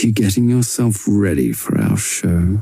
you getting yourself ready for our show?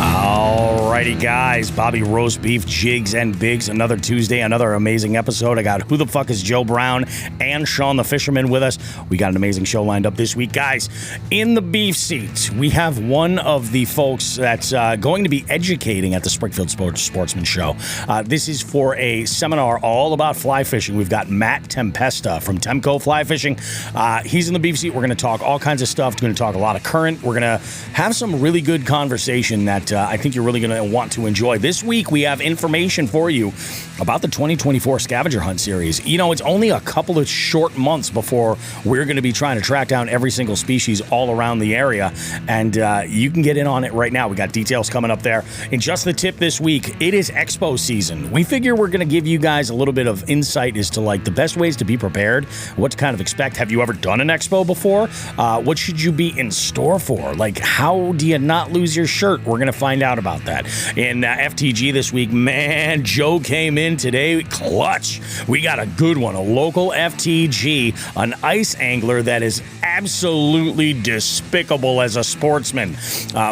Alrighty, guys. Bobby Roast Beef, Jigs and Bigs. Another Tuesday, another amazing episode. I got Who the Fuck is Joe Brown and Shawn the Fisherman with us. We got an amazing show lined up this week. Guys, in the beef seat, we have one of the folks that's going to be educating at the Springfield Sportsman Show. This is for a seminar all about fly fishing. We've got Matt Tempesta from Temco Fly Fishing. He's in the beef seat. We're going to talk all kinds of stuff. We're going to talk a lot of current. We're going to have some really good conversation that I think you're really going to want to enjoy. This week, we have information for you about the 2024 Scavenger Hunt Series. You know, it's only a couple of short months before we're going to be trying to track down every single species all around the area, and you can get in on it right now. We got details coming up there. And just the tip this week, it is Expo season. We figure we're going to give you guys a little bit of insight as to like the best ways to be prepared, what to kind of expect. Have you ever done an Expo before? What should you be in store for? Like, how do you not lose your shirt? We're going to find out about that. In FTG this week, man, Joe came in today clutch. We got a good one, a local FTG, an ice angler that is absolutely despicable as a sportsman.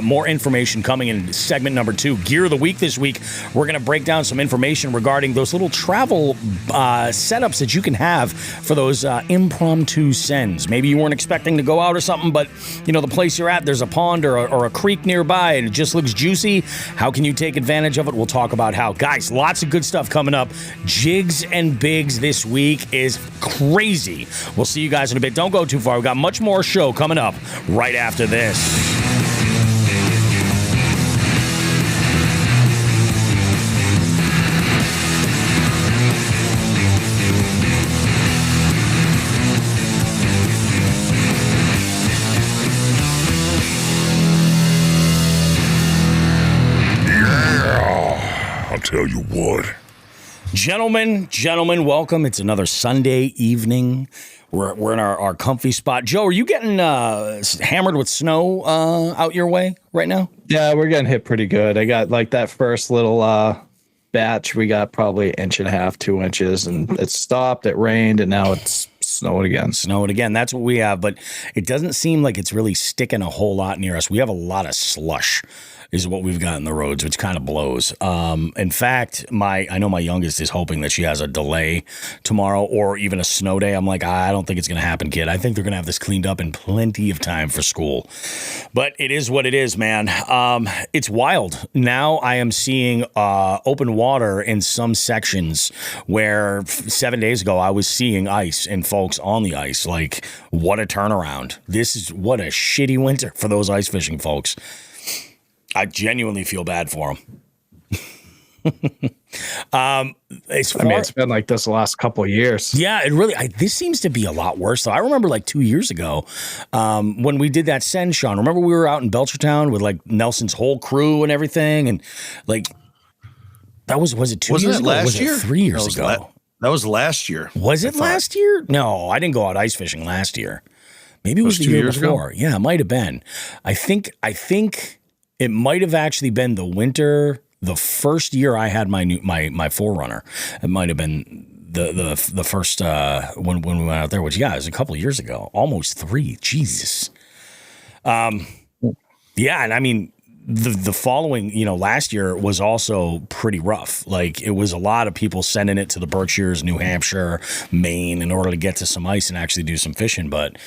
More information coming in segment number 2. Gear of the week this week, we're going to break down some information regarding those little travel setups that you can have for those impromptu sends. Maybe you weren't expecting to go out or something, but you know the place you're at, there's a pond or a creek nearby and it just looks juicy. How can you take advantage of it? We'll talk about how. Guys, lots of good stuff coming up. Jigs and Bigs this week is crazy. We'll see you guys in a bit. Don't go too far. We've got much more show coming up right after this. Tell you what. Gentlemen, welcome. It's another Sunday evening. We're in our comfy spot. Joe, are you getting hammered with snow out your way right now? Yeah, we're getting hit pretty good. I got like that first little batch. We got probably 1.5 inches, 2 inches, and it stopped. It rained, and now it's snowing again. That's what we have, but it doesn't seem like it's really sticking a whole lot near us. We have a lot of slush is what we've got in the roads, which kind of blows. In fact, I know my youngest is hoping that she has a delay tomorrow or even a snow day. I'm like, I don't think it's going to happen, kid. I think they're going to have this cleaned up in plenty of time for school. But it is what it is, man. It's wild. Now I am seeing open water in some sections where 7 days ago I was seeing ice and folks on the ice. Like, what a turnaround. What a shitty winter for those ice fishing folks. I genuinely feel bad for them. It's been like this the last couple of years. Yeah, it really. This seems to be a lot worse. So I remember like 2 years ago when we did that send, Shawn. Remember we were out in Belchertown with like Nelson's whole crew and everything, and like that was it 2 years ago? Last was year? It 3 years ago? That was last year. Was it last year? No, I didn't go out ice fishing last year. Maybe it was the 2 year years before. ago? Yeah, it might have been. I think it might have actually been the winter, the first year I had my Forerunner. It might have been the first when we went out there, which, yeah, it was a couple of years ago, almost 3. Jesus. Yeah, and I mean, the following, last year was also pretty rough. Like, it was a lot of people sending it to the Berkshires, New Hampshire, Maine, in order to get to some ice and actually do some fishing, but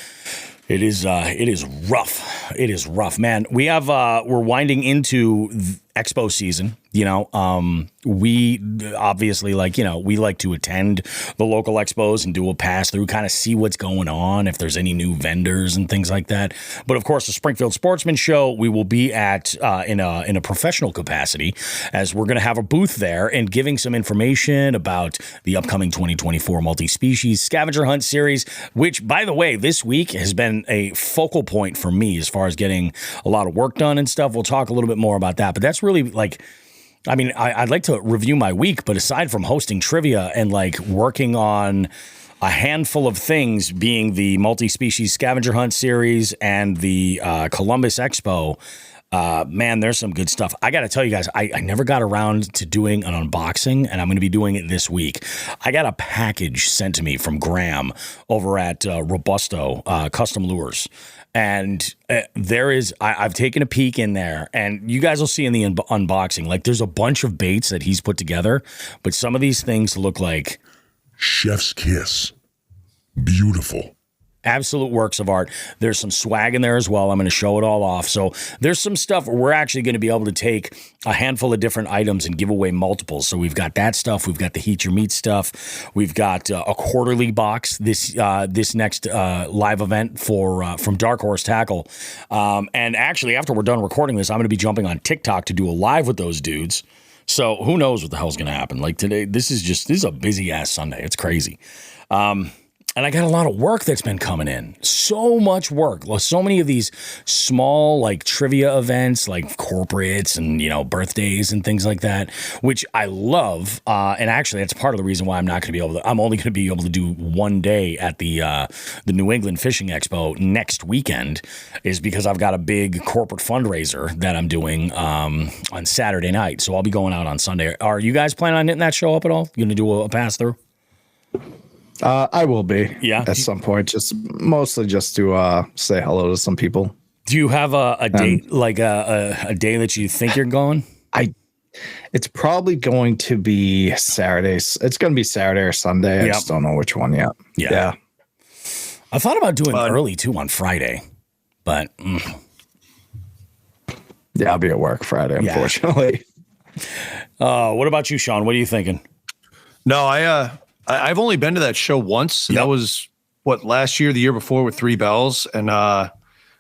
it is rough. It is rough, man. We're winding into Expo season. We obviously we like to attend the local expos and do a pass through, kind of see what's going on, if there's any new vendors and things like that. But of course, the Springfield Sportsman Show, we will be at in a professional capacity, as we're going to have a booth there and giving some information about the upcoming 2024 multi-species Scavenger Hunt Series, which, by the way, this week has been a focal point for me as far as getting a lot of work done and stuff. We'll talk a little bit more about that, but that's really I mean, I'd like to review my week, but aside from hosting trivia and like working on a handful of things, being the multi-species scavenger hunt series and the Columbus Expo, man, there's some good stuff. I got to tell you guys, I never got around to doing an unboxing, and I'm going to be doing it this week. I got a package sent to me from Graham over at Robusto Custom Lures. And I've taken a peek in there, and you guys will see in the unboxing, like there's a bunch of baits that he's put together, but some of these things look like chef's kiss. Beautiful. Absolute works of art. There's some swag in there as well. I'm going to show it all off. So there's some stuff where we're actually going to be able to take a handful of different items and give away multiples. So we've got that stuff. We've got the Heat Your Meat stuff. We've got a quarterly box this next live event from Dark Horse Tackle. And actually, after we're done recording this, I'm going to be jumping on TikTok to do a live with those dudes. So who knows what the hell's going to happen? Like today, this is a busy ass Sunday. It's crazy. And I got a lot of work that's been coming in. So much work. So many of these small like trivia events, like corporates and, birthdays and things like that, which I love. And actually, that's part of the reason why I'm not going to be able to. I'm only going to be able to do one day at the New England Fishing Expo next weekend, is because I've got a big corporate fundraiser that I'm doing on Saturday night. So I'll be going out on Sunday. Are you guys planning on hitting that show up at all? You going to do a pass through? I will be at some point, mostly just to say hello to some people. Do you have a date, like a day that you think you're going? It's probably going to be Saturday. It's going to be Saturday or Sunday. I just don't know which one yet. Yeah. I thought about doing early too on Friday, but yeah, I'll be at work Friday, unfortunately. What about you, Shawn? What are you thinking? No, I've only been to that show once. That was last year, the year before with Three Bells. And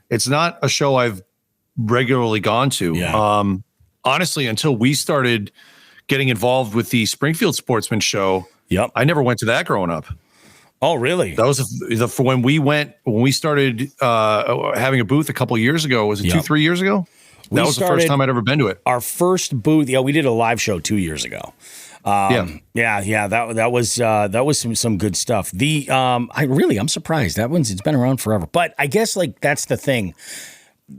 it's not a show I've regularly gone to. Yeah. Honestly, until we started getting involved with the Springfield Sportsman show. Yep. I never went to that growing up. Oh, really? That was when we started having a booth a couple of years ago. Was it 2-3 years ago? That was the first time I'd ever been to it. Our first booth. Yeah, we did a live show 2 years ago. That was some good stuff. I'm surprised it's been around forever, but I guess like that's the thing.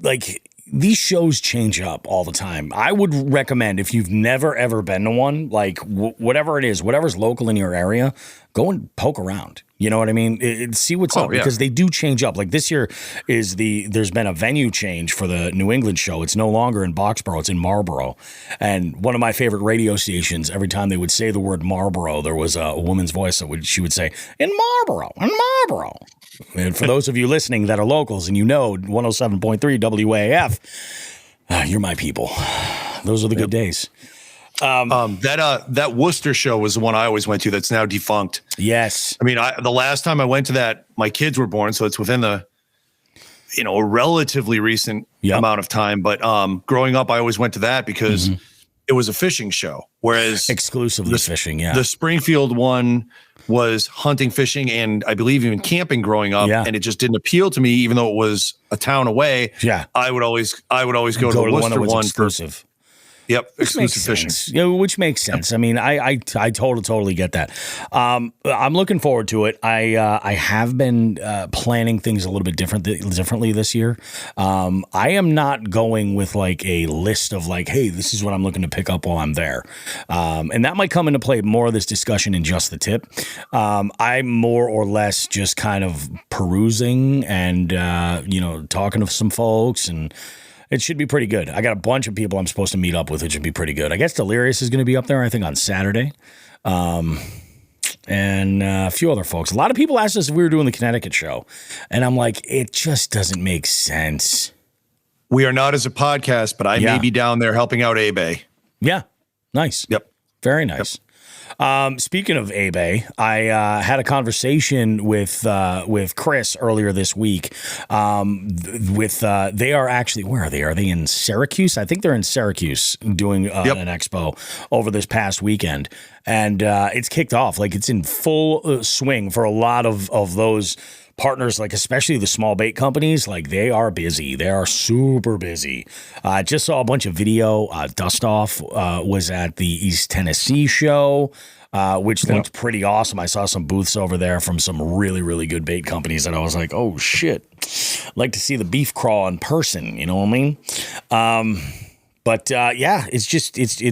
Like these shows change up all the time. I would recommend, if you've never ever been to one, like whatever it is, whatever's local in your area, go and poke around. You know what I mean? See what's up, because they do change up. Like this year there's been a venue change for the New England show. It's no longer in Boxborough, it's in Marlborough. And one of my favorite radio stations, every time they would say the word Marlborough, there was a woman's voice she would say, in Marlborough. And for those of you listening that are locals and 107.3 WAF, you're my people. Those are the good days. That Worcester show was the one I always went to that's now defunct. Yes. I mean, the last time I went to that, my kids were born, so it's within a relatively recent amount of time. But growing up, I always went to that because it was a fishing show. Whereas exclusively fishing, the Springfield one was hunting, fishing, and I believe even camping growing up. Yeah. And it just didn't appeal to me, even though it was a town away. Yeah. I would always go to the Worcester one exclusive. Yep, exclusive fishing. Yeah, which makes sense. I mean, I totally get that. I'm looking forward to it. I have been planning things a little bit differently this year. I am not going with like a list of like, hey, this is what I'm looking to pick up while I'm there, and that might come into play more of this discussion in just the tip. I'm more or less just kind of perusing and talking to some folks, and it should be pretty good. I got a bunch of people I'm supposed to meet up with. It should be pretty good. I guess Delirious is going to be up there, I think, on Saturday. And a few other folks. A lot of people asked us if we were doing the Connecticut show. And I'm like, it just doesn't make sense. We are not as a podcast, but I may be down there helping out eBay. Yeah. Nice. Yep. Very nice. Yep. Speaking of eBay, I had a conversation with Chris earlier this week. They are actually, where are they? Are they in Syracuse? I think they're in Syracuse doing an expo over this past weekend, and it's kicked off. Like it's in full swing for a lot of those partners, like especially the small bait companies, like they are busy. They are super busy. I just saw a bunch of video. Dust Off was at the East Tennessee show, which looked pretty awesome. I saw some booths over there from some really, really good bait companies, and I was like, oh shit, I'd like to see the beef crawl in person. You know what I mean? But yeah, it's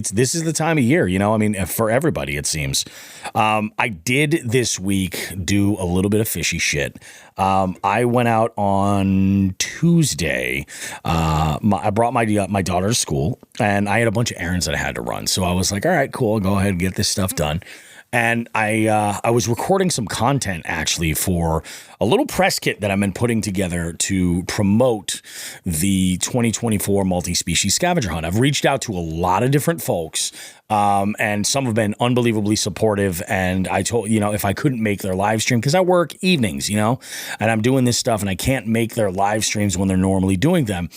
this is the time of year, you know, I mean, for everybody, it seems. I did this week do a little bit of fishy shit. I went out on Tuesday. I brought my daughter to school, and I had a bunch of errands that I had to run. So I was like, all right, cool, I'll go ahead and get this stuff done. And I was recording some content actually for a little press kit that I've been putting together to promote the 2024 multi-species scavenger hunt. I've reached out to a lot of different folks, and some have been unbelievably supportive. And I told, you know, if I couldn't make their live stream, because I work evenings, you know, and I'm doing this stuff and I can't make their live streams when they're normally doing them.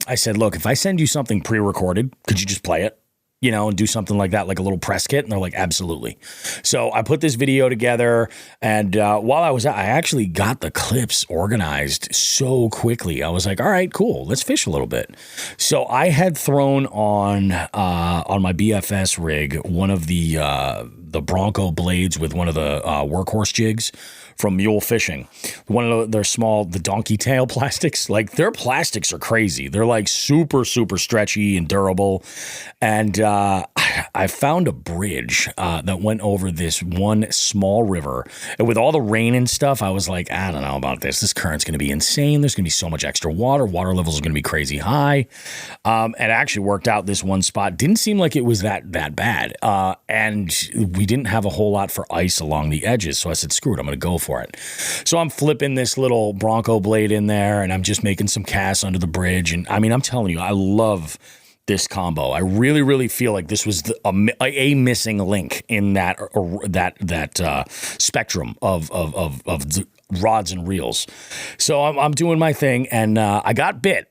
I said, look, if I send you something pre-recorded, could you just play it? You know, and do something like that, like a little press kit. And they're like, absolutely. So I put this video together, and while I was out, I actually got the clips organized so quickly. I was like, all right, cool, let's fish a little bit. So I had thrown on my BFS rig one of the Bronco blades with one of the workhorse jigs from Mule Fishing. One of their small, the donkey tail plastics, like their plastics are crazy. They're like super, super stretchy and durable. And I found a bridge that went over this one small river. And with all the rain and stuff, I was like, I don't know about this. This current's going to be insane. There's going to be so much extra water. Water levels are going to be crazy high. It actually worked out this one spot. Didn't seem like it was that bad. And we didn't have a whole lot for ice along the edges. So I said, screw it, I'm going to go for it. So I'm flipping this little Bronco blade in there, and I'm just making some casts under the bridge. And I mean, I'm telling you, I love this combo. I really, really feel like this was a missing link in that spectrum of rods and reels. So I'm doing my thing, and I got bit.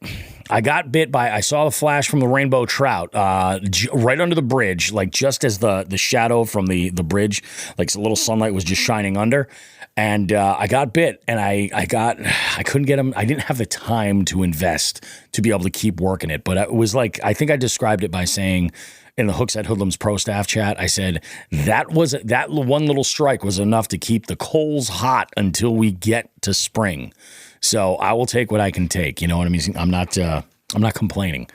I saw the flash from the rainbow trout right under the bridge, like just as the shadow from the bridge, like a little sunlight was just shining under. And I got bit, and I couldn't get him. I didn't have the time to invest to be able to keep working it. But it was like, I think I described it by saying in the Hooks at Hoodlums Pro Staff chat, I said, that one little strike was enough to keep the coals hot until we get to spring. So I will take what I can take. You know what I mean? I'm not complaining.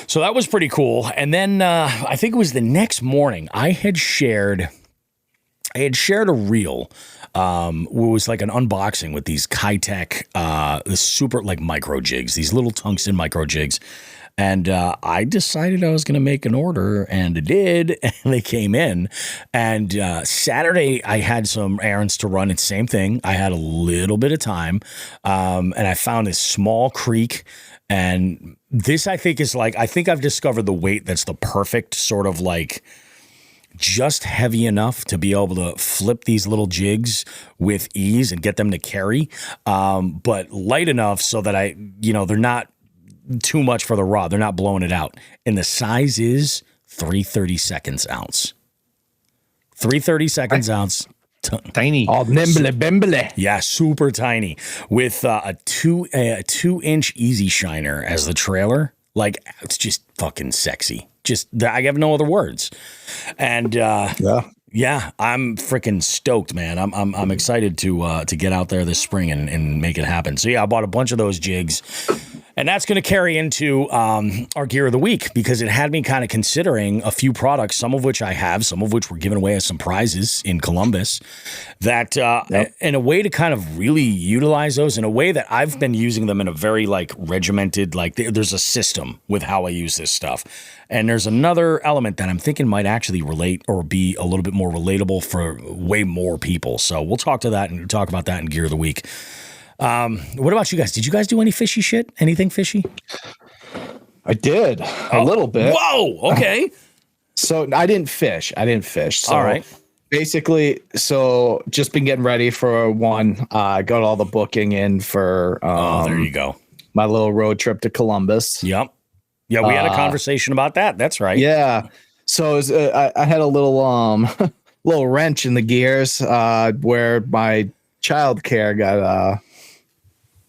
So that was pretty cool. And then I think it was the next morning, I had shared a reel. It was like an unboxing with these Kitech, super like micro jigs, these little tungsten micro jigs. And I decided I was going to make an order, and I did, and they came in. And Saturday, I had some errands to run. It's the same thing. I had a little bit of time, and I found this small creek. And this, I think, is like, I think I've discovered the weight that's the perfect sort of like just heavy enough to be able to flip these little jigs with ease and get them to carry, but light enough so that they're not too much for the rod. They're not blowing it out. And the size is 3/32 ounce. 3/32 ounce. Tiny. Oh, nimbly bimbly. Yeah, super tiny with a 2-inch easy shiner as the trailer. Like, it's just fucking sexy. I have no other words. And yeah, I'm freaking stoked, man. I'm excited to get out there this spring and make it happen. So yeah, I bought a bunch of those jigs. And that's going to carry into our gear of the week, because it had me kind of considering a few products, some of which I have, some of which were given away as some prizes in Columbus, that in a way to kind of really utilize those in a way that I've been using them in a very like regimented, like there's a system with how I use this stuff. And there's another element that I'm thinking might actually relate or be a little bit more relatable for way more people. So we'll talk about that in gear of the week. What about you guys? Did you guys do any fishy shit? Anything fishy? I did a little bit. Whoa. Okay. So I didn't fish. So all right. Basically, so just been getting ready for one. Got all the booking in for, there you go. My little road trip to Columbus. Yep. Yeah. We had a conversation about that. That's right. Yeah. So it was, I had a little, little wrench in the gears, where my childcare got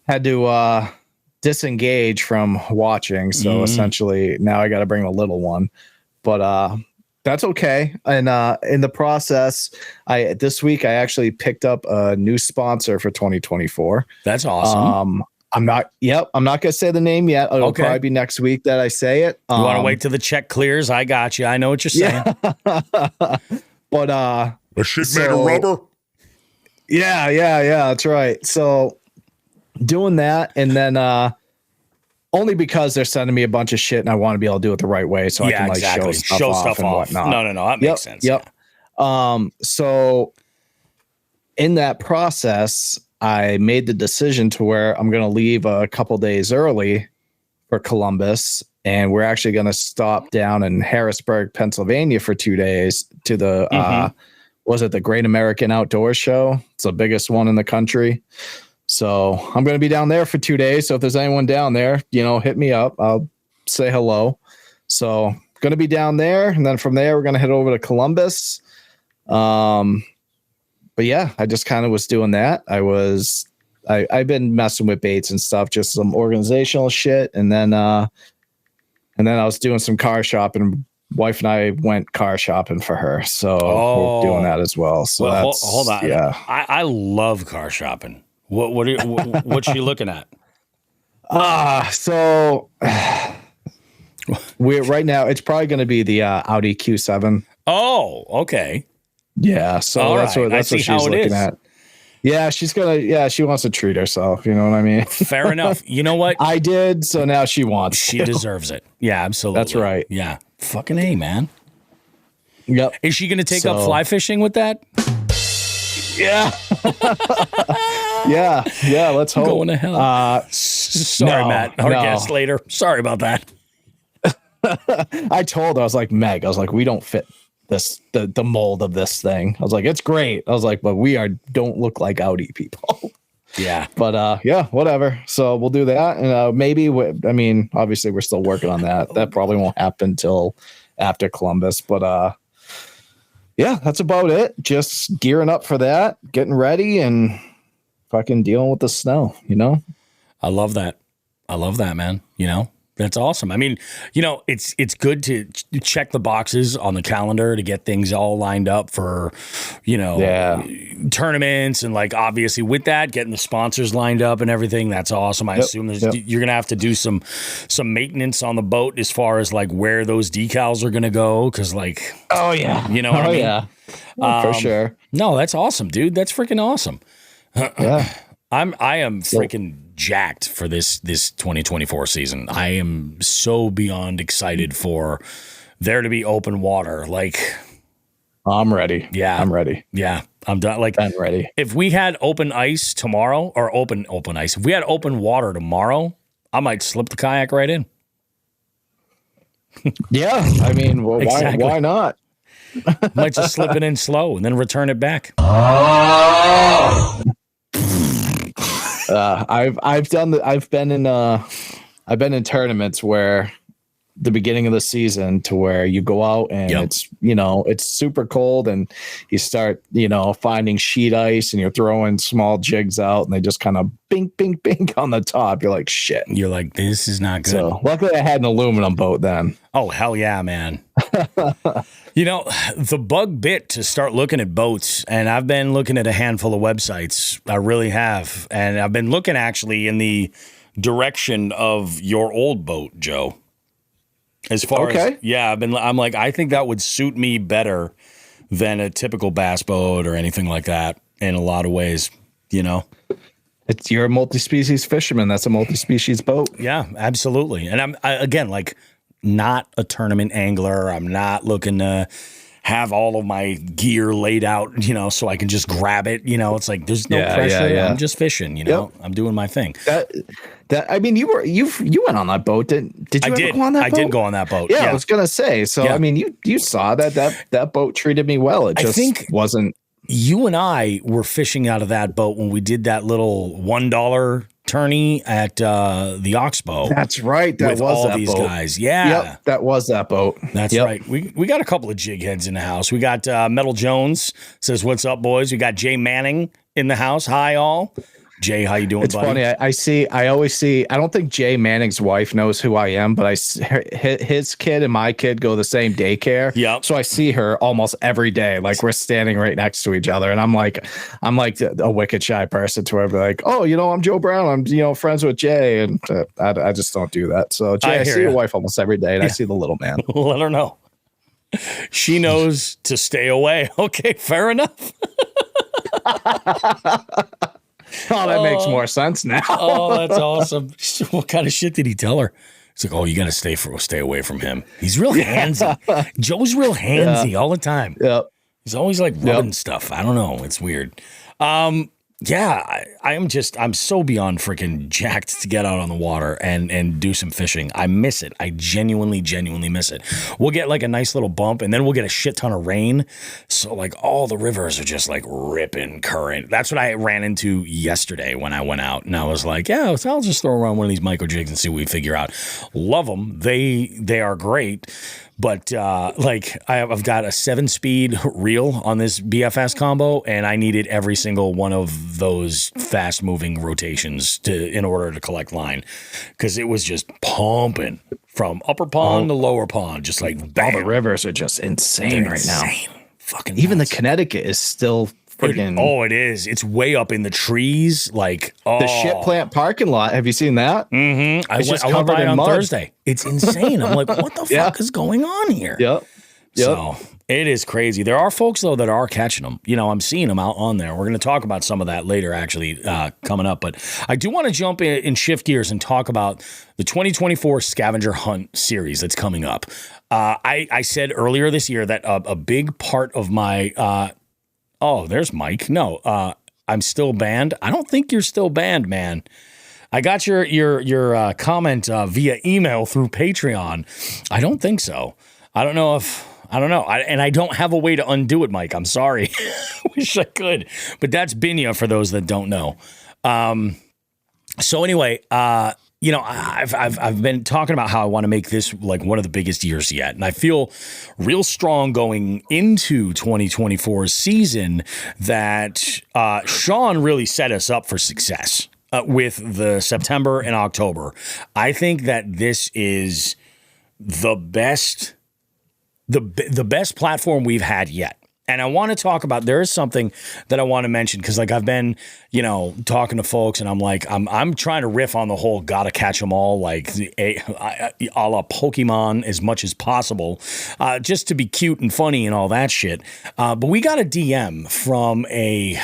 had to disengage from watching. So essentially now I got to bring the little one, but that's okay. And in the process, this week I actually picked up a new sponsor for 2024. That's awesome. I'm not gonna say the name yet. It'll probably be next week that I say it. You want to wait till the check clears? I got you. I know what you're saying. But a shit made of rubber. Yeah, that's right. So doing that, and then only because they're sending me a bunch of shit, and I want to be able to do it the right way, so I can like show stuff off and whatnot. No, that makes sense. Yep. Yeah. So in that process, I made the decision to where I'm going to leave a couple days early for Columbus, and we're actually going to stop down in Harrisburg, Pennsylvania for 2 days to the was it the Great American Outdoor Show? It's the biggest one in the country. So I'm going to be down there for 2 days. So if there's anyone down there, hit me up. I'll say hello. So going to be down there, and then from there we're going to head over to Columbus. But yeah, I just kind of was doing that. I've been messing with baits and stuff, just some organizational shit. And then I was doing some car shopping. Wife and I went car shopping for her. So we're doing that as well. So hold on. Yeah. I love car shopping. What's she looking at? So we're right now, it's probably going to be the Audi Q7. Oh, okay. Yeah, so that's what she's looking at. Yeah, she wants to treat herself. You know what I mean? Fair enough. You know what? I did, so now she wants. She deserves it. Yeah, absolutely. That's right. Yeah, fucking A, man. Yep. Is she going to take up fly fishing with that? Yeah. yeah. Let's hope. Going to hell. Sorry, Matt. Our guest later. Sorry about that. I told her, I was like, Meg, we don't fit the mold of this thing. I was like, it's great. I was like, but we don't look like Audi people. Yeah. But yeah, whatever. So we'll do that. And maybe, obviously we're still working on that. That probably won't happen till after Columbus. But yeah, that's about it. Just gearing up for that, getting ready, and fucking dealing with the snow, I love that. Man. That's awesome. I mean, it's good to check the boxes on the calendar to get things all lined up for, tournaments, and like obviously with that, getting the sponsors lined up and everything. That's awesome. I assume you're gonna have to do some maintenance on the boat as far as like where those decals are gonna go, because like, oh yeah, what I mean? Yeah, for sure. No, that's awesome, dude. That's freaking awesome. Yeah. I am freaking jacked for this 2024 season. I am so beyond excited for there to be open water. Like, I'm ready. Yeah, I'm ready. Yeah, I'm done. Like, I'm ready. If we had open ice tomorrow, or open ice, if we had open water tomorrow, I might slip the kayak right in. Yeah, I mean, well, exactly. Why not? Might just slip it in slow and then return it back. I've been in tournaments where the beginning of the season to where you go out and it's super cold and you start, finding sheet ice and you're throwing small jigs out and they just kind of bink, bink, bink on the top. You're like, shit. You're like, this is not good. So luckily I had an aluminum boat then. Oh, hell yeah, man. The bug bit to start looking at boats, and I've been looking at a handful of websites. I really have. And I've been looking actually in the direction of your old boat, Joe. As far as, I'm like, I think that would suit me better than a typical bass boat or anything like that in a lot of ways, You're a multi-species fisherman. That's a multi-species boat. Yeah, absolutely. And again, like, not a tournament angler. I'm not looking to have all of my gear laid out, so I can just grab it. It's like there's no pressure. I'm just fishing. I'm doing my thing. I mean, you went on that boat. Did you ever go on that boat? I did go on that boat. Yeah, I was gonna say. So I mean, you saw that boat treated me well. It just wasn't. You and I were fishing out of that boat when we did that little $1 tourney at the Expo. That's right. That was all that these boat. guys. Yeah. Yep, that was that boat. That's right. We got a couple of jig heads in the house. We got Metal Jones says, "What's up, boys?" We got Jay Manning in the house. Hi, all. Jay, how you doing, It's buddy? funny. I always see, I don't think Jay Manning's wife knows who I am, but his kid and my kid go to the same daycare. Yeah. So I see her almost every day. Like we're standing right next to each other. And I'm like a wicked shy person to her. Be like, oh, I'm Joe Brown. I'm, friends with Jay. And I just don't do that. So Jay, I see your wife almost every day and I see the little man. Let her know. She knows to stay away. Okay, fair enough. Oh, that makes more sense now. Oh, that's awesome. What kind of shit did he tell her? It's like, oh, you got to stay away from him. He's real handsy. Joe's real handsy all the time. Yep. He's always like rubbing stuff. I don't know. It's weird. Yeah, I'm so beyond freaking jacked to get out on the water and do some fishing. I miss it. I genuinely miss it. We'll get like a nice little bump and then we'll get a shit ton of rain. So like all the rivers are just like ripping current. That's what I ran into yesterday when I went out and I was like, yeah, so I'll just throw around one of these micro jigs and see what we figure out. Love them. They are great. But I've got a 7-speed reel on this BFS combo, and I needed every single one of those fast-moving rotations in order to collect line, because it was just pumping from upper pond to lower pond, just like bam. All the rivers are just insane right now. Fucking even nuts. The Connecticut is still freaking. It is. It's way up in the trees. Like the shit plant parking lot. Have you seen that? Mm-hmm. I went by it on Thursday. It's insane. I'm like, what the fuck is going on here? Yep. So it is crazy. There are folks though that are catching them. I'm seeing them out on there. We're going to talk about some of that later, actually, coming up. But I do want to jump in and shift gears and talk about the 2024 Scavenger Hunt series that's coming up. I said earlier this year that a big part of my oh, there's Mike. No, I'm still banned. I don't think you're still banned, man. I got your comment via email through Patreon. I don't think so. I don't know. And I don't have a way to undo it, Mike. I'm sorry. Wish I could. But that's Binya for those that don't know. So anyway, I've been talking about how I want to make this like one of the biggest years yet. And I feel real strong going into 2024's season that Shawn really set us up for success with the September and October. I think that this is the best platform we've had yet. And I want to talk about, there is something that I want to mention because like I've been, talking to folks and I'm like, I'm trying to riff on the whole gotta catch them all, like a la Pokemon as much as possible, just to be cute and funny and all that shit. But we got a DM from a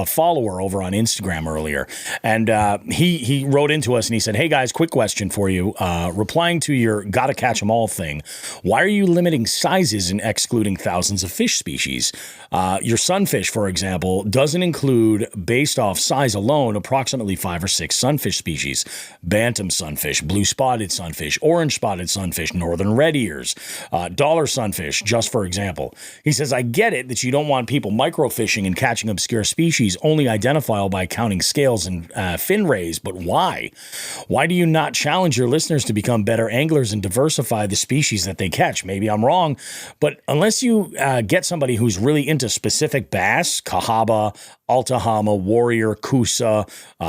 follower over on Instagram earlier. And he wrote into us and he said, hey guys, quick question for you. Replying to your gotta catch them all thing, why are you limiting sizes and excluding thousands of fish species? Your sunfish, for example, doesn't include, based off size alone, approximately 5 or 6 sunfish species: bantam sunfish, blue spotted sunfish, orange spotted sunfish, northern red ears, dollar sunfish, just for example. He says, I get it that you don't want people microfishing and catching obscure species only identifiable by counting scales and fin rays, but why? Why do you not challenge your listeners to become better anglers and diversify the species that they catch? Maybe I'm wrong, but unless you get somebody who's really into specific bass, Cahaba, Altahama, Warrior, Coosa,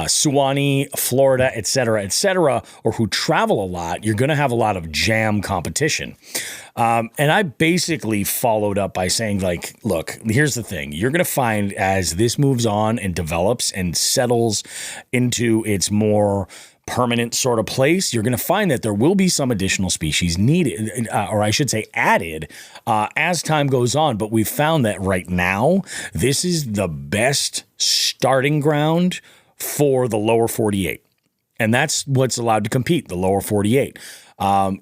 Suwannee, Florida, et cetera, or who travel a lot, you're going to have a lot of jam competition. And I basically followed up by saying, like, look, here's the thing. You're going to find as this moves on and develops and settles into its more permanent sort of place, you're going to find that there will be some additional species needed, or I should say added, as time goes on. But we've found that right now, this is the best starting ground for the lower 48. And that's what's allowed to compete, the lower 48.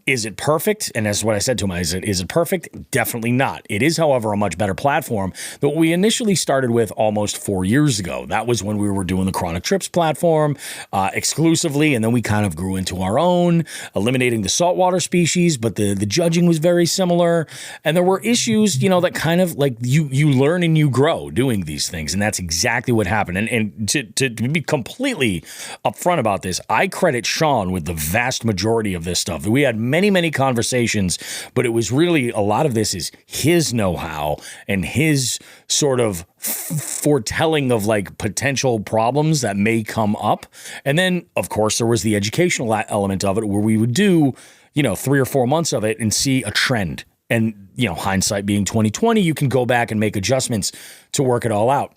Is it perfect? And that's what I said to him. Is it perfect? Definitely not. It is, however, a much better platform than what we initially started with almost 4 years ago. That was when we were doing the Chronic Trips platform exclusively, and then we kind of grew into our own, eliminating the saltwater species, but the judging was very similar. And there were issues, that kind of like you learn and you grow doing these things. And that's exactly what happened. And to be completely upfront about this, I credit Shawn with the vast majority of this stuff. stuff. We had many, many conversations, but it was really a lot of this is his know-how and his sort of foretelling of like potential problems that may come up. And then, of course, there was the educational element of it where we would do, 3 or 4 months of it and see a trend. And, hindsight being 2020, you can go back and make adjustments to work it all out.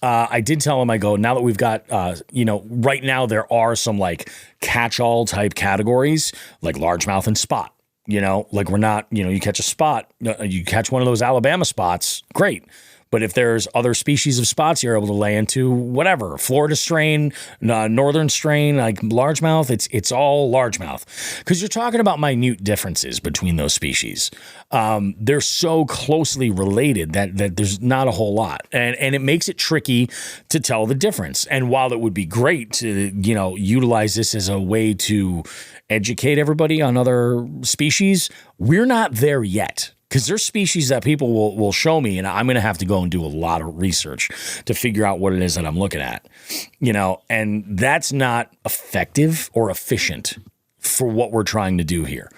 I did tell him, I go, now that we've got, right now there are some like catch-all type categories like largemouth and spot, like we're not, you catch a spot, you catch one of those Alabama spots, great. But if there's other species of spots you're able to lay into, whatever, Florida strain, northern strain, like largemouth, it's all largemouth. Because you're talking about minute differences between those species. They're so closely related that there's not a whole lot. And it makes it tricky to tell the difference. And while it would be great to, utilize this as a way to educate everybody on other species, we're not there yet. Because there's species that people will show me, and I'm going to have to go and do a lot of research to figure out what it is that I'm looking at, and that's not effective or efficient for what we're trying to do here.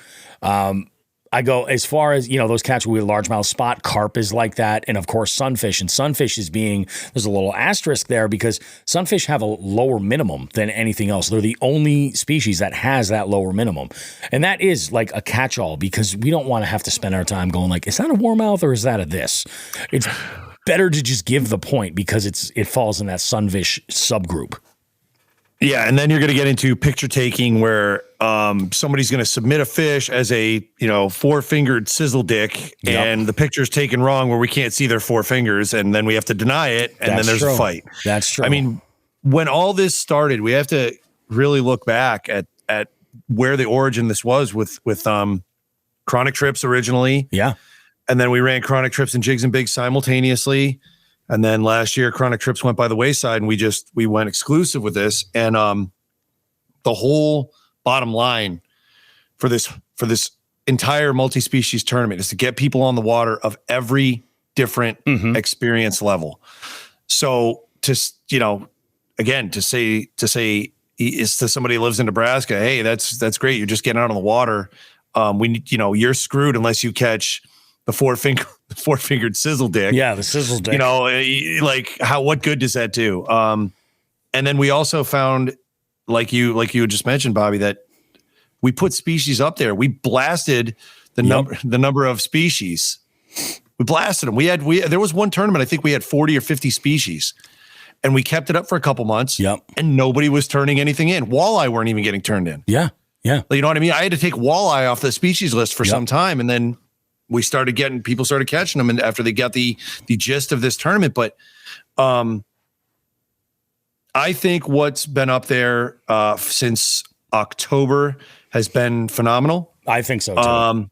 I go as far as, those catch with largemouth spot, carp is like that. And of course, sunfish. And sunfish is there's a little asterisk there because sunfish have a lower minimum than anything else. They're the only species that has that lower minimum. And that is like a catch-all because we don't want to have to spend our time going like, is that a warmouth or is that a this? It's better to just give the point because it falls in that sunfish subgroup. Yeah, and then you're going to get into picture taking where somebody's going to submit a fish as a 4-fingered sizzle dick, and the picture's taken wrong where we can't see their 4 fingers, and then we have to deny it, and then there's a fight. That's true. I mean, when all this started, we have to really look back at where the origin this was with chronic trips originally. Yeah, and then we ran chronic trips and jigs and bigs simultaneously. And then last year, chronic trips went by the wayside, and we went exclusive with this. And the whole bottom line for this entire multi-species tournament is to get people on the water of every different experience level. So to say is to somebody who lives in Nebraska, hey, that's great. You're just getting out on the water. You're screwed unless you catch the 4-fingered sizzle dick. Yeah, the sizzle dick. What good does that do? And then we also found, like you had just mentioned, Bobby, that we put species up there. We blasted the number of species. We blasted them. There was one tournament, I think we had 40 or 50 species, and we kept it up for a couple months. Yep. And nobody was turning anything in. Walleye weren't even getting turned in. Yeah. Yeah. You know what I mean? I had to take walleye off the species list for some time, and then people started catching them, and after they got the gist of this tournament. But I think what's been up there since October has been phenomenal. I think so too.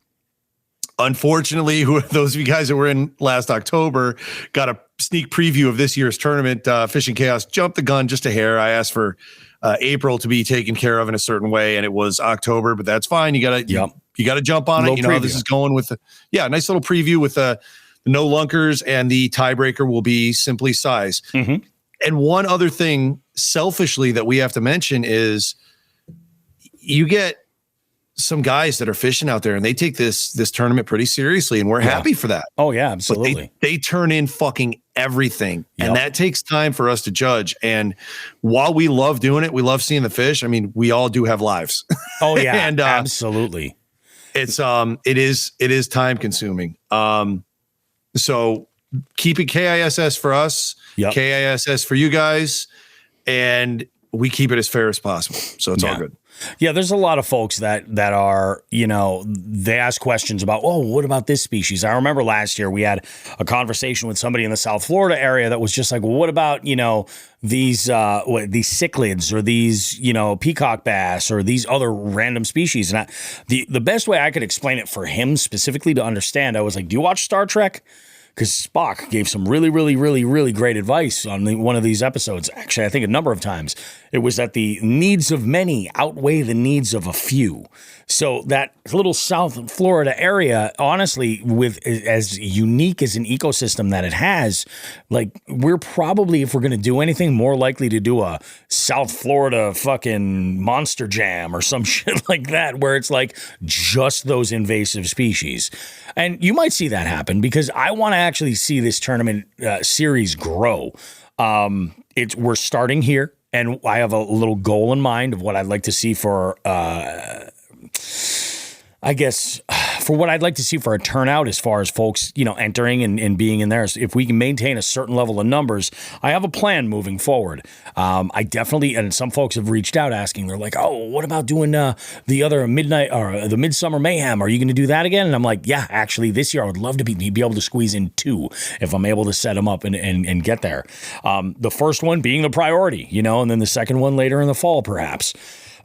Unfortunately, those of you guys that were in last October got a sneak preview of this year's tournament. Fishing Chaos jumped the gun just a hair. I asked for April to be taken care of in a certain way, and it was October, but that's fine. You gotta jump on it. This is going with a nice little preview with the no lunkers, and the tiebreaker will be simply size. Mm-hmm. And one other thing selfishly that we have to mention is you get some guys that are fishing out there and they take this tournament pretty seriously, and we're happy for that. Oh yeah, absolutely. But they turn in fucking everything, and that takes time for us to judge. And while we love doing it, we love seeing the fish. I mean, we all do have lives. Oh yeah, and absolutely. It's it is time consuming. So keep it KISS for us, KISS for you guys, and we keep it as fair as possible. So it's all good. Yeah, there's a lot of folks that are, they ask questions about, oh, what about this species? I remember last year we had a conversation with somebody in the South Florida area that was just like, well, what about, these cichlids or these, peacock bass or these other random species? And the best way I could explain it for him specifically to understand, I was like, do you watch Star Trek? Because Spock gave some really, really, really, really great advice on one of these episodes. Actually, I think a number of times. It was that the needs of many outweigh the needs of a few. So that little South Florida area, honestly, with as unique as an ecosystem that it has, like we're probably, if we're going to do anything, more likely to do a South Florida fucking monster jam or some shit like that, where it's like just those invasive species. And you might see that happen because I want to actually see this tournament series grow. We're starting here, and I have a little goal in mind of what I'd like to see for for what I'd like to see for a turnout as far as folks, entering and being in there. If we can maintain a certain level of numbers, I have a plan moving forward. I definitely, and some folks have reached out asking, they're like, oh, what about doing the other midnight or the Midsummer Mayhem? Are you going to do that again? And I'm like, yeah, actually this year I would love to be able to squeeze in 2 if I'm able to set them up and get there. The first one being the priority, and then the second one later in the fall, perhaps.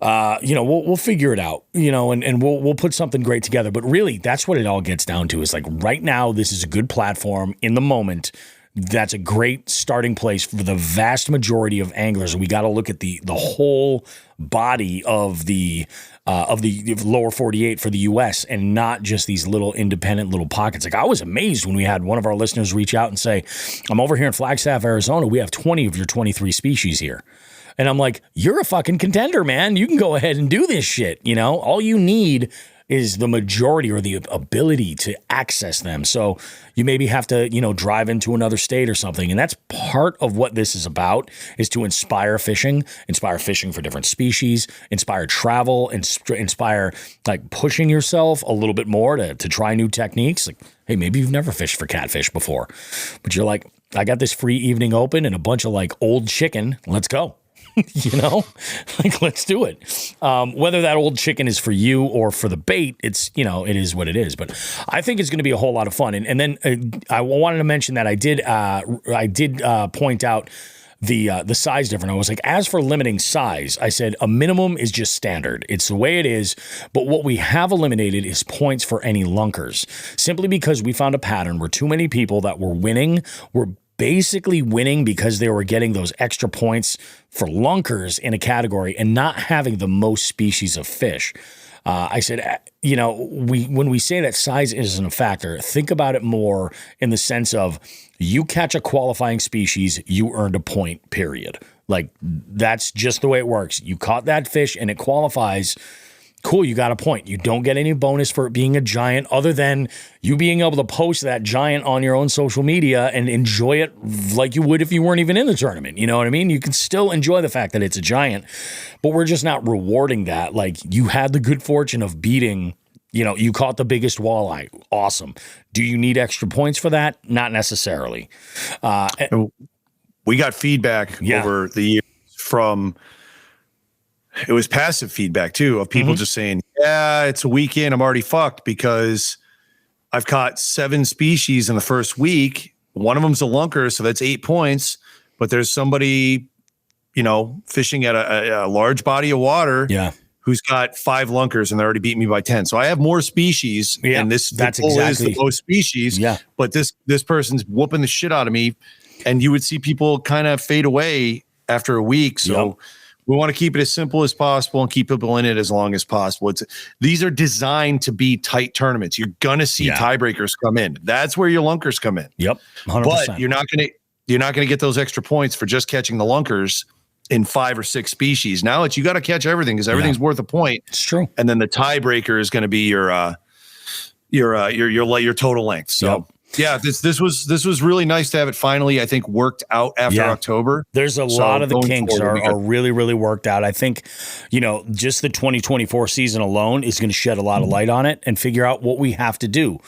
We'll figure it out, and we'll put something great together. But really, that's what it all gets down to is like right now, this is a good platform in the moment. That's a great starting place for the vast majority of anglers. We got to look at the whole body of the lower 48 for the U.S. and not just these little independent little pockets. Like I was amazed when we had one of our listeners reach out and say, I'm over here in Flagstaff, Arizona. We have 20 of your 23 species here. And I'm like, you're a fucking contender, man. You can go ahead and do this shit. All you need is the majority or the ability to access them. So you maybe have to, drive into another state or something. And that's part of what this is about, is to inspire fishing for different species, inspire travel, inspire like pushing yourself a little bit more to try new techniques. Like, hey, maybe you've never fished for catfish before, but you're like, I got this free evening open and a bunch of like old chicken. Let's go. Like, let's do it. Whether that old chicken is for you or for the bait, it's, it is what it is. But I think it's going to be a whole lot of fun. And then I wanted to mention that I did point out the size difference. I was like, as for limiting size, I said a minimum is just standard. It's the way it is. But what we have eliminated is points for any lunkers, simply because we found a pattern where too many people that were winning were basically winning because they were getting those extra points for lunkers in a category and not having the most species of fish. I said, when we say that size isn't a factor, think about it more in the sense of you catch a qualifying species, you earned a point, period. Like that's just the way it works. You caught that fish and it qualifies. Cool, you got a point. You don't get any bonus for it being a giant other than you being able to post that giant on your own social media and enjoy it like you would if you weren't even in the tournament. You know what I mean? You can still enjoy the fact that it's a giant, but we're just not rewarding that. Like you had the good fortune of beating, you caught the biggest walleye. Awesome. Do you need extra points for that? Not necessarily. We got feedback over the years from... It was passive feedback too of people just saying, yeah, it's a weekend. I'm already fucked because I've caught 7 species in the first week. One of them's a lunker. So that's 8 points, but there's somebody, fishing at a large body of water who's got 5 lunkers and they already beat me by 10. So I have more species and that's exactly the most species, but this person's whooping the shit out of me. And you would see people kind of fade away after a week. So we want to keep it as simple as possible and keep people in it as long as possible. These are designed to be tight tournaments. You're gonna see tiebreakers come in. That's where your lunkers come in. Yep, 100%. But you're not gonna get those extra points for just catching the lunkers in 5 or 6 species. Now you got to catch everything because everything's worth a point. It's true. And then the tiebreaker is going to be your total length. So. Yeah, this was really nice to have it finally, I think, worked out after October. There's a lot of the kinks are really, really worked out. I think, just the 2024 season alone is going to shed a lot of light on it and figure out what we have to do.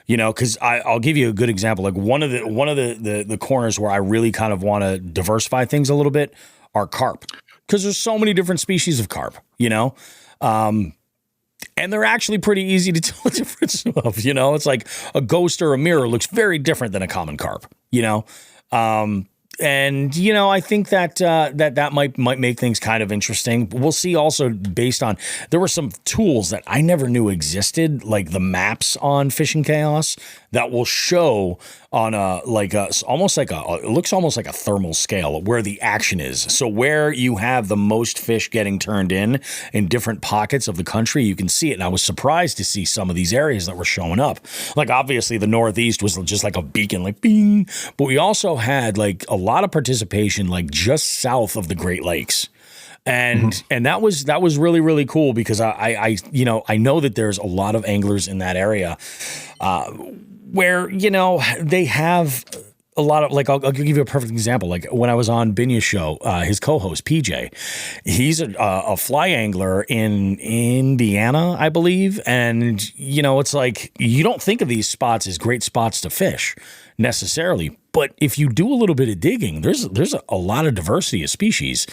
Because I'll give you a good example. Like one of the corners where I really kind of want to diversify things a little bit are carp, because there's so many different species of carp. And they're actually pretty easy to tell the difference of, it's like a ghost or a mirror looks very different than a common carp, And, I think that that might make things kind of interesting. We'll see also based on, there were some tools that I never knew existed, like the maps on Fishing Chaos that will show on almost like it looks almost like a thermal scale where the action is. So where you have the most fish getting turned in different pockets of the country, you can see it. And I was surprised to see some of these areas that were showing up. Like obviously the Northeast was just like a beacon, like bing. But we also had like a lot of participation like just south of the Great Lakes. And that was really, really cool because I know that there's a lot of anglers in that area where, they have a lot of, like, I'll give you a perfect example. Like when I was on Binya's show, his co-host, PJ, he's a fly angler in Indiana, I believe. And, it's like, you don't think of these spots as great spots to fish necessarily. But if you do a little bit of digging, there's a lot of diversity of species.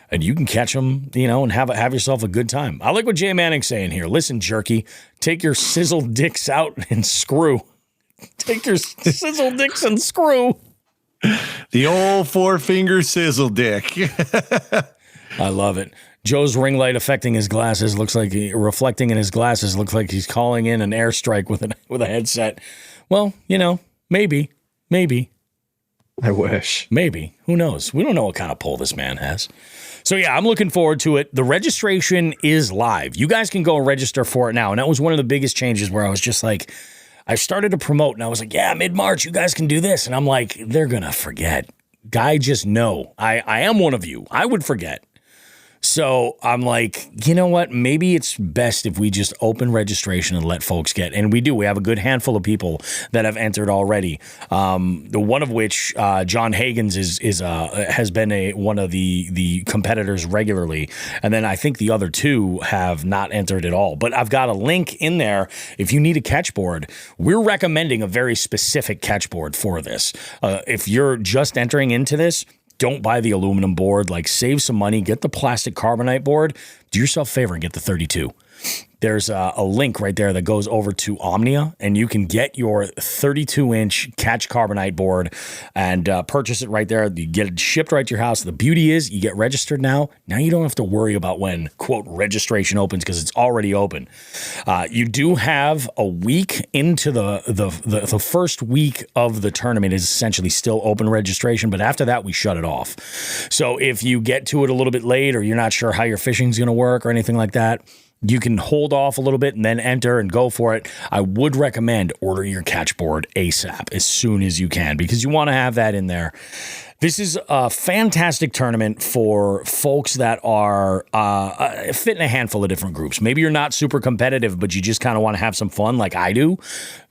And you can catch them, and have yourself a good time. I like what Jay Manning's saying here. Listen, jerky, take your sizzle dicks out and screw. Take your sizzle dicks and screw. The old 4-finger sizzle dick. I love it. Joe's ring light affecting his glasses. Reflecting in his glasses. Looks like he's calling in an airstrike with a headset. Well, maybe. I wish. Maybe. Who knows? We don't know what kind of pull this man has. So, yeah, I'm looking forward to it. The registration is live. You guys can go and register for it now. And that was one of the biggest changes where I was just like, I started to promote and I was like, yeah, mid-March, you guys can do this. And I'm like, they're going to forget. Guy, just know. I am one of you. I would forget. So I'm like, you know what? Maybe it's best if we just open registration and let folks get. And we do. We have a good handful of people that have entered already. The one of which, John Hagens, has been one of the competitors regularly. And then I think the other two have not entered at all. But I've got a link in there. If you need a catch board, we're recommending a very specific catch board for this. If you're just entering into this, don't buy the aluminum board. Like, save some money. Get the plastic carbonite board. Do yourself a favor and get the 32. There's a link right there that goes over to Omnia, and you can get your 32-inch catch carbonite board and purchase it right there. You get it shipped right to your house. The beauty is you get registered now. Now you don't have to worry about when, quote, registration opens because it's already open. You do have a week into the first week of the tournament is essentially still open registration, but after that, we shut it off. So if you get to it a little bit late or you're not sure how your fishing's going to work or anything like that, you can hold off a little bit and then enter and go for it. I would recommend order your catch board ASAP as soon as you can because you want to have that in there. This is a fantastic tournament for folks that are fit in a handful of different groups. Maybe you're not super competitive, but you just kind of want to have some fun like I do.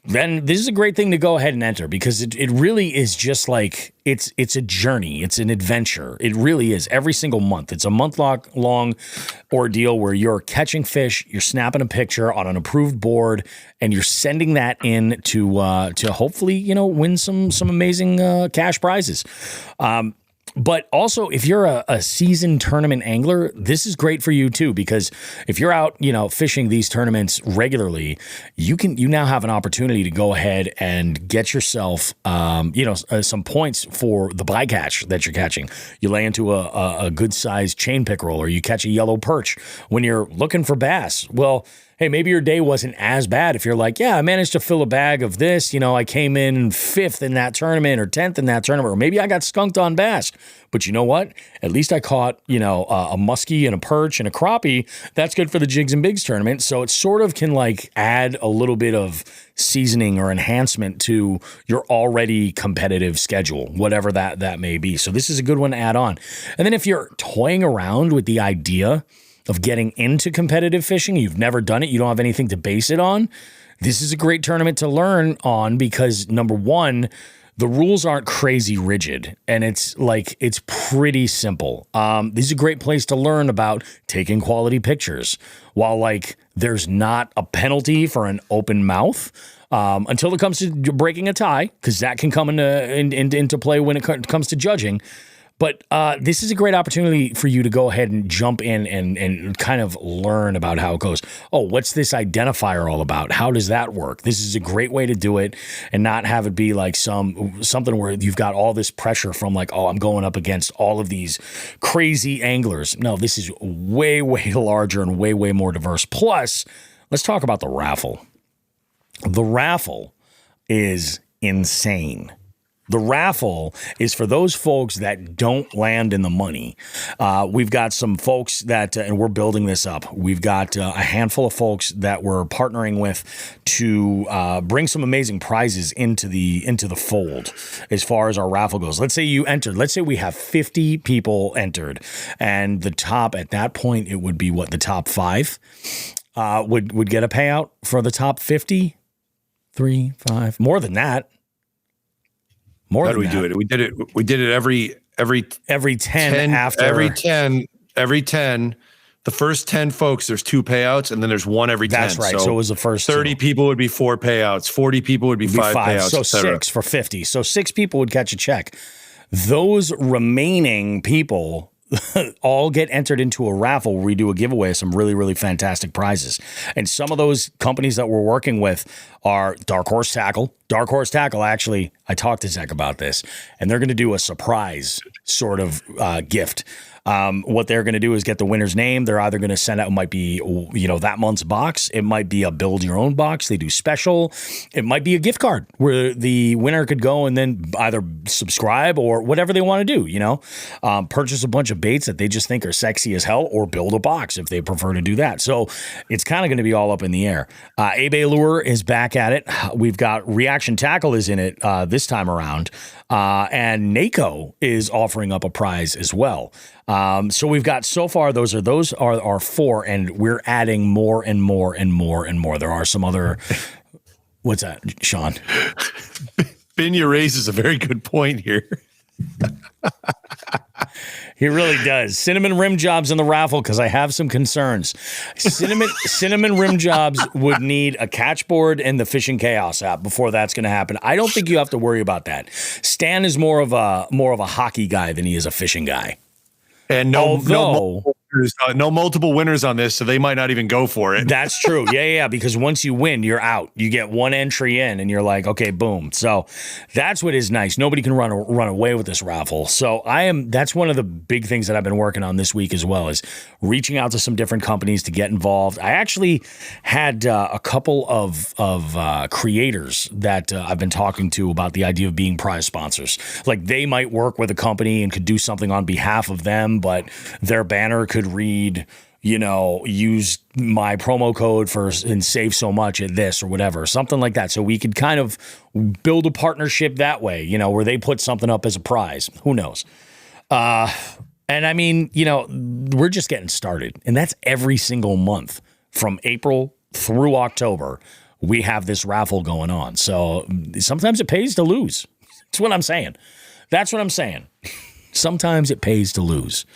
Then this is a great thing to go ahead and enter because it really is just like it's a journey. It's an adventure. It really is every single month. It's a month-long ordeal where you're catching fish, you're snapping a picture on an approved board, and you're sending that in to hopefully, win some amazing cash prizes. But also, if you're a seasoned tournament angler, this is great for you too, because if you're out, fishing these tournaments regularly, you now have an opportunity to go ahead and get yourself, some points for the bycatch that you're catching. You lay into a good sized chain pickerel, or you catch a yellow perch when you're looking for bass. Well, hey, maybe your day wasn't as bad if you're like, yeah, I managed to fill a bag of this. I came in 5th in that tournament or 10th in that tournament, or maybe I got skunked on bass. But you know what? At least I caught, a muskie and a perch and a crappie. That's good for the Jigs and Bigs tournament. So it sort of can add a little bit of seasoning or enhancement to your already competitive schedule, whatever that may be. So this is a good one to add on. And then if you're toying around with the idea of getting into competitive fishing, you've never done it, you don't have anything to base it on, this is a great tournament to learn on because, number one, the rules aren't crazy rigid, and it's pretty simple. This is a great place to learn about taking quality pictures, while there's not a penalty for an open mouth until it comes to breaking a tie, because that can come into play when it comes to judging. But this is a great opportunity for you to go ahead and jump in and kind of learn about how it goes. Oh, what's this identifier all about? How does that work? This is a great way to do it and not have it be like something where you've got all this pressure from I'm going up against all of these crazy anglers. No, this is way, way larger and way, way more diverse. Plus, let's talk about the raffle. The raffle is insane. The raffle is for those folks that don't land in the money. We've got some folks that, and we're building this up. We've got a handful of folks that we're partnering with to bring some amazing prizes into the fold as far as our raffle goes. Let's say you entered. Let's say we have 50 people entered, and the top at that point it would be what, the top 5 would get a payout for the top 50. 3, 5, more than that. How do we do it? We did it every 10 after every 10. The first 10 folks, there's 2 payouts, and then there's one every 10. That's right. So it was the first 30 people would be 4 payouts. 40 people would be 5 payouts. So 6 for 50. So 6 people would catch a check. Those remaining people all get entered into a raffle where we do a giveaway of some really, really fantastic prizes. And some of those companies that we're working with are Dark Horse Tackle. Dark Horse Tackle, actually, I talked to Zach about this, and they're going to do a surprise sort of gift. What they're going to do is get the winner's name. They're either going to send out, it might be, that month's box. It might be a build your own box. They do special. It might be a gift card where the winner could go and then either subscribe or whatever they want to do, purchase a bunch of baits that they just think are sexy as hell, or build a box if they prefer to do that. So it's kind of going to be all up in the air. Abe Lure is back at it. We've got Reaction Tackle is in it this time around. And NACO is offering up a prize as well. So we've got, so far, those are our 4, and we're adding more and more and more and more. There are some other, what's that, Shawn? Binya raises a very good point here. He really does. Cinnamon rim jobs in the raffle, because I have some concerns. Cinnamon rim jobs would need a catchboard and the Fishing Chaos app before that's going to happen. I don't think you have to worry about that. Stan is more of a hockey guy than he is a fishing guy. And no multiple winners on this, so they might not even go for it. That's true. Yeah. Because once you win, you're out. You get one entry in, and you're like, okay, boom. So that's what is nice. Nobody can run away with this raffle. So that's one of the big things that I've been working on this week as well, is reaching out to some different companies to get involved. I actually had a couple of creators that I've been talking to about the idea of being prize sponsors. Like, they might work with a company and could do something on behalf of them, but their banner could read, use my promo code and save so much at this or whatever, something like that. So we could kind of build a partnership that way, where they put something up as a prize. Who knows? And I mean, we're just getting started, and that's every single month from April through October. We have this raffle going on. So sometimes it pays to lose. That's what I'm saying. Sometimes it pays to lose.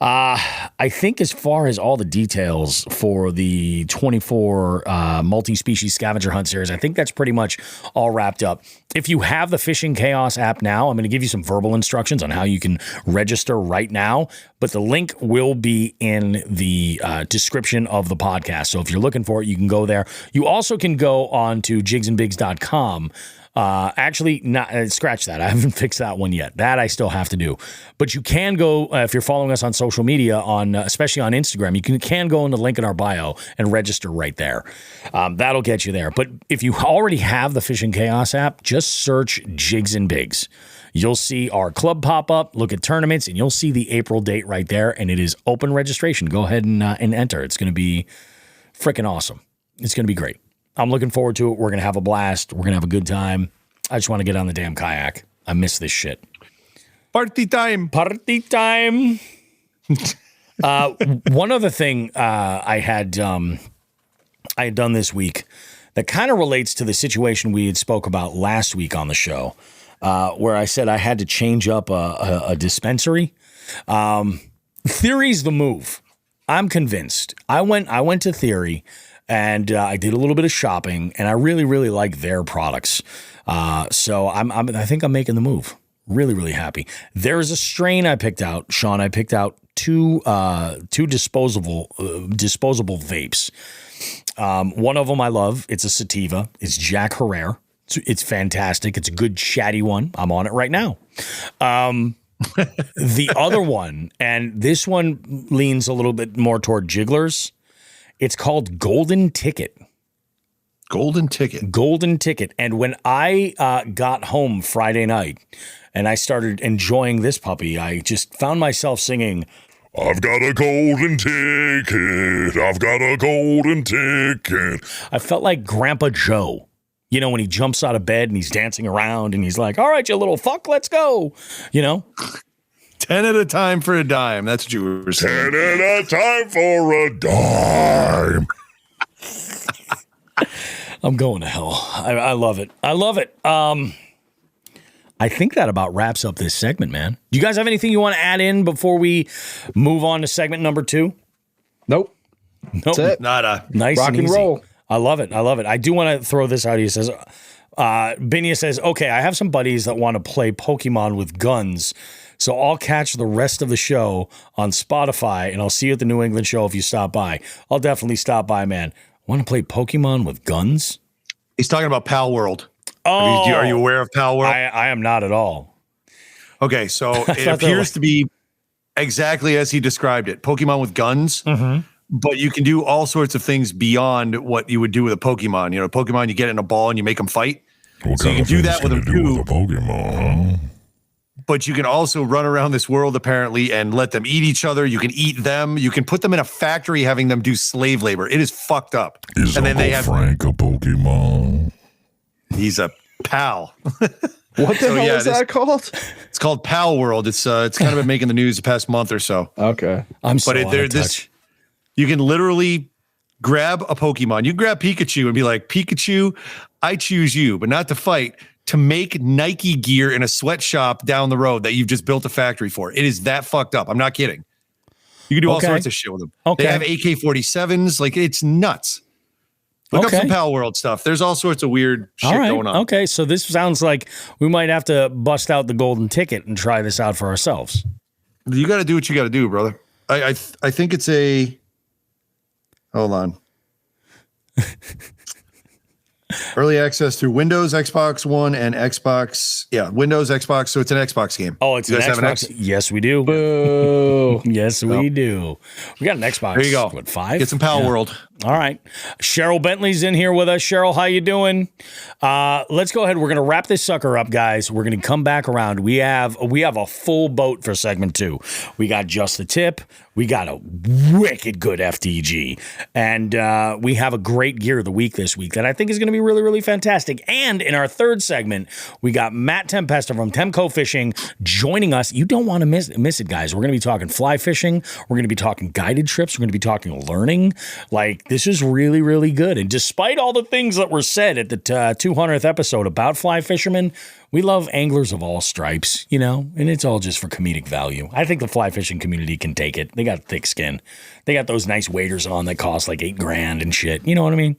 I think as far as all the details for the 24 multi-species scavenger hunt series, I think that's pretty much all wrapped up. If you have the Fishing Chaos app now, I'm going to give you some verbal instructions on how you can register right now, but the link will be in the description of the podcast. So if you're looking for it, you can go there. You also can go on to jigsandbigs.com. Actually, not scratch that. I haven't fixed that one yet. That I still have to do. But you can go, if you're following us on social media, especially on Instagram, you can go in the link in our bio and register right there. That'll get you there. But if you already have the Fishing Chaos app, just search Jigs and Bigs. You'll see our club pop up, look at tournaments, and you'll see the April date right there. And it is open registration. Go ahead and enter. It's going to be freaking awesome. It's going to be great. I'm looking forward to it. We're going to have a blast. We're going to have a good time. I just want to get on the damn kayak. I miss this shit. Party time. One other thing I had done this week that kind of relates to the situation we had spoke about last week on the show, where I said I had to change up a dispensary. Theory's the move. I'm convinced. I went to Theory. And I did a little bit of shopping, and I really, really like their products. So I think I'm making the move. Really, really happy. There's a strain I picked out, Shawn. I picked out two disposable vapes. One of them I love. It's a sativa. It's Jack Herrera. It's fantastic. It's a good chatty one. I'm on it right now. The other one, and this one leans a little bit more toward jigglers. It's called Golden Ticket. Golden ticket. Golden ticket. And when I got home Friday night and I started enjoying this puppy, I just found myself singing, I've got a golden ticket. I've got a golden ticket. I felt like Grandpa Joe. You know, when he jumps out of bed and he's dancing around and he's like, all right, you little fuck, let's go. You know? 10 at a time for a dime. That's what you were saying. 10 at a time for a dime. I'm going to hell. I love it. I love it. I think that about wraps up this segment, man. Do you guys have anything you want to add in before we move on to segment number 2? Nope. That's it. Nada. Nice Rock and easy. roll. I love it. I love it. I do want to throw this out. He says, Binia says, okay, I have some buddies that want to play Pokemon with guns, so I'll catch the rest of the show on Spotify, and I'll see you at the New England show if you stop by. I'll definitely stop by, man. Want to play Pokemon with guns? He's talking about Pal World. Oh, Are you aware of Pal World? I am not at all. Okay, so it appears to be exactly as he described it. Pokemon with guns, but you can do all sorts of things beyond what you would do with a Pokemon. You know, Pokemon, you get in a ball and you make them fight. So you can do that with them too. With a Pokemon, huh? But you can also run around this world apparently and let them eat each other. You can eat them. You can put them in a factory, having them do slave labor. It is fucked up. Is and then Uncle they have Frank a Pokemon? He's a pal. What the hell is that called? It's called Pal World. It's kind of been making the news the past month or so. Okay. I'm so out of touch. You can literally grab a Pokemon. You grab Pikachu and be like, Pikachu, I choose you, but not to fight, to make Nike gear in a sweatshop down the road that you've just built a factory for. It is that fucked up. I'm not kidding. You can do all sorts of shit with them. Okay. They have AK-47s. Like, it's nuts. Look up some Pal World stuff. There's all sorts of weird shit going on. Okay, so this sounds like we might have to bust out the golden ticket and try this out for ourselves. You got to do what you got to do, brother. I think it's a... Hold on. Early access through Windows, Xbox One, and Xbox. Yeah, Windows, Xbox. So it's an Xbox game. Oh, it's you an guys have Xbox. Yes, we do. Boo. Yes, we do. We got an Xbox. There you go. What, 5? Get some Pal World. All right. Cheryl Bentley's in here with us. Cheryl, how you doing? Let's go ahead. We're going to wrap this sucker up, guys. We're going to come back around. We have a full boat for segment 2. We got Just the Tip. We got a wicked good FTG. And we have a great Gear of the Week this week that I think is going to be really, really fantastic. And in our third segment, we got Matt Tempesta from Temco Fishing joining us. You don't want to miss it, guys. We're going to be talking fly fishing. We're going to be talking guided trips. We're going to be talking learning. Like, this is really, really good. And despite all the things that were said at the 200th episode about fly fishermen, we love anglers of all stripes, you know, and it's all just for comedic value. I think the fly fishing community can take it. They got thick skin. They got those nice waders on that cost like $8,000 and shit. You know what I mean?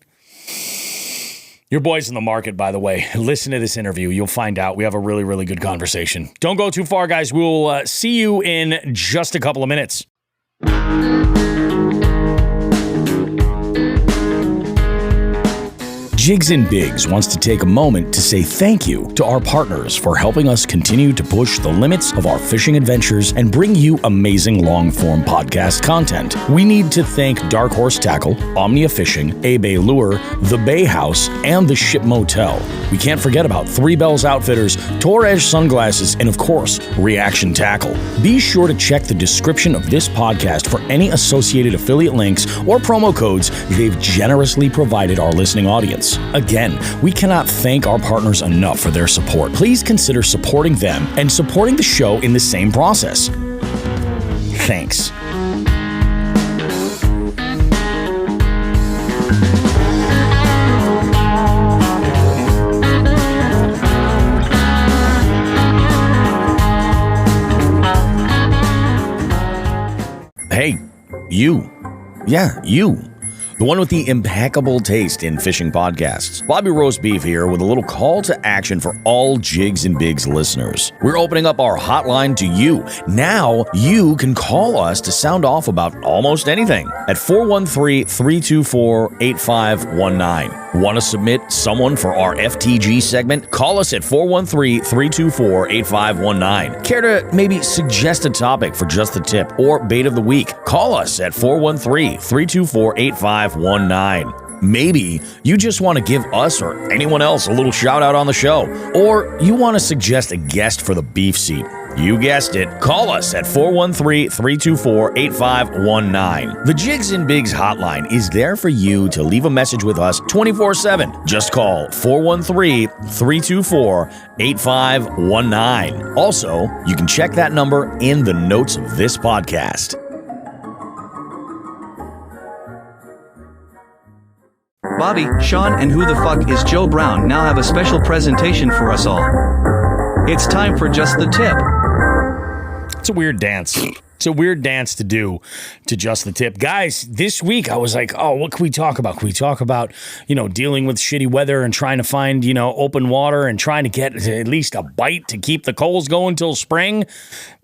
Your boy's in the market, by the way. Listen to this interview. You'll find out. We have a really, really good conversation. Don't go too far, guys. We'll see you in just a couple of minutes. Jigs and Bigs wants to take a moment to say thank you to our partners for helping us continue to push the limits of our fishing adventures and bring you amazing long-form podcast content. We need to thank Dark Horse Tackle, Omnia Fishing, A-Bay Lure, The Bay House, and The Ship Motel. We can't forget about Three Bells Outfitters, Torres Sunglasses, and of course, Reaction Tackle. Be sure to check the description of this podcast for any associated affiliate links or promo codes they've generously provided our listening audience. Again, we cannot thank our partners enough for their support. Please consider supporting them and supporting the show in the same process. Thanks. Hey, you. Yeah, you. The one with the impeccable taste in fishing podcasts. Bobby Roast Beef here with a little call to action for all Jigs and Bigs listeners. We're opening up our hotline to you. Now you can call us to sound off about almost anything at 413-324-8519. Want to submit someone for our FTG segment? Call us at 413-324-8519. Care to maybe suggest a topic for Just the Tip or Bait of the Week? Call us at 413-324-8519. Maybe you just want to give us or anyone else a little shout out on the show, or you want to suggest a guest for the beef seat. You guessed it. Call us at 413-324-8519. The Jigs and Bigs hotline is there for you to leave a message with us 24/7. Just call 413-324-8519. Also, you can check that number in the notes of this podcast. Bobby, Shawn, and Who the Fuck is Joe Brown now have a special presentation for us all. It's time for Just the Tip. It's a weird dance. It's a weird dance to do to Just the Tip. Guys, this week I was like, oh, what can we talk about? Can we talk about, dealing with shitty weather and trying to find, open water and trying to get at least a bite to keep the coals going till spring?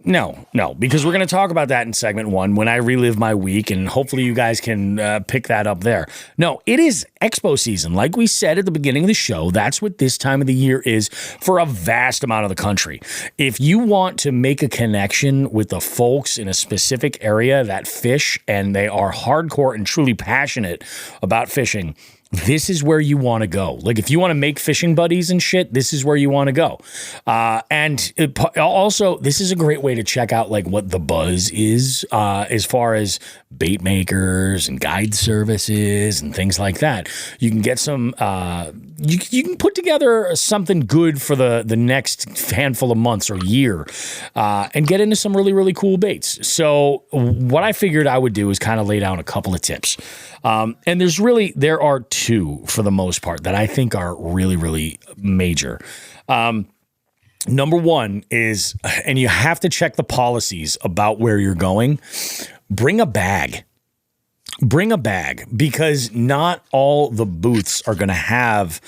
No, because we're going to talk about that in segment 1 when I relive my week, and hopefully you guys can pick that up there. No, it is Expo season. Like we said at the beginning of the show, that's what this time of the year is for a vast amount of the country. If you want to make a connection with the folks in a specific area that fish and they are hardcore and truly passionate about fishing, this is where you want to go. Like, if you want to make fishing buddies and shit, this is where you want to go. Also, this is a great way to check out, like, what the buzz is as far as bait makers and guide services and things like that. You can get some, you can put together something good for the next handful of months or year and get into some really, really cool baits. So what I figured I would do is kind of lay down a couple of tips. And there are two for the most part that I think are really, really major. Number one is, and you have to check the policies about where you're going, bring a bag. Bring a bag, because not all the booths are going to have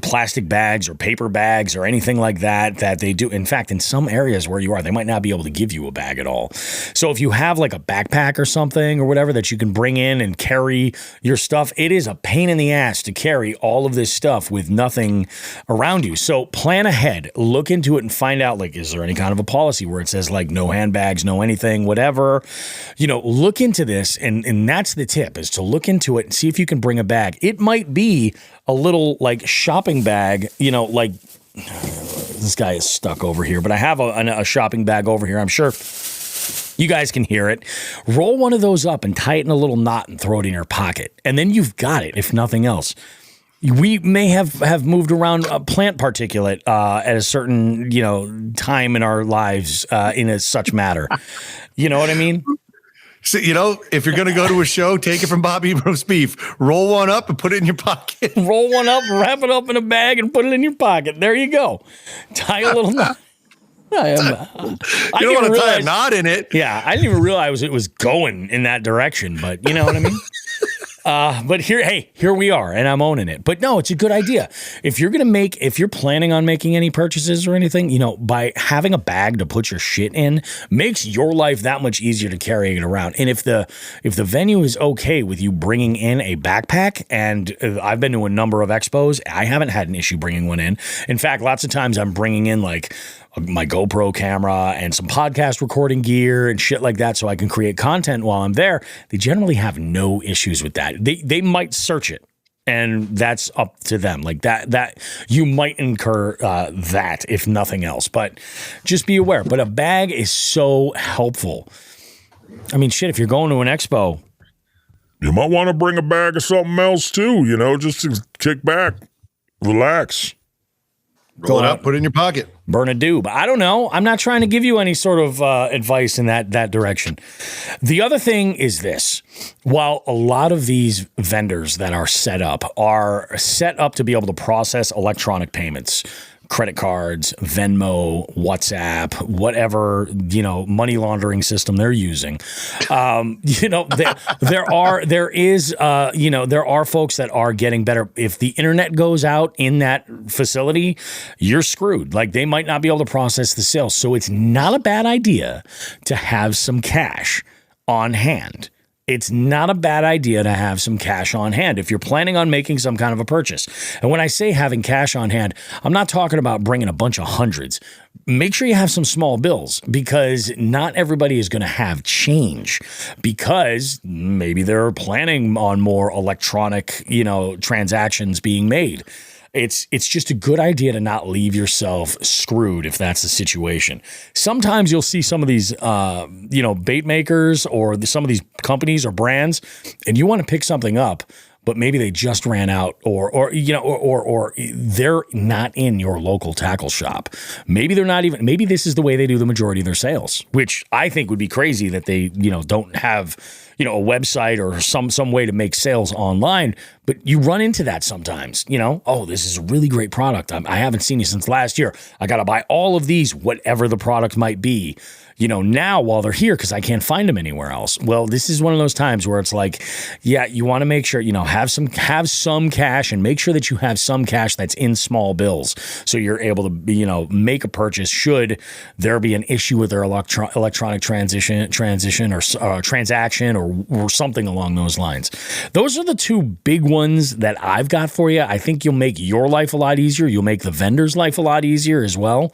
plastic bags or paper bags or anything like that they do. In fact, in some areas where you are, they might not be able to give you a bag at all. So if you have like a backpack or something or whatever that you can bring in and carry your stuff, it is a pain in the ass to carry all of this stuff with nothing around you. So plan ahead, look into it and find out, like, is there any kind of a policy where it says like no handbags, no anything, whatever. Look into this, and that's the tip, is to look into it and see if you can bring a bag. It might be a little like shopping bag, like this guy is stuck over here, but I have a shopping bag over here. I'm sure you guys can hear it. Roll one of those up and tie it in a little knot and throw it in your pocket. And then you've got it, if nothing else. We may have moved around plant particulate at a certain, time in our lives in a such matter. You know what I mean? So, if you're going to go to a show, take it from Bobby Roast Beef. Roll one up and put it in your pocket. Roll one up, wrap it up in a bag, and put it in your pocket. There you go. Tie a little knot. You don't want to tie a knot in it. Yeah, I didn't even realize it was going in that direction, but you know what I mean? But here we are, and I'm owning it. But no, it's a good idea. If you're planning on making any purchases or anything, by having a bag to put your shit in makes your life that much easier to carry it around. And if the venue is okay with you bringing in a backpack, and I've been to a number of expos, I haven't had an issue bringing one in. In fact, lots of times I'm bringing in like my GoPro camera and some podcast recording gear and shit like that so I can create content while I'm there. They generally have no issues with that. They might search it, and that's up to them. Like that you might incur that if nothing else, but just be aware. But a bag is so helpful. I mean, shit, if you're going to an expo, You might want to bring a bag of something else too, just to kick back, relax. Roll it up, put it in your pocket. Burn a doob. I don't know. I'm not trying to give you any sort of advice in that direction. The other thing is this. While a lot of these vendors that are set up to be able to process electronic payments, credit cards, Venmo, WhatsApp, whatever, money laundering system they're using. There are folks that are getting better. If the internet goes out in that facility, you're screwed. Like, they might not be able to process the sales. So it's not a bad idea to have some cash on hand. it's not a bad idea to have some cash on hand if you're planning on making some kind of a purchase. And when I say having cash on hand, I'm not talking about bringing a bunch of hundreds. Make sure you have some small bills, because not everybody is going to have change, because maybe they're planning on more electronic, transactions being made. It's just a good idea to not leave yourself screwed if that's the situation. Sometimes you'll see some of these, bait makers or some of these companies or brands, and you want to pick something up, but maybe they just ran out, or they're not in your local tackle shop. Maybe they're not even. Maybe this is the way they do the majority of their sales, which I think would be crazy that they don't have a website or some way to make sales online. But you run into that sometimes. Oh, this is a really great product. I haven't seen you since last year. I got to buy all of these, whatever the product might be. Now while they're here, because I can't find them anywhere else. Well, this is one of those times where it's like, yeah, you want to make sure, have some cash, and make sure that you have some cash that's in small bills, so you're able to, make a purchase should there be an issue with their electronic transition or transaction or something along those lines. Those are the two big ones that I've got for you. I think you'll make your life a lot easier. You'll make the vendor's life a lot easier as well.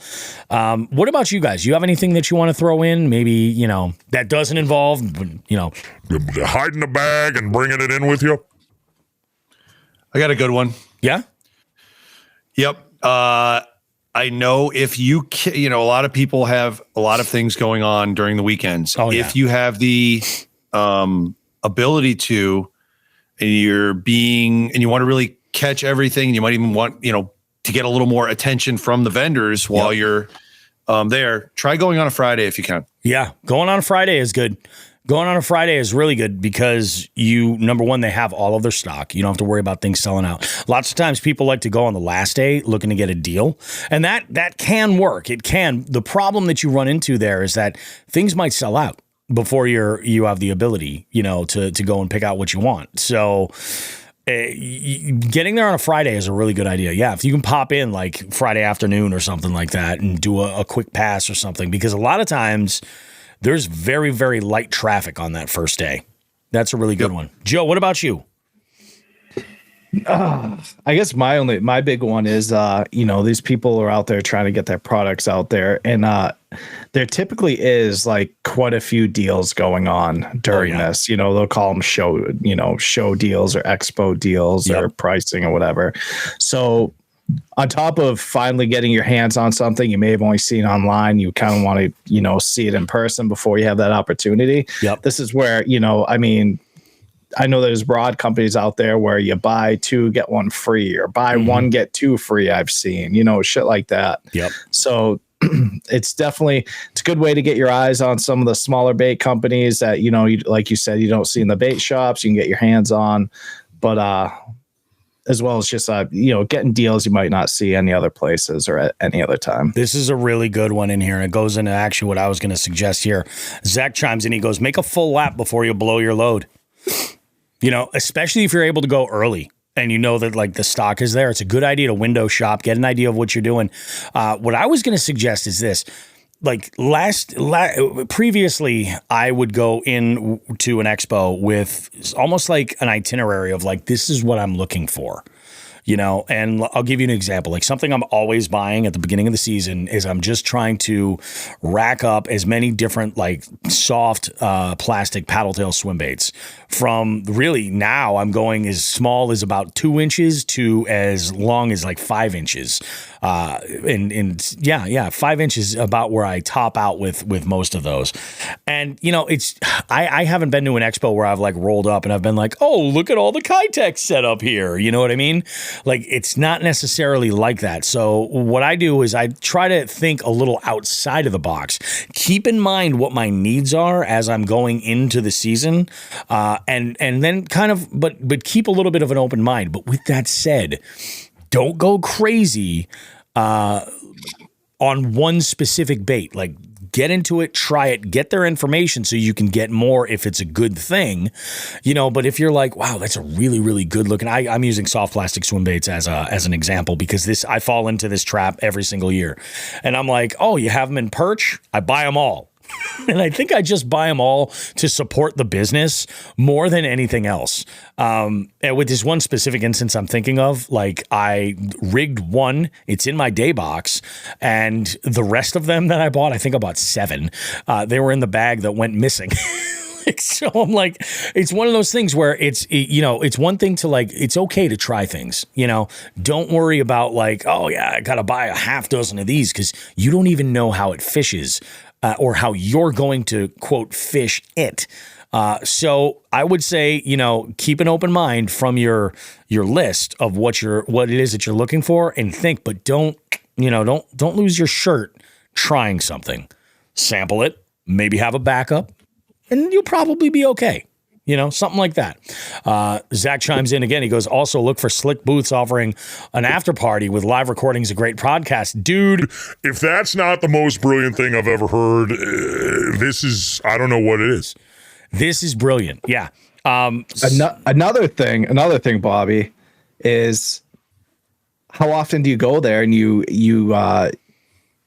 What about you guys? You have anything that you want to throw in, maybe, that doesn't involve, hiding a bag and bringing it in with you? I got a good one. Yeah. Yep. I know if you, a lot of people have a lot of things going on during the weekends. Oh, yeah. If you have the ability to, and you want to really catch everything, and you might even want, to get a little more attention from the vendors while you're there, try going on a Friday if you can. Yeah, going on a Friday is good. Going on a Friday is really good because number one, they have all of their stock. You don't have to worry about things selling out. Lots of times people like to go on the last day looking to get a deal, and that can work. It can. The problem that you run into there is that things might sell out before you have the ability, to go and pick out what you want. So getting there on a Friday is a really good idea. Yeah, if you can pop in like Friday afternoon or something like that and do a quick pass or something, because a lot of times there's very, very light traffic on that first day. That's a really good one. Joe, what about you? I guess my big one is, these people are out there trying to get their products out there, and there typically is like quite a few deals going on during this. They'll call them show deals or expo deals or pricing or whatever. So on top of finally getting your hands on something you may have only seen online, you kind of want to, see it in person before you have that opportunity. Yep. This is where, I know there's broad companies out there where you buy two, get one free, or buy one, get two free. I've seen, shit like that. Yep. So it's a good way to get your eyes on some of the smaller bait companies that, like you said, you don't see in the bait shops, you can get your hands on, but, as well as just, getting deals you might not see any other places or at any other time. This is a really good one in here, and it goes into actually what I was going to suggest here. Zach chimes in. He goes, make a full lap before you blow your load. Especially if you're able to go early and that like the stock is there. It's a good idea to window shop, get an idea of what you're doing. What I was going to suggest is this. Like previously, I would go in to an expo with almost like an itinerary of like, this is what I'm looking for. And I'll give you an example. Like something I'm always buying at the beginning of the season is I'm just trying to rack up as many different like soft plastic paddle tail swim baits. From really now I'm going as small as about 2 inches to as long as like 5 inches. 5 inches about where I top out with most of those. And I haven't been to an expo where I've like rolled up and I've been like, oh, look at all the Kitech set up here. You know what I mean? Like it's not necessarily like that. So what I do is I try to think a little outside of the box. Keep in mind what my needs are as I'm going into the season, and then kind of but keep a little bit of an open mind. But with that said, don't go crazy on one specific bait. Like get into it, try it, get their information so you can get more if it's a good thing, but if you're like, wow, that's a really, really good looking, I'm using soft plastic swim baits as an example, because I fall into this trap every single year. And I'm like, oh, you have them in perch? I buy them all. And I think I just buy them all to support the business more than anything else. And with this one specific instance I'm thinking of, like I rigged one, it's in my day box, and the rest of them that I bought, I think I bought 7, they were in the bag that went missing. So I'm like, it's one of those things where it's one thing to like, it's okay to try things, don't worry about like, oh yeah, I got to buy a half dozen of these because you don't even know how it fishes. Or how you're going to, quote, fish it. So I would say, keep an open mind from your list of what it is that you're looking for, and think, but don't lose your shirt trying something. Sample it, maybe have a backup, and you'll probably be okay. Something like that. Zach chimes in again. He goes, also look for Slick Booths offering an after party with live recordings of great podcasts. Dude. If that's not the most brilliant thing I've ever heard, I don't know what it is. This is brilliant. Yeah. Another thing, Bobby, is how often do you go there and you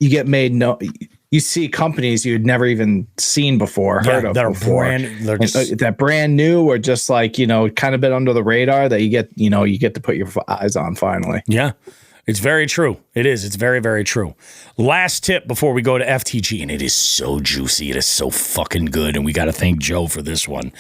get made you see companies you'd never even seen before, heard of that are before, that brand new, or just like, kind of been under the radar that you get to put your eyes on finally. Yeah, it's very true. It is. It's very, very true. Last tip before we go to FTG, and it is so juicy. It is so fucking good, and we got to thank Joe for this one.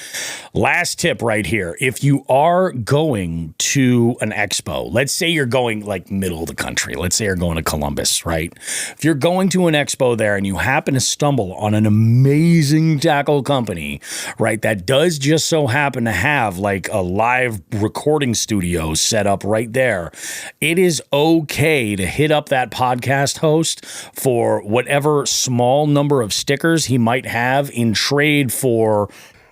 Last tip right here. If you are going to an expo, let's say you're going like middle of the country. Let's say you're going to Columbus, right? If you're going to an expo there and you happen to stumble on an amazing tackle company, right, that does just so happen to have like a live recording studio set up right there, it is okay to hit up that podcast host for whatever small number of stickers he might have in trade for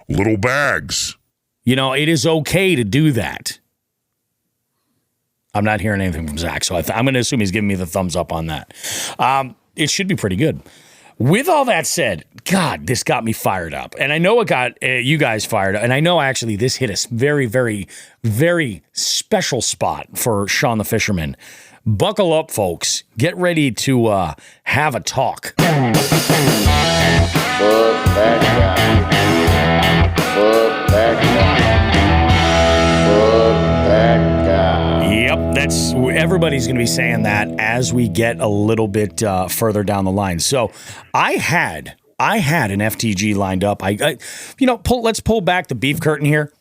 little bags. It is okay to do that. I'm not hearing anything from Zach, so I'm going to assume he's giving me the thumbs up on that. It should be pretty good. With all that said, God, this got me fired up. And I know it got you guys fired up. And I know actually this hit a very, very, very special spot for Shawn the Fisherman. Buckle up, folks. Get ready to have a talk. Fuck that guy. Fuck that guy. Fuck that guy. Yep, everybody's going to be saying that as we get a little bit further down the line. So I had an FTG lined up. Let's pull back the beef curtain here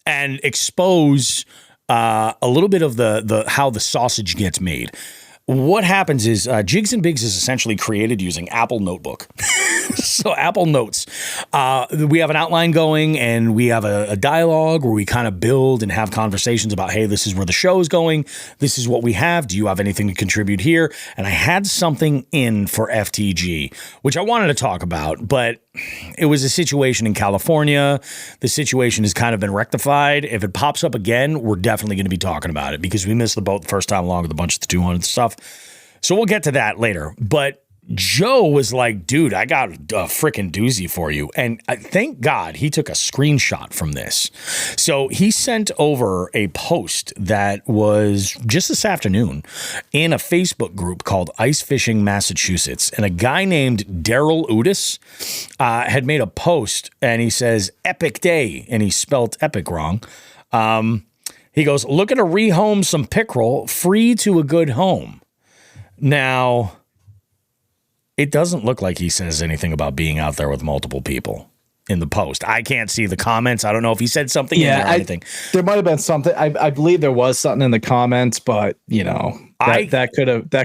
and expose a little bit of the how the sausage gets made. What happens is Jigs and Bigs is essentially created using Apple Notebook. So Apple Notes. We have an outline going, and we have a dialogue where we kind of build and have conversations about, hey, this is where the show is going. This is what we have. Do you have anything to contribute here? And I had something in for FTG, which I wanted to talk about, but it was a situation in California. The situation has kind of been rectified. If it pops up again, we're definitely going to be talking about it because we missed the boat the first time along with a bunch of the 200 stuff. So we'll get to that later. But Joe was like, dude, I got a freaking doozy for you. And thank God he took a screenshot from this. So he sent over a post that was just this afternoon in a Facebook group called Ice Fishing Massachusetts. And a guy named Daryl Udis had made a post, and he says, epic day. And he spelled epic wrong. He goes, looking to rehome some pickerel free to a good home. Now, it doesn't look like he says anything about being out there with multiple people in the post. I can't see the comments. I don't know if he said something in there or anything. There might have been something. I believe there was something in the comments, but that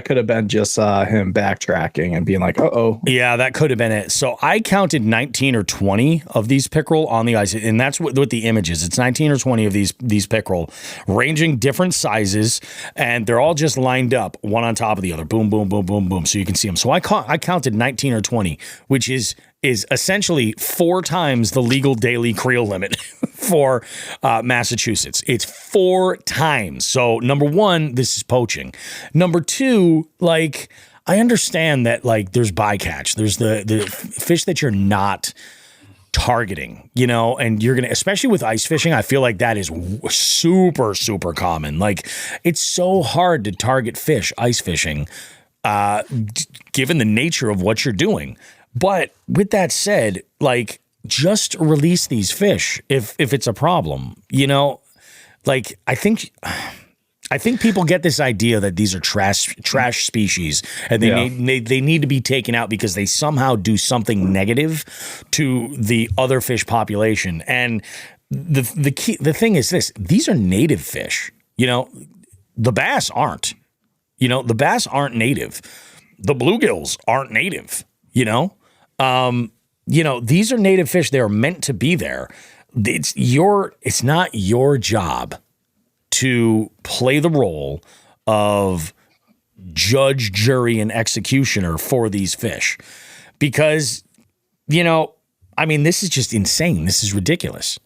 could have been just him backtracking and being like, uh-oh. Yeah, that could have been it. So I counted 19 or 20 of these pickerel on the ice, and that's what the image is. It's 19 or 20 of these pickerel, ranging different sizes, and they're all just lined up, one on top of the other. Boom, boom, boom, boom, boom. So you can see them. So I counted 19 or 20, which is essentially 4 times the legal daily creel limit for Massachusetts. It's 4 times. So number one, this is poaching. Number two, like, I understand that, like, there's bycatch. There's the fish that you're not targeting, and you're going to, especially with ice fishing, I feel like that is super, super common. Like, it's so hard to target fish ice fishing, given the nature of what you're doing. But with that said, like, just release these fish if it's a problem, you know? Like, I think people get this idea that these are trash species and they need to be taken out because they somehow do something negative to the other fish population. And the thing is this: these are native fish. You know, the bass aren't. You know, the bass aren't native. The bluegills aren't native. You know, these are native fish. They are meant to be there. It's not your job to play the role of judge, jury, and executioner for these fish. Because, this is just insane. This is ridiculous.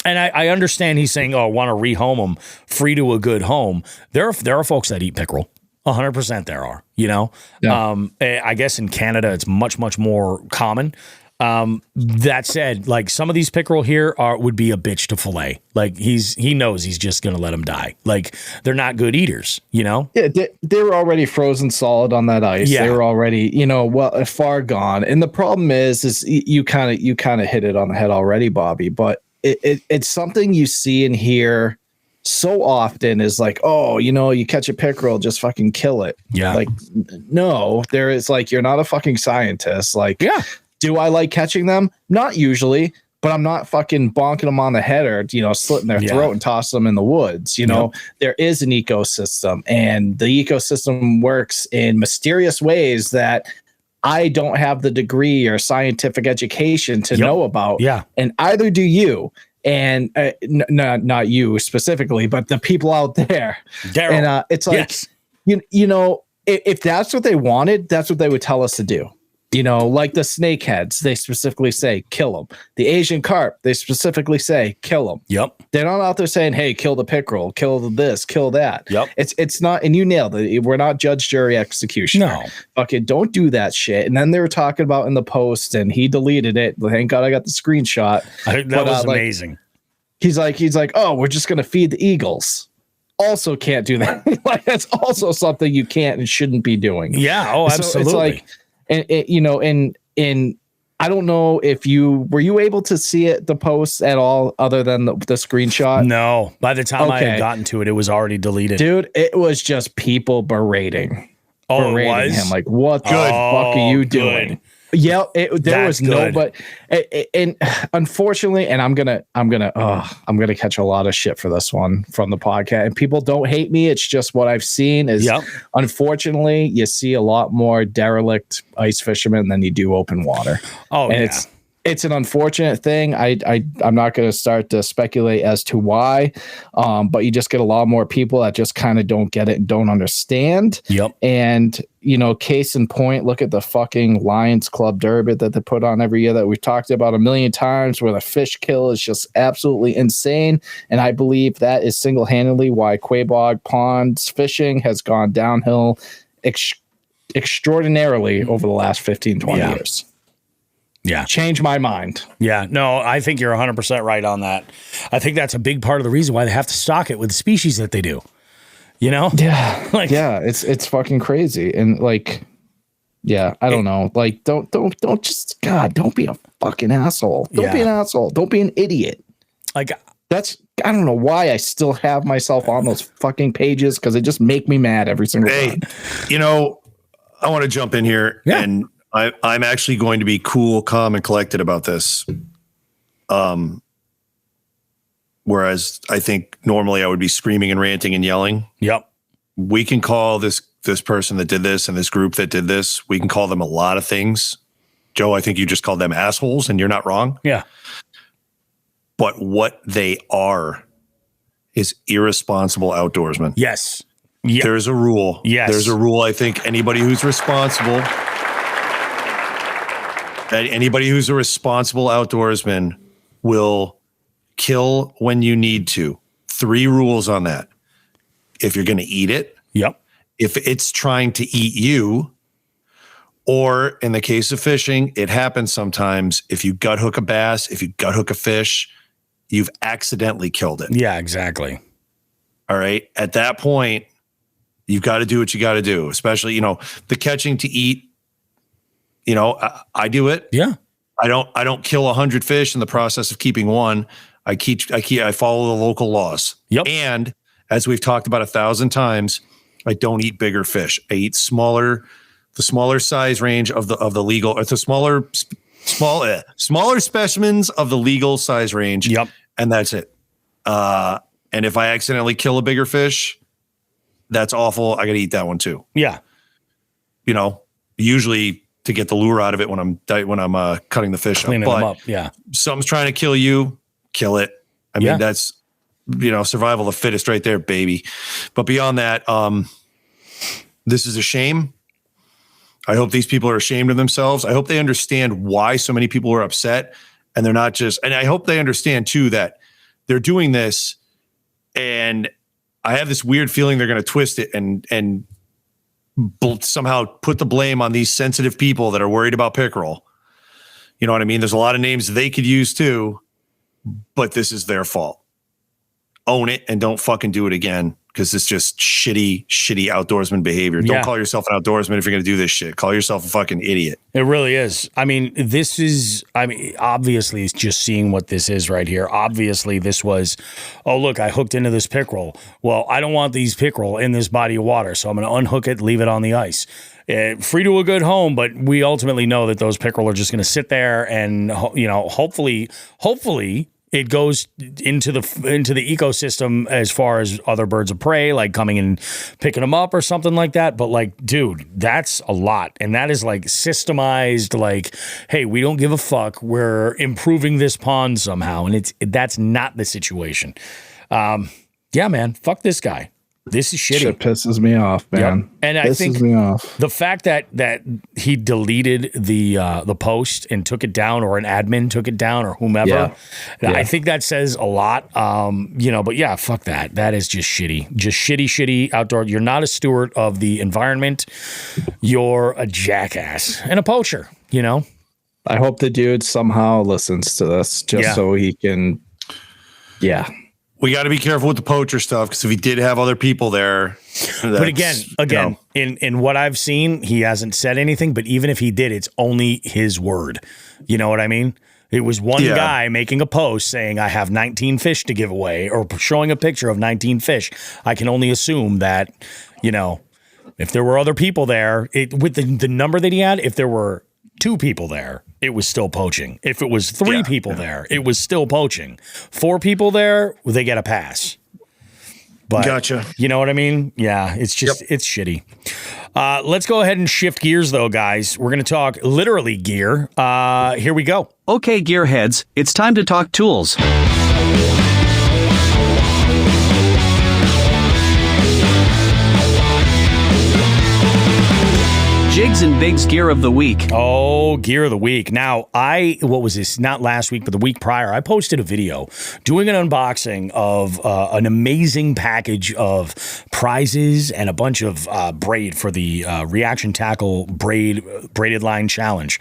And I understand he's saying, I want to rehome them free to a good home. There are folks that eat pickerel. 100% there are, Yeah. I guess in Canada, it's much, much more common. That said, like, some of these pickerel here would be a bitch to fillet. Like, he knows he's just going to let them die. Like, they're not good eaters, Yeah, they were already frozen solid on that ice. Yeah. They were already, far gone. And the problem is you kind of hit it on the head already, Bobby, but it's something you see and hear so often is like, you catch a pickerel, just fucking kill it. Yeah. Like, no, there is, like, you're not a fucking scientist. Like, yeah. Do I like catching them? Not usually, but I'm not fucking bonking them on the head or, slitting their throat and tossing them in the woods. There is an ecosystem, and the ecosystem works in mysterious ways that I don't have the degree or scientific education to know about. Yeah. And either do you. And not you specifically, but the people out there. Daryl. And it's like, if that's what they wanted, that's what they would tell us to do. Like the snakeheads, they specifically say, kill them. The Asian carp, they specifically say, kill them. Yep. They're not out there saying, hey, kill the pickerel, kill this, kill that. Yep. It's not, and you nailed it. We're not judge, jury, executioner. No. Fucking don't do that shit. And then they were talking about in the post, and he deleted it. Thank God I got the screenshot. That was amazing. He's like, oh, we're just going to feed the eagles. Also can't do that. Like, that's also something you can't and shouldn't be doing. Yeah. Oh, absolutely. So it's like, and I don't know if were you able to see it, the post at all, other than the screenshot? No. By the time I had gotten to it, it was already deleted. Dude, it was just people berating. Oh, berating it was him. Like, what the fuck are you doing? Yeah, there was no, but and unfortunately, and I'm gonna catch a lot of shit for this one from the podcast. And people don't hate me. It's just what I've seen is, unfortunately, you see a lot more derelict ice fishermen than you do open water. Oh, and it's an unfortunate thing. I'm not going to start to speculate as to why, but you just get a lot more people that just kind of don't get it and don't understand. Yep. And, case in point, look at the fucking Lions Club Derby that they put on every year that we've talked about a million times, where the fish kill is just absolutely insane. And I believe that is single-handedly why Quabog Ponds fishing has gone downhill extraordinarily over the last 15, 20 years. Yeah. Change my mind. Yeah. No, I think you're 100% right on that. I think that's a big part of the reason why they have to stock it with the species that they do. Yeah. Like, yeah, it's fucking crazy. And like, yeah, I don't know. Like, don't just, God, don't be a fucking asshole. Don't be an asshole. Don't be an idiot. Like, I don't know why I still have myself on those fucking pages, because it just make me mad every single time. I want to jump in here and I'm actually going to be cool, calm, and collected about this. Whereas I think normally I would be screaming and ranting and yelling. Yep. We can call this person that did this and this group that did this, we can call them a lot of things. Joe, I think you just called them assholes, and you're not wrong. Yeah. But what they are is irresponsible outdoorsmen. Yes. Yep. There's a rule. Yes. There's a rule. I think anybody who's a responsible outdoorsman will kill when you need to. 3 rules on that. If you're going to eat it. Yep. If it's trying to eat you, or in the case of fishing, it happens sometimes. If you gut hook a bass, if you gut hook a fish, you've accidentally killed it. Yeah, exactly. All right. At that point, you've got to do what you got to do, especially, the catching to eat. I do it. Yeah. I don't kill 100 fish in the process of keeping one. I follow the local laws. Yep. And as we've talked about 1,000 times, I don't eat bigger fish. I eat the smaller size range of the legal. It's a smaller specimens of the legal size range. Yep. And that's it. And if I accidentally kill a bigger fish, that's awful. I got to eat that one too. Yeah. Usually to get the lure out of it when I'm cutting the fish Cleaning up. them But up. Yeah. something's trying to kill you, kill it. I mean, that's, survival of the fittest right there, baby. But beyond that, this is a shame. I hope these people are ashamed of themselves. I hope they understand why so many people are upset, and they're not just, and I hope they understand too that they're doing this, and I have this weird feeling they're going to twist it and somehow put the blame on these sensitive people that are worried about pickerel. You know what I mean? There's a lot of names they could use too, but this is their fault. Own it and don't fucking do it again, because it's just shitty outdoorsman behavior. Don't call yourself an outdoorsman if you're going to do this shit. Call yourself a fucking idiot. It really is. I mean, obviously it's just seeing what this is right here. Obviously this was, oh, look, I hooked into this pickerel. Well, I don't want these pickerel in this body of water, so I'm going to unhook it, leave it on the ice. Free to a good home, but we ultimately know that those pickerel are just going to sit there and, hopefully it goes into the ecosystem as far as other birds of prey, like coming and picking them up or something like that. But like, dude, that's a lot. And that is like systemized, like, hey, we don't give a fuck. We're improving this pond somehow. And that's not the situation. Yeah, man, fuck this guy. This is shitty. Shit pisses me off, man. Yep. And I think the fact that he deleted the post and took it down, or an admin took it down, or whomever, I think that says a lot. But yeah, fuck that. That is just shitty. Just shitty outdoor. You're not a steward of the environment. You're a jackass and a poacher, I hope the dude somehow listens to this just so he can. Yeah. We got to be careful with the poacher stuff, because if he did have other people there. But again, in what I've seen, he hasn't said anything. But even if he did, it's only his word. You know what I mean? It was one guy making a post saying, I have 19 fish to give away, or showing a picture of 19 fish. I can only assume that, if there were other people there, with the number that he had, if there were 2 people there, it was still poaching. If it was 3 people there, it was still poaching. 4 people there, they get a pass. But gotcha. You know what I mean? Yeah, it's just, it's shitty. Let's go ahead and shift gears though, guys. We're going to talk literally gear. Here we go. Okay, gearheads, it's time to talk tools. Jigs and Bigs Gear of the Week. Oh, Gear of the Week. Now, what was this? Not last week, but the week prior, I posted a video doing an unboxing of an amazing package of prizes and a bunch of braid for the Reaction Tackle Braided Line Challenge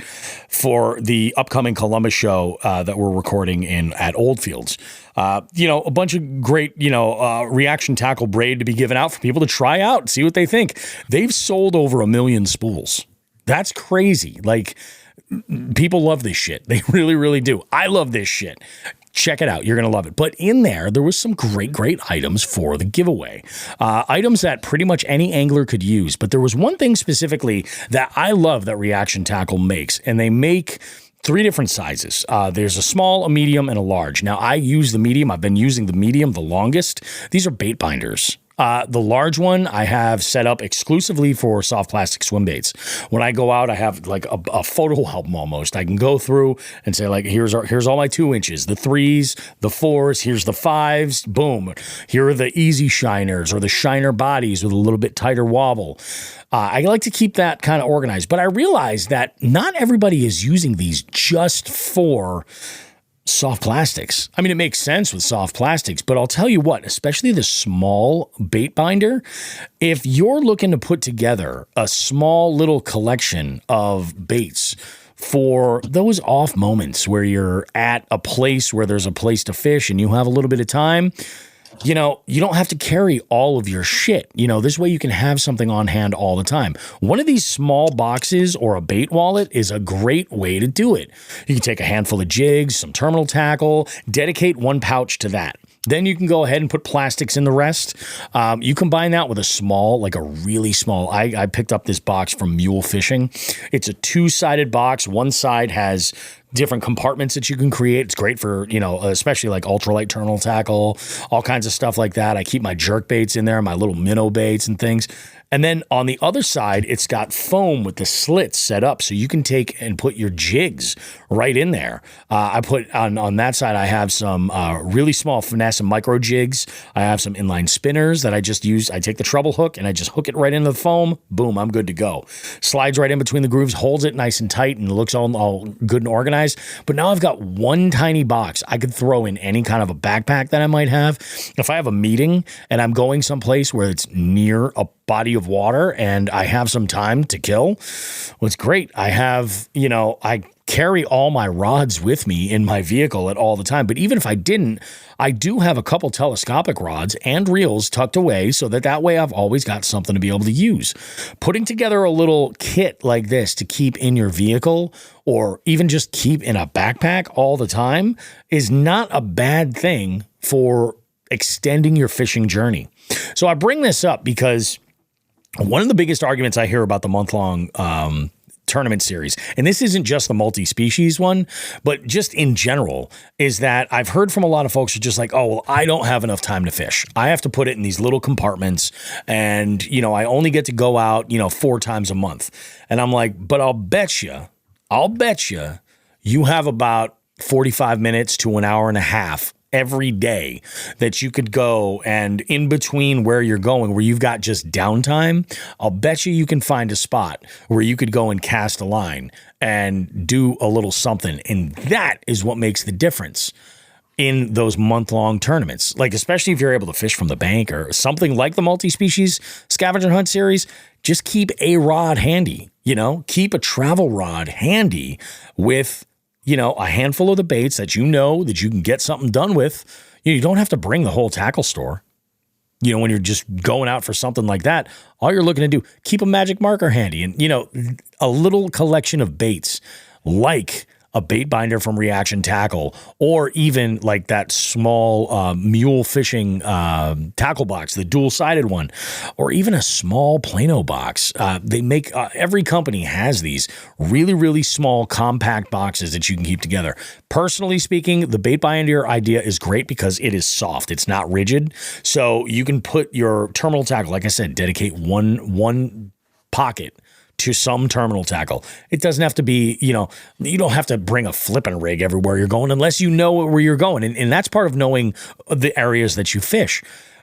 for the upcoming Columbus show that we're recording at Oldfields. A bunch of great, Reaction Tackle braid to be given out for people to try out and see what they think. They've sold over 1 million spools. That's crazy. Like, people love this shit. They really, really do. I love this shit. Check it out. You're going to love it. But in there was some great items for the giveaway. Items that pretty much any angler could use. But there was one thing specifically that I love that Reaction Tackle makes, and they make 3 different sizes. There's a small, a medium, and a large. Now, I use the medium. I've been using the medium the longest. These are bait binders. The large one I have set up exclusively for soft plastic swim baits. When I go out, I have like a photo album almost. I can go through and say, like, here's all my 2 inches, the 3s, the 4s, here's the 5s, boom. Here are the easy shiners or the shiner bodies with a little bit tighter wobble. I like to keep that kind of organized, but I realize that not everybody is using these just for soft plastics. I mean, it makes sense with soft plastics, but I'll tell you what, especially the small bait binder, if you're looking to put together a small little collection of baits for those off moments where you're at a place where there's a place to fish and you have a little bit of time, you know, you don't have to carry all of your shit. You know, this way you can have something on hand all the time. One of these small boxes or a bait wallet is a great way to do it. You can take a handful of jigs, some terminal tackle, dedicate one pouch to that. Then you can go ahead and put plastics in the rest. You combine that with a small, like a really small, I picked up this box from Mule Fishing. It's a 2-sided box. One side has different compartments that you can create. It's great for, you know, especially like ultralight terminal tackle, all kinds of stuff like that. I keep my jerk baits in there, my little minnow baits and things. And then on the other side, it's got foam with the slits set up so you can take and put your jigs right in there. I put on that side, I have some really small finesse and micro jigs. I have some inline spinners that I just use. I take the treble hook and I just hook it right into the foam. Boom, I'm good to go. Slides right in between the grooves, holds it nice and tight, and looks all good and organized. But now I've got one tiny box. I could throw in any kind of a backpack that I might have. If I have a meeting and I'm going someplace where it's near a body of water and I have some time to kill, well, it's great. I have, you know, I carry all my rods with me in my vehicle at all the time. But even if I didn't, I do have a couple telescopic rods and reels tucked away so that way I've always got something to be able to use. Putting together a little kit like this to keep in your vehicle or even just keep in a backpack all the time is not a bad thing for extending your fishing journey. So I bring this up because one of the biggest arguments I hear about the month-long tournament series, and this isn't just the multi-species one, but just in general, is that I've heard from a lot of folks who are just like, oh, well, I don't have enough time to fish. I have to put it in these little compartments, and, you know, I only get to go out, you know, 4 times a month. And I'm like, but I'll bet you you have about 45 minutes to an hour and a half every day that you could go, and in between where you're going, where you've got just downtime, I'll bet you can find a spot where you could go and cast a line and do a little something. And that is what makes the difference in those month-long tournaments. Like, especially if you're able to fish from the bank or something like the multi-species scavenger hunt series, just keep a rod handy, you know, keep a travel rod handy with, you know, a handful of the baits that you know that you can get something done with. You don't have to bring the whole tackle store. You know, when you're just going out for something like that, all you're looking to do, keep a magic marker handy and, you know, a little collection of baits like a bait binder from Reaction Tackle, or even like that small Mule Fishing tackle box, the dual-sided one, or even a small Plano box. They make, every company has these really, really small compact boxes that you can keep together. Personally speaking, the bait binder idea is great because it is soft. It's not rigid. So you can put your terminal tackle, like I said, dedicate one pocket to some terminal tackle. It doesn't have to be, you know, you don't have to bring a flipping rig everywhere you're going unless you know where you're going. And that's part of knowing the areas that you fish.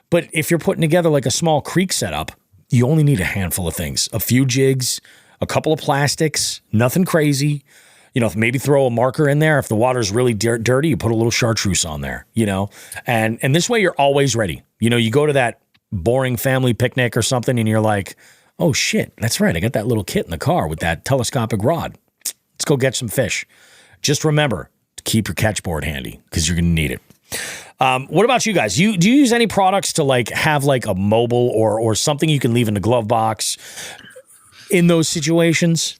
But if you're putting together like a small creek setup, you only need a handful of things, a few jigs, a couple of plastics, nothing crazy. You know, maybe throw a marker in there. If the water's really dirty, you put a little chartreuse on there, you know, and this way you're always ready. You know, you go to that boring family picnic or something and you're like, oh shit, that's right. I got that little kit in the car with that telescopic rod. Let's go get some fish. Just remember to keep your catch board handy because you're going to need it. What about you guys? Do you use any products to like have like a mobile or something you can leave in the glove box in those situations?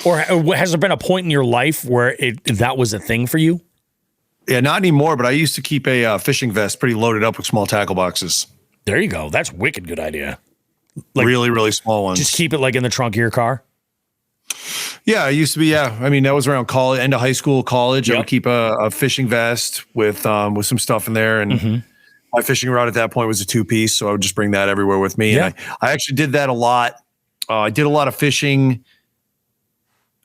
Or has there been a point in your life where that was a thing for you? Yeah, not anymore, but I used to keep a fishing vest pretty loaded up with small tackle boxes. There you go. That's a wicked good idea. Like, really, really small ones. Just keep it like in the trunk of your car? Yeah, I used to be. Yeah, I mean, that was around college, end of high school, college. Yep. I would keep a fishing vest with some stuff in there. And my fishing rod at that point was a 2-piece. So I would just bring that everywhere with me. Yeah. And I actually did that a lot. I did a lot of fishing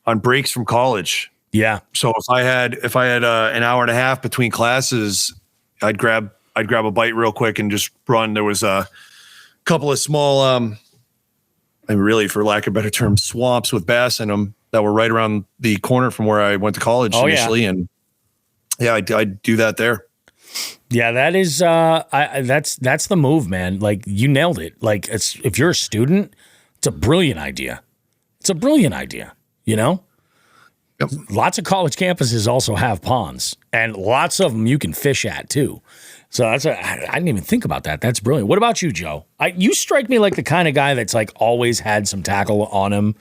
on breaks from college. Yeah. So if I had an hour and a half between classes, I'd grab a bite real quick and just run. There was a couple of small, and really, for lack of a better term, swamps with bass in them that were right around the corner from where I went to college initially. Yeah. And yeah, I do that there. Yeah, that is, that's the move, man. Like, you nailed it. Like, if you're a student, it's a brilliant idea. You know? Yep. Lots of college campuses also have ponds, and lots of them you can fish at too. So I didn't even think about that. That's brilliant. What about you, Joe? You strike me like the kind of guy that's like always had some tackle on him.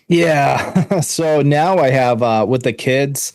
Yeah. So now I have with the kids,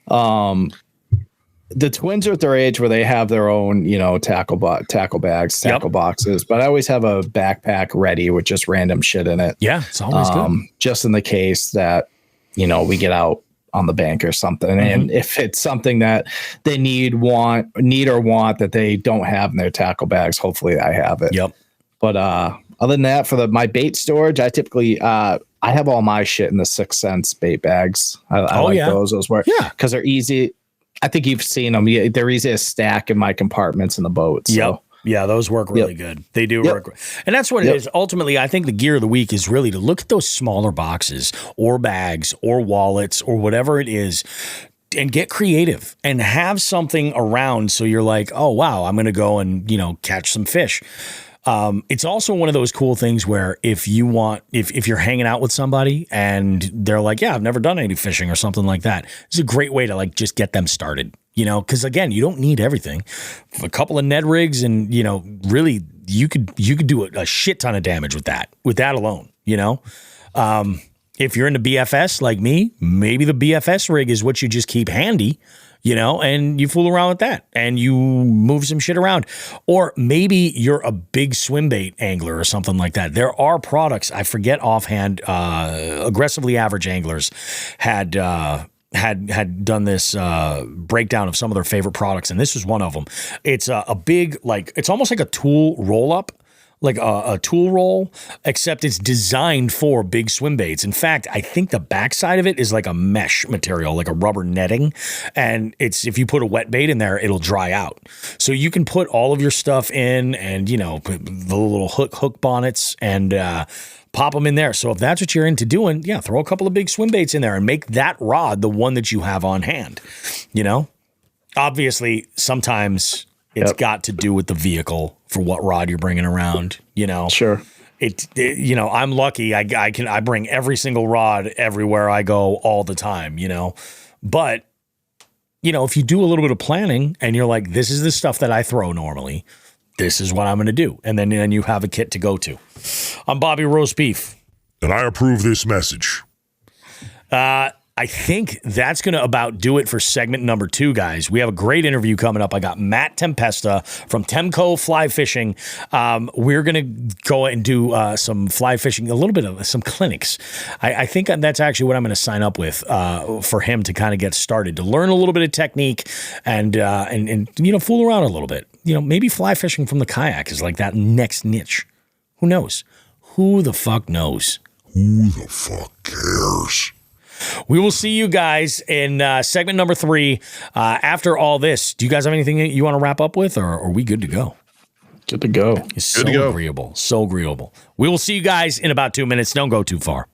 the twins are at their age where they have their own, tackle bags, tackle boxes. But I always have a backpack ready with just random shit in it. Yeah, it's always good. Just in the case that we get out on the bank or something. Mm-hmm. And if it's something that they need or want that they don't have in their tackle bags, hopefully I have it. Yep. But other than that, for my bait storage, I typically I have all my shit in the 6 cents bait bags. I like those. Those work. Yeah, because they're easy. I think you've seen them. They're easy to stack in my compartments in the boat. So. Yep. Yeah, those work really good. They do work. And that's what it is. Ultimately, I think the gear of the week is really to look at those smaller boxes or bags or wallets or whatever it is and get creative and have something around so you're like, oh, wow, I'm going to go and, catch some fish. It's also one of those cool things where if you're hanging out with somebody and they're like, yeah, I've never done any fishing or something like that, it's a great way to like just get them started, because again, you don't need everything. A couple of Ned rigs and, really you could do a shit ton of damage with that alone, if you're into BFS like me, maybe the BFS rig is what you just keep handy, and you fool around with that and you move some shit around. Or maybe you're a big swim bait angler or something like that. There are products, I forget offhand, Aggressively Average Anglers had done this breakdown of some of their favorite products, and this was one of them. It's a big, it's almost like a tool roll-up, like a tool roll, except it's designed for big swim baits. In fact, I think the backside of it is like a mesh material, like a rubber netting. And if you put a wet bait in there, it'll dry out. So you can put all of your stuff in and, put the little hook bonnets and pop them in there. So if that's what you're into doing, throw a couple of big swim baits in there and make that rod the one that you have on hand. Obviously, sometimes it's got to do with the vehicle for what rod you're bringing around, Sure. I'm lucky. I bring every single rod everywhere I go all the time, But, if you do a little bit of planning and you're like, this is the stuff that I throw normally, this is what I'm going to do. And then you have a kit to go to. I'm Bobby Roast Beef. And I approve this message. I think that's going to about do it for segment number 2, guys. We have a great interview coming up. I got Matt Tempesta from Temco Fly Fishing. We're going to go and do some fly fishing, a little bit of some clinics. I think that's actually what I'm going to sign up with for him to kind of get started, to learn a little bit of technique and fool around a little bit. Maybe fly fishing from the kayak is like that next niche. Who knows? Who the fuck knows? Who the fuck cares? We will see you guys in segment number 3 after all this. Do you guys have anything that you want to wrap up with, or are we good to go? Good to go. It's so agreeable. So agreeable. We will see you guys in about 2 minutes. Don't go too far.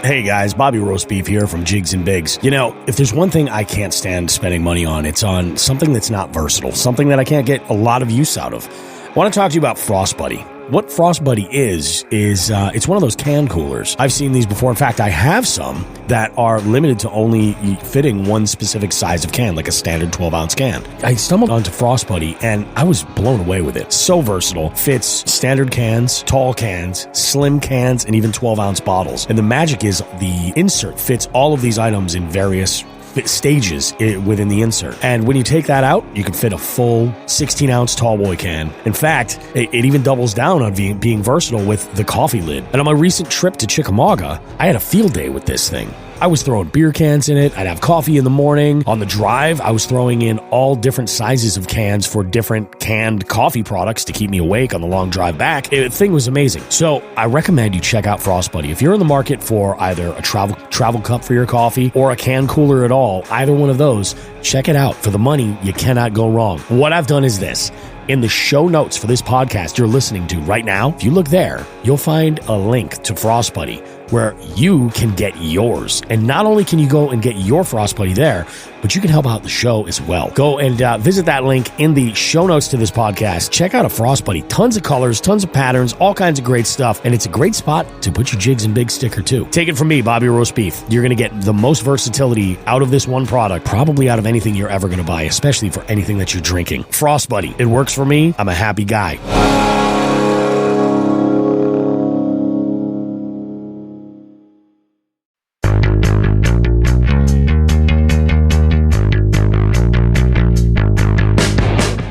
Hey guys, Bobby Roast Beef here from Jigs and Bigs. If there's one thing I can't stand spending money on, it's on something that's not versatile, something that I can't get a lot of use out of. I want to talk to you about Frost Buddy. What Frost Buddy is it's one of those can coolers. I've seen these before. In fact, I have some that are limited to only fitting one specific size of can, like a standard 12-ounce can. I stumbled onto Frost Buddy, and I was blown away with it. So versatile. Fits standard cans, tall cans, slim cans, and even 12-ounce bottles. And the magic is the insert fits all of these items in various stages within the insert. And when you take that out, you can fit a full 16-ounce tall boy can. In fact, it even doubles down on being versatile with the coffee lid. And on my recent trip to Chickamauga, I had a field day with this thing. I was throwing beer cans in it. I'd have coffee in the morning. On the drive, I was throwing in all different sizes of cans for different canned coffee products to keep me awake on the long drive back. The thing was amazing. So I recommend you check out Frost Buddy. If you're in the market for either a travel cup for your coffee or a can cooler at all, either one of those, check it out. For the money, you cannot go wrong. What I've done is this. In the show notes for this podcast you're listening to right now, if you look there, you'll find a link to Frost Buddy. where you can get yours. And not only can you go and get your Frost Buddy there, but you can help out the show as well. Go and visit that link in the show notes to this podcast. Check out a Frost Buddy. Tons of colors, tons of patterns, all kinds of great stuff. And it's a great spot to put your Jigs and Bigs sticker too. Take it from me, Bobby Roast Beef. You're going to get the most versatility out of this one product, probably out of anything you're ever going to buy, especially for anything that you're drinking. Frost Buddy. It works for me. I'm a happy guy.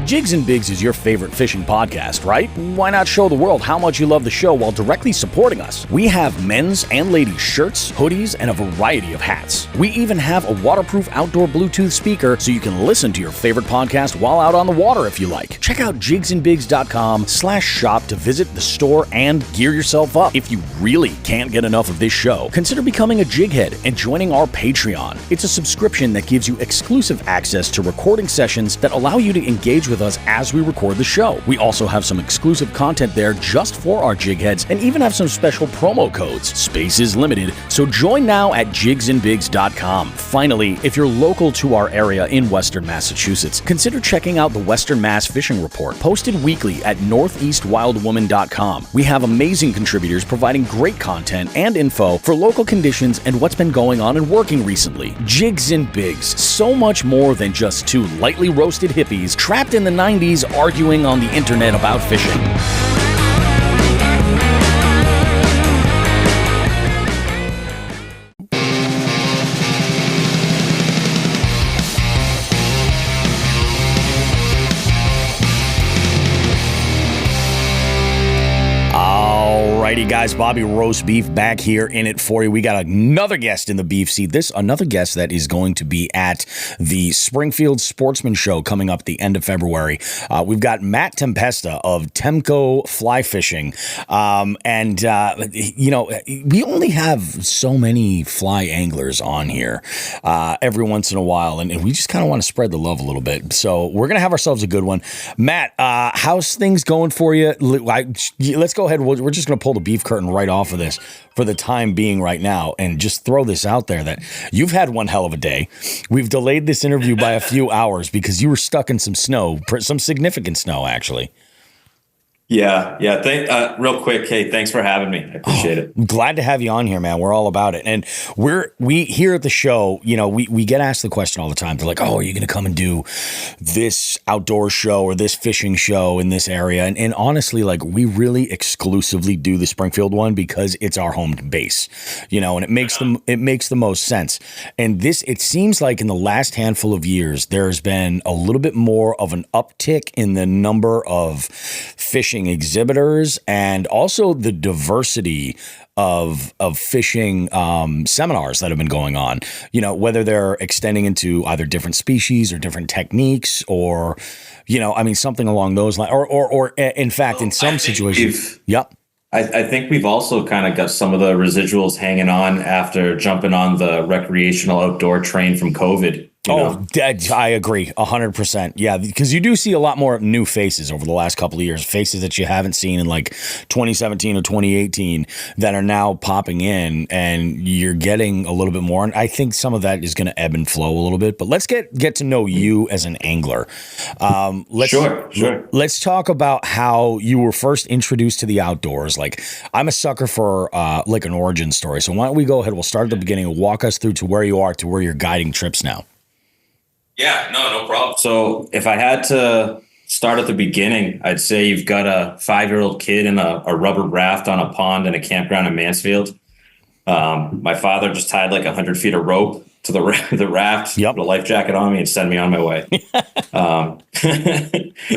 Jigs and Bigs is your favorite fishing podcast, right? Why not show the world how much you love the show while directly supporting us? We have men's and ladies' shirts, hoodies, and a variety of hats. We even have a waterproof outdoor Bluetooth speaker so you can listen to your favorite podcast while out on the water if you like. Check out jigsandbigs.com/shop to visit the store and gear yourself up. If you really can't get enough of this show, consider becoming a jig head and joining our Patreon. It's a subscription that gives you exclusive access to recording sessions that allow you to engage with us as we record the show. We also have some exclusive content there just for our jig heads and even have some special promo codes. Space is limited, so join now at jigsandbigs.com. Finally, if you're local to our area in Western Massachusetts, consider checking out the Western Mass Fishing Report, posted weekly at northeastwildwoman.com. We have amazing contributors providing great content and info for local conditions and what's been going on and working recently. Jigs and Bigs, so much more than just two lightly roasted hippies trapped in the 90s arguing on the internet about fishing. Alrighty, guys, Bobby Roast Beef back here in it for you. We got another guest in the beef seat. Another guest that is going to be at the Springfield Sportsman Show coming up the end of February. We've got Matt Tempesta of Temco Fly Fishing. We only have so many fly anglers on here every once in a while, and we just kind of want to spread the love a little bit. So we're going to have ourselves a good one. Matt, how's things going for you? Let's go ahead. We're just going to pull the beef curtain right off of this for the time being right now and just throw this out there that you've had one hell of a day. We've delayed this interview by a few hours because you were stuck in some snow, some significant snow, actually. Yeah. Real quick, hey, thanks for having me. I appreciate it. I'm glad to have you on here, man. We're all about it. And we here at the show, we get asked the question all the time. They're like, oh, are you going to come and do this outdoor show or this fishing show in this area? And honestly, like, we really exclusively do the Springfield one because it's our home base, and it makes the most sense. And it seems like in the last handful of years, there's been a little bit more of an uptick in the number of fishing exhibitors and also the diversity of fishing seminars that have been going on, whether they're extending into either different species or different techniques or, something along those lines or in fact, in some situations. Yep. I think we've also kind of got some of the residuals hanging on after jumping on the recreational outdoor train from COVID. I agree 100%. Yeah, because you do see a lot more new faces over the last couple of years, faces that you haven't seen in like 2017 or 2018 that are now popping in, and you're getting a little bit more. And I think some of that is going to ebb and flow a little bit. But let's get to know you as an angler. Sure. Let's talk about how you were first introduced to the outdoors. Like, I'm a sucker for like an origin story. So why don't we go ahead? We'll start at the beginning and walk us through to where you are to where you're guiding trips now. Yeah, no problem. So if I had to start at the beginning, I'd say you've got a 5-year-old kid in a rubber raft on a pond in a campground in Mansfield. My father just tied like 100 feet of rope to the raft, put a life jacket on me and send me on my way.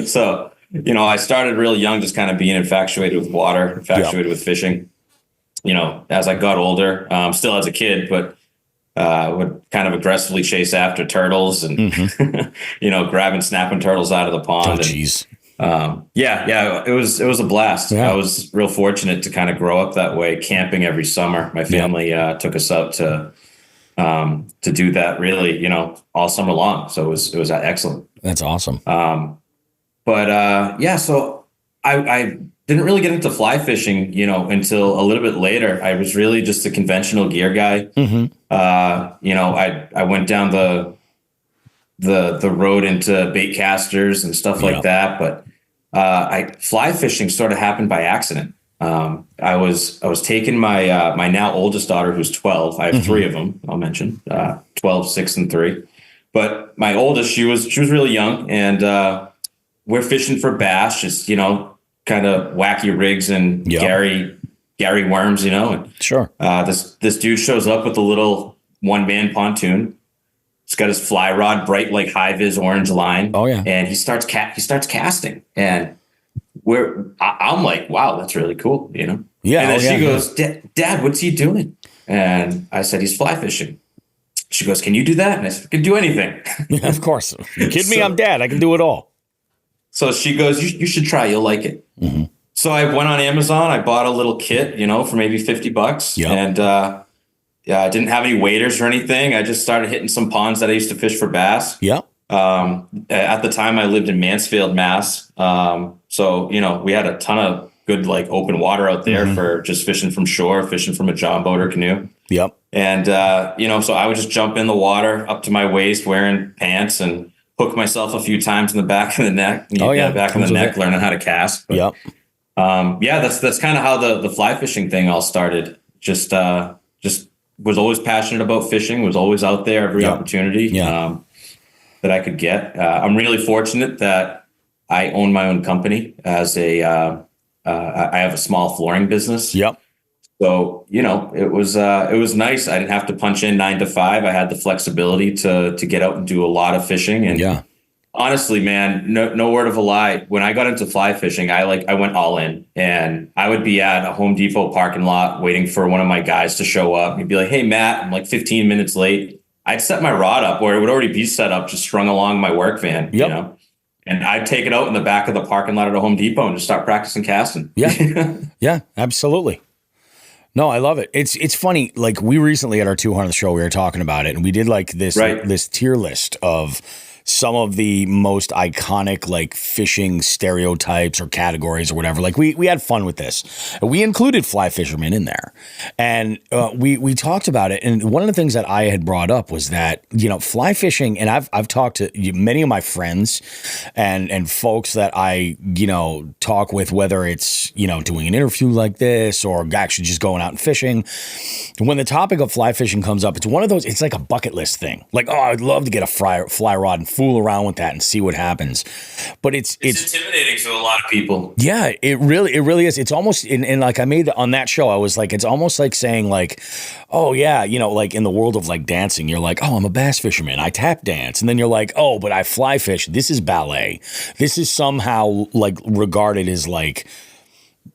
So, I started real young, just kind of being infatuated with water, with fishing. As I got older, still as a kid, but would kind of aggressively chase after turtles and, grabbing, snapping turtles out of the pond. Oh, geez. It was a blast. Yeah. I was real fortunate to kind of grow up that way, camping every summer. My family took us up to do that really, all summer long. So it was excellent. That's awesome. So I did didn't really get into fly fishing, until a little bit later. I was really just a conventional gear guy. I went down the road into bait casters and stuff like that. But fly fishing sort of happened by accident. I was taking my my now oldest daughter, who's 12. I have three of them. I'll mention 12, 6, and 3. But my oldest, she was really young, and we're fishing for bass, just kind of wacky rigs and Gary worms, And Sure. This dude shows up with a little one-man pontoon. He's got his fly rod, bright like high vis orange line. Oh yeah. And he starts casting, and I'm like, wow, that's really cool, Yeah. And then she goes, Dad, what's he doing? And I said, he's fly fishing. She goes, can you do that? And I said, I can do anything. Yeah, of course. You kidding me? I'm Dad. I can do it all. So she goes, you should try. You'll like it. Mm-hmm. So I went on Amazon. I bought a little kit, for maybe $50. Yep. And I didn't have any waders or anything. I just started hitting some ponds that I used to fish for bass. Yep. At the time, I lived in Mansfield, Mass. So, we had a ton of good, like, open water out there for just fishing from shore, fishing from a john boat or canoe. Yep. And, so I would just jump in the water up to my waist wearing pants and hook myself a few times in the back of the neck. Back of the neck, learning how to cast. But, yep. That's kind of how the fly fishing thing all started. Just was always passionate about fishing, was always out there every opportunity that I could get. I'm really fortunate that I own my own company as I have a small flooring business. Yep. So, it was nice. I didn't have to punch in 9 to 5. I had the flexibility to get out and do a lot of fishing. And honestly, man, no word of a lie. When I got into fly fishing, I went all in, and I would be at a Home Depot parking lot waiting for one of my guys to show up. He'd be like, hey, Matt, I'm like 15 minutes late. I'd set my rod up, or it would already be set up, just strung along my work van, and I'd take it out in the back of the parking lot at a Home Depot and just start practicing casting. Yeah. Yeah, absolutely. No, I love it. It's funny. Like, we recently at our 200th show, we were talking about it, and we did like this tier list of some of the most iconic like fishing stereotypes or categories or whatever. Like we had fun with this. We included fly fishermen in there, and we talked about it. And one of the things that I had brought up was that fly fishing, and I've talked to many of my friends and folks that I talk with, whether it's doing an interview like this or actually just going out and fishing. When the topic of fly fishing comes up, it's one of those. It's like a bucket list thing. Like, oh, I'd love to get a fly rod and fool around with that and see what happens. But it's intimidating to a lot of people. Yeah, it really is. It's almost and like I made on that show, I was like, it's almost like saying like, oh yeah, like in the world of like dancing, you're like, oh, I'm a bass fisherman, I tap dance, and then you're like, oh, but I fly fish. This is ballet. This is somehow like regarded as like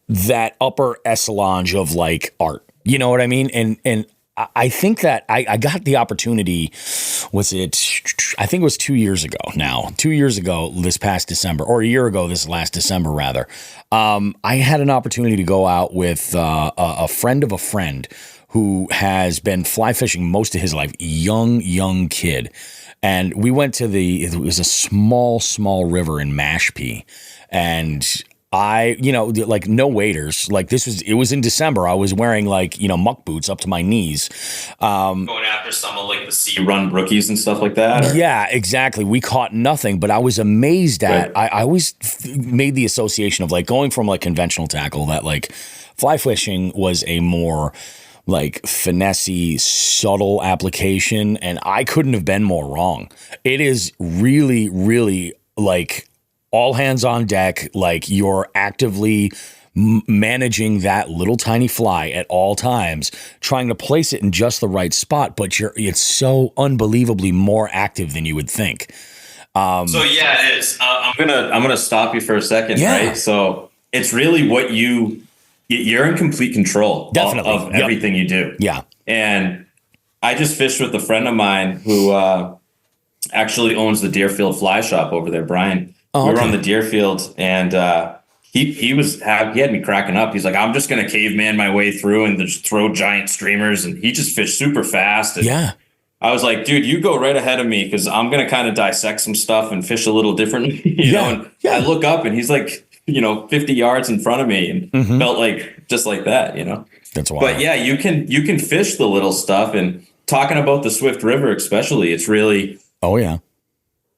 that upper echelon of like art. You know what I mean? And I think that I got the opportunity, I think it was 2 years ago now. 2 years ago this past December, or a year ago this last December, rather. I had an opportunity to go out with a friend of a friend who has been fly fishing most of his life, young kid. And we went it was a small river in Mashpee. And like no waders. Like it was in December. I was wearing like, muck boots up to my knees. Going after some of like the sea run brookies and stuff like that. Yeah, exactly. We caught nothing, but I was amazed at, I always made the association of like going from like conventional tackle that like fly fishing was a more like finessey, subtle application. And I couldn't have been more wrong. It is really, really like all hands on deck, like you're actively managing that little tiny fly at all times, trying to place it in just the right spot, but it's so unbelievably more active than you would think. So yeah, it is. I'm gonna stop you for a second, right? So it's really what you're in complete control definitely of everything you do. Yeah. And I just fished with a friend of mine who actually owns the Deerfield Fly Shop over there, Brian. We were on the Deerfield, and he had me cracking up. He's like, I'm just gonna caveman my way through and just throw giant streamers, and he just fished super fast. And I was like, dude, you go right ahead of me because I'm gonna kind of dissect some stuff and fish a little differently, you know. And I look up, and he's like 50 yards in front of me and felt like just like that, That's wild. But yeah, you can fish the little stuff. And talking about the Swift River, especially, it's really,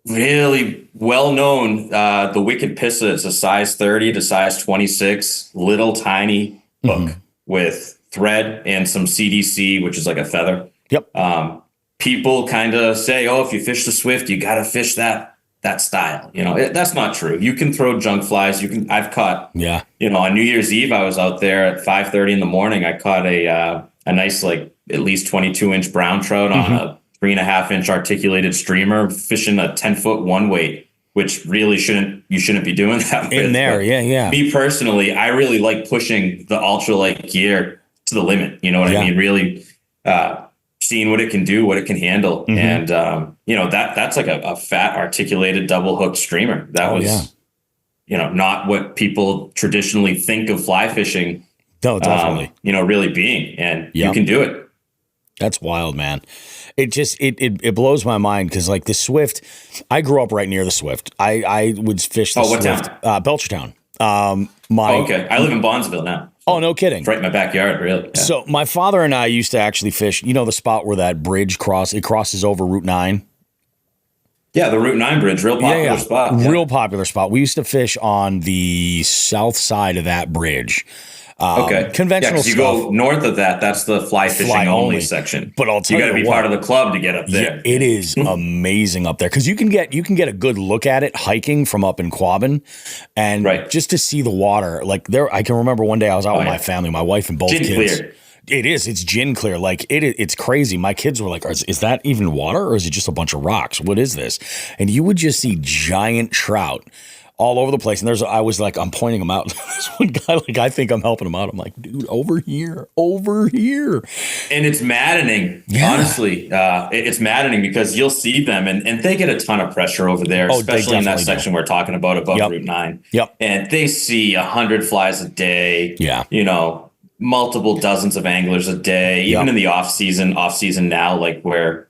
really well known. The Wicked Pissa is a size 30 to size 26, little tiny hook with thread and some CDC, which is like a feather. Yep. People kind of say, oh, if you fish the Swift, you got to fish that style. That's not true. You can throw junk flies. I've caught, on New Year's Eve, I was out there at 5:30 in the morning. I caught a nice, like at least 22-inch brown trout on a 3.5-inch articulated streamer, fishing a 10-foot one weight, which really you shouldn't be doing that in there. Yeah. Me personally, I really like pushing the ultralight gear to the limit. You know what I mean? Really, seeing what it can do, what it can handle. And, that's like a fat articulated double hook streamer. That was, not what people traditionally think of fly fishing. No, definitely. Really being, and you can do it. That's wild, man. It just, it blows my mind. Cause like the Swift, I grew up right near the Swift. I would fish the what Swift, town? Belchertown. Okay. I live in Bondsville now. Oh, no kidding. It's right in my backyard, really. Yeah. So my father and I used to actually fish, the spot where that bridge crosses over Route 9. Yeah, the Route 9 bridge, real popular spot. Real popular spot. We used to fish on the south side of that bridge. Conventional you stuff. go north of that, that's the fly fishing only section. But I'll tell you, got to be part of the club to get up there. Yeah, it is amazing up there because you can get a good look at it hiking from up in Quabbin, and just to see the water. Like there, I can remember one day I was out with my family, my wife and both Gin kids. Clear. It's gin clear. Like it's crazy. My kids were like, is that even water or is it just a bunch of rocks? What is this? And you would just see giant trout all over the place. And I was like, I'm pointing them out. This one guy, like, I think I'm helping him out. I'm like, dude, over here. And it's maddening, honestly. It's maddening because you'll see them and they get a ton of pressure over there, especially in that section we're talking about above Route 9. Yep. And they see 100 flies a day. Yeah. Multiple dozens of anglers a day, even in the off season now, like where,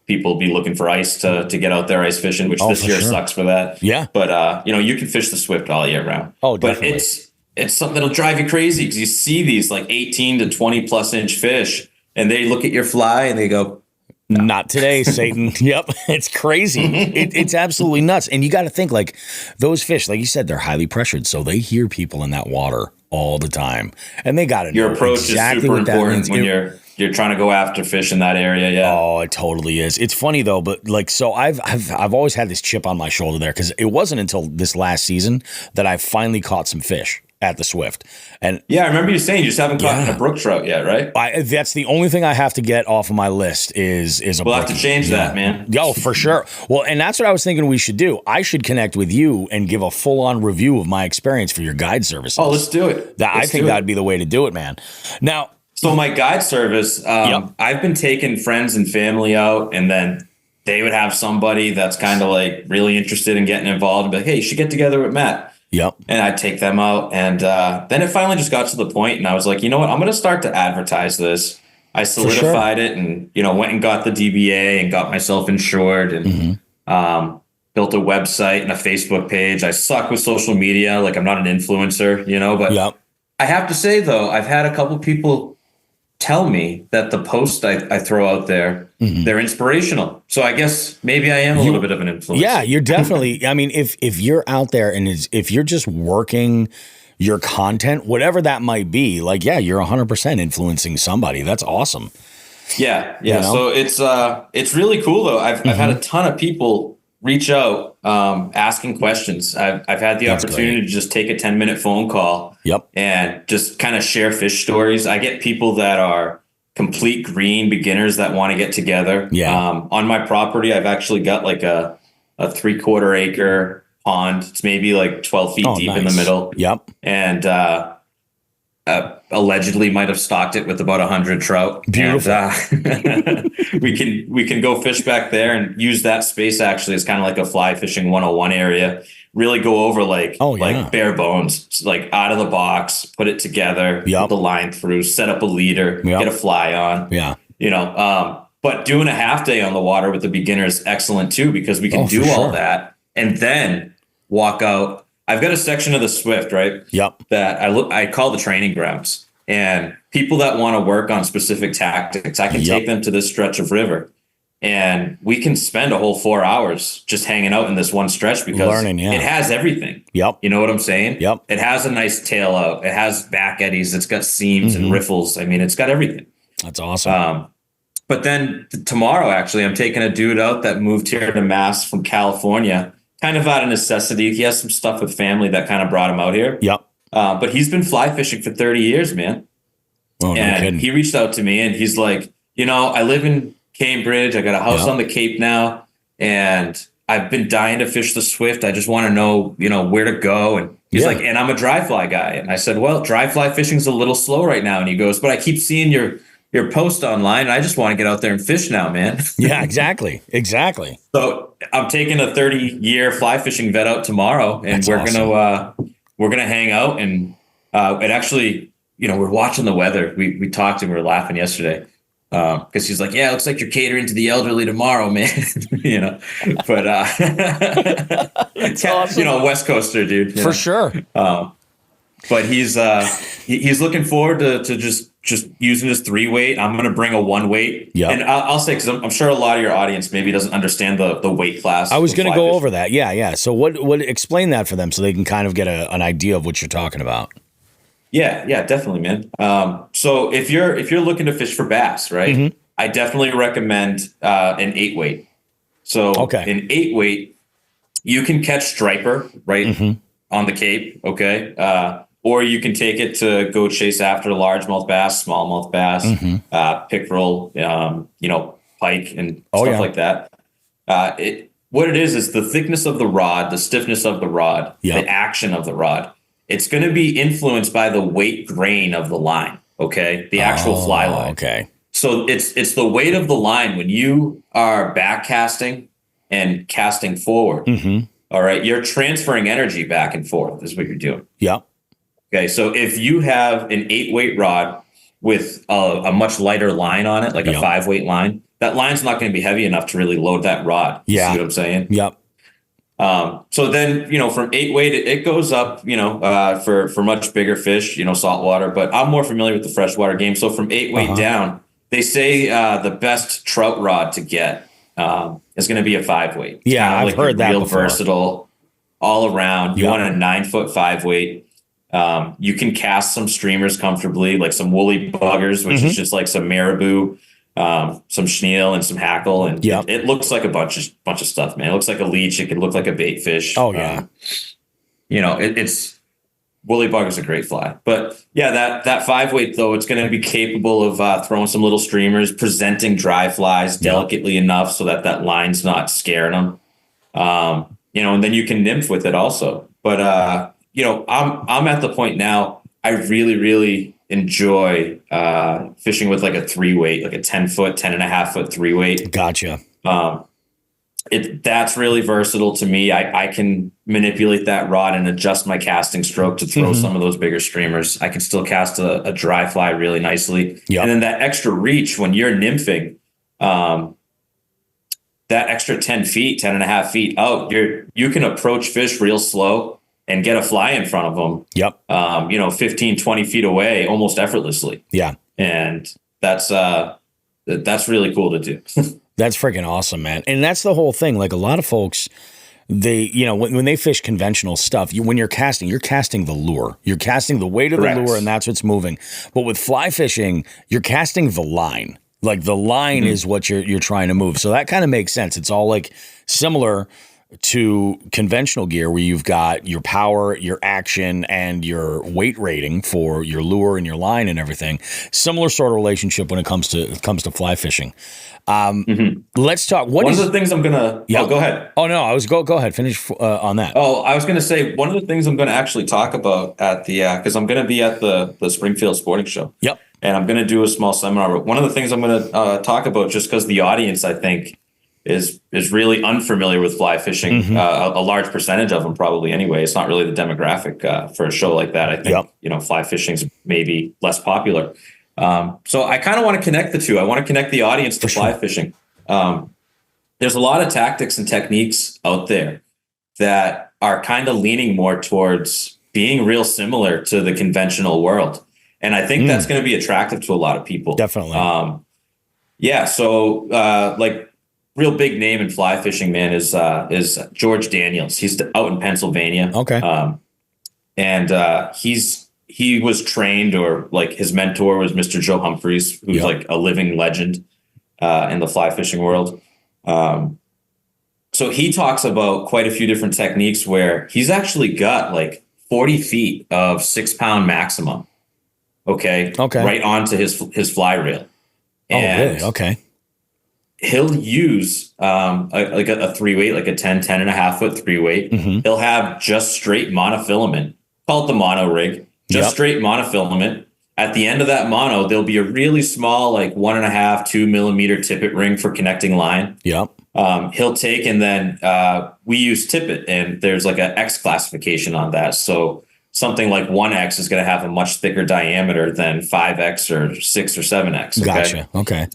people be looking for ice to get out there ice fishing, which this year sucks for that. Yeah. But, you can fish the Swift all year round. Oh, definitely. But it's something that'll drive you crazy because you see these like 18 to 20 plus inch fish and they look at your fly and they go, not today, Satan. Yep. It's crazy. It's absolutely nuts. And you got to think like those fish, like you said, they're highly pressured. So they hear people in that water all the time and they got to know your approach exactly is super what that important means. when you're trying to go after fish in that area. Yeah. Oh, it totally is. It's funny though, but like, so I've always had this chip on my shoulder there because it wasn't until this last season that I finally caught some fish at the Swift. And yeah, I remember you saying you just haven't caught a brook trout yet, right? That's the only thing I have to get off of my list is a We'll have to change that, man. Oh, for sure. Well, and that's what I was thinking we should do. I should connect with you and give a full-on review of my experience for your guide services. Oh, let's do it. I think that'd be the way to do it, man. Now, so my guide service, I've been taking friends and family out, and then they would have somebody that's kind of like really interested in getting involved and be like, hey, you should get together with Matt. Yep. And I'd take them out. And then it finally just got to the point, and I was like, you know what? I'm going to start to advertise this. I solidified it and, went and got the DBA and got myself insured and built a website and a Facebook page. I suck with social media. Like I'm not an influencer, but I have to say, though, I've had a couple people tell me that the posts I throw out there, they're inspirational. So I guess maybe I am a little bit of an influencer. Yeah, you're definitely. I mean, if you're out there and if you're just working your content, whatever that might be, like, yeah, you're 100% influencing somebody. That's awesome. Yeah. So it's really cool though. I've had a ton of people reach out asking questions. I've had the opportunity to just take a 10-minute phone call and just kind of share fish stories. I get people that are complete green beginners that want to get together. On my property, I've actually got like a 3/4 acre pond. It's maybe like 12 feet deep in the middle. And allegedly might have stocked it with about 100 trout. Beautiful. And, we can go fish back there and use that space actually as kind of like a fly fishing 101 area. Really go over like bare bones, like out of the box, put it together, put the line through, set up a leader, get a fly on. But doing a half day on the water with the beginner is excellent too, because we can do all that and then walk out I've got a section of the Swift, right? Yep. That I call the training grounds, and people that want to work on specific tactics, I can take them to this stretch of river, and we can spend a whole 4 hours just hanging out in this one stretch because learning, it has everything. Yep. You know what I'm saying? Yep. It has a nice tail out. It has back eddies. It's got seams and riffles. I mean, it's got everything. That's awesome. But then tomorrow, actually, I'm taking a dude out that moved here to Mass from California, kind of out of necessity. He has some stuff with family that kind of brought him out here. Yep. But he's been fly fishing for 30 years, man. Oh, and he reached out to me and he's like, I live in Cambridge. I got a house on the Cape now, and I've been dying to fish the Swift. I just want to know, where to go. And he's like, and I'm a dry fly guy. And I said, well, dry fly fishing's a little slow right now. And he goes, but I keep seeing your post online. And I just want to get out there and fish now, man. Yeah, exactly. Exactly. So I'm taking a 30-year fly fishing vet out tomorrow, and we're gonna hang out. And it actually, we're watching the weather. We talked and we were laughing yesterday. Because he's like, yeah, it looks like you're catering to the elderly tomorrow, man. But it's awesome. West Coaster, dude, for sure. But he's looking forward to just using his 3-weight. I'm going to bring a 1-weight. Yeah, and I'll say, because I'm sure a lot of your audience maybe doesn't understand the weight class. I was going to go over that. Yeah. So what explain that for them so they can kind of get an idea of what you're talking about. Yeah, definitely, man. So if you're looking to fish for bass, right, I definitely recommend an 8-weight. So an 8-weight, you can catch striper right on the Cape, or you can take it to go chase after largemouth bass, smallmouth bass, pickerel, pike, and stuff like that. What it is the thickness of the rod, the stiffness of the rod, the action of the rod. It's going to be influenced by the weight grain of the line, the actual fly line. Okay. So it's the weight of the line when you are back casting and casting forward. All right, you're transferring energy back and forth is what you're doing. Yeah. Okay, so if you have an 8-weight rod with a much lighter line on it, like a 5-weight line, that line's not going to be heavy enough to really load that rod. Yeah. See what I'm saying? Yep. So then, from 8-weight, it goes up, for much bigger fish, saltwater, but I'm more familiar with the freshwater game. So from 8-weight down, they say the best trout rod to get is going to be a 5-weight. Yeah, I've heard that before. Versatile all around. You want a 9-foot 5-weight. You can cast some streamers comfortably, like some woolly buggers, which is just like some marabou, some chenille and some hackle, and it looks like a bunch of stuff, man. It looks like a leech. It could look like a bait fish. Oh yeah. It's woolly bugger's a great fly, but that 5-weight though, it's going to be capable of throwing some little streamers, presenting dry flies delicately enough so that line's not scaring them. And then you can nymph with it also. But I'm at the point now. I really, really enjoy fishing with like a 3-weight, like a 10-foot, 10.5-foot 3-weight. Gotcha. That's really versatile to me. I can manipulate that rod and adjust my casting stroke to throw some of those bigger streamers. I can still cast a dry fly really nicely. Yep. And then that extra reach when you're nymphing, that extra 10 feet, 10.5 feet out, you can approach fish real slow and get a fly in front of them. Yep. 15, 20 feet away, almost effortlessly. Yeah. And that's really cool to do. That's freaking awesome, man. And that's the whole thing. Like a lot of folks, they, when they fish conventional stuff, when you're casting the lure. You're casting the weight of the lure, and that's what's moving. But with fly fishing, you're casting the line. Like the line is what you're trying to move. So that kind of makes sense. It's all like similar to conventional gear where you've got your power, your action, and your weight rating for your lure and your line and everything. Similar sort of relationship when it comes to fly fishing. Let's talk. One of the things I'm gonna. Yeah. Oh, go ahead. Oh no, I was go ahead. Finish on that. Oh, I was gonna say one of the things I'm gonna actually talk about at the because I'm gonna be at the Springfield Sporting Show. Yep. And I'm gonna do a small seminar. But one of the things I'm gonna talk about, just because the audience, I think, is really unfamiliar with fly fishing. A large percentage of them probably anyway. It's not really the demographic for a show like that. I think fly fishing's maybe less popular. So I kind of want to connect the two. I want to connect the audience to fly fishing. There's a lot of tactics and techniques out there that are kind of leaning more towards being real similar to the conventional world. And I think that's going to be attractive to a lot of people. Definitely. Yeah. So like real big name in fly fishing, man, is George Daniels. He's out in Pennsylvania. Okay. And he was trained, or like his mentor was Mr. Joe Humphreys, who's like a living legend in the fly fishing world. So he talks about quite a few different techniques where he's actually got like 40 feet of 6 pound maximum. Okay. Right onto his fly reel. And really? Okay. He'll use a 3-weight, like a 10.5 foot 3-weight. He'll have just straight monofilament, call it the mono rig, just straight monofilament. At the end of that mono, there'll be a really small, like 1.5, 2 millimeter tippet ring for connecting line. Yep. He'll take, and then we use tippet, and there's like an X classification on that. So something like 1X is going to have a much thicker diameter than 5X or 6 or 7X. Okay? Gotcha. Okay.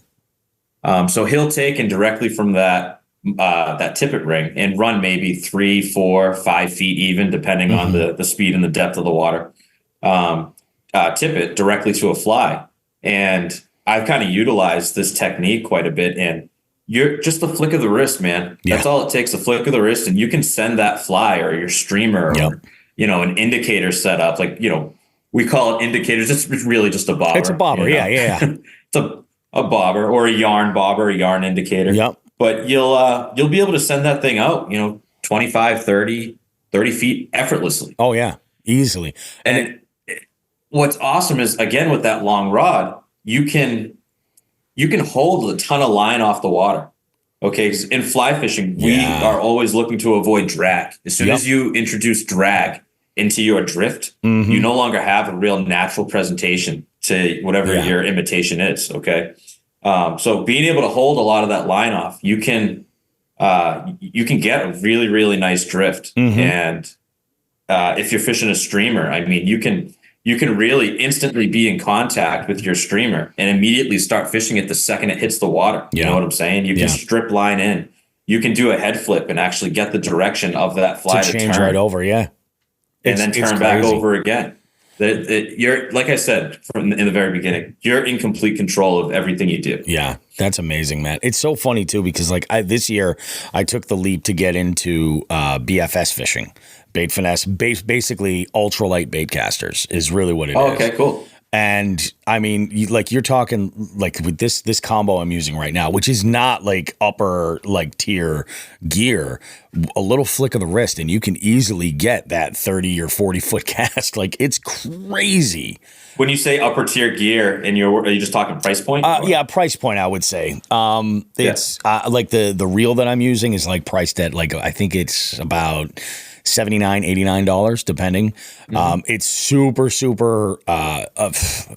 So he'll take and directly from that tippet ring and run maybe 3, 4, 5 feet even, depending on the speed and the depth of the water. Tippet directly to a fly. And I've kind of utilized this technique quite a bit. And you're just the flick of the wrist, man. That's all it takes, a flick of the wrist, and you can send that fly or your streamer or, an indicator setup. Like, we call it indicators. It's really just a bobber. It's a bobber. Yeah. It's a bobber or a yarn bobber, a yarn indicator. Yep. But you'll be able to send that thing out, 25, 30 feet effortlessly. Oh yeah. Easily. And what's awesome is, again, with that long rod, you can hold a ton of line off the water. Okay. 'Cause in fly fishing, we are always looking to avoid drag. As soon as you introduce drag into your drift, you no longer have a real natural presentation to whatever your imitation is. Okay. So being able to hold a lot of that line off, you can get a really, really nice drift. And if you're fishing a streamer, I mean, you can really instantly be in contact with your streamer and immediately start fishing it the second it hits the water. You know what I'm saying? You can strip line in. You can do a head flip and actually get the direction of that fly to change turn right over. Yeah. And then turn back over again. You're, like I said in the very beginning, you're in complete control of everything you do. Yeah, that's amazing, man. It's so funny too, because like this year I took the leap to get into BFS fishing, bait finesse, basically ultralight bait casters is really what it is. Okay, cool. And I mean, you're talking like with this combo I'm using right now, which is not like upper like tier gear, a little flick of the wrist and you can easily get that 30 or 40 foot cast. Like, it's crazy. When you say upper tier gear, and are you just talking price point? Yeah, price point, I would say. It's like the reel that I'm using is like priced at like, I think it's about $79, $89, depending. It's super,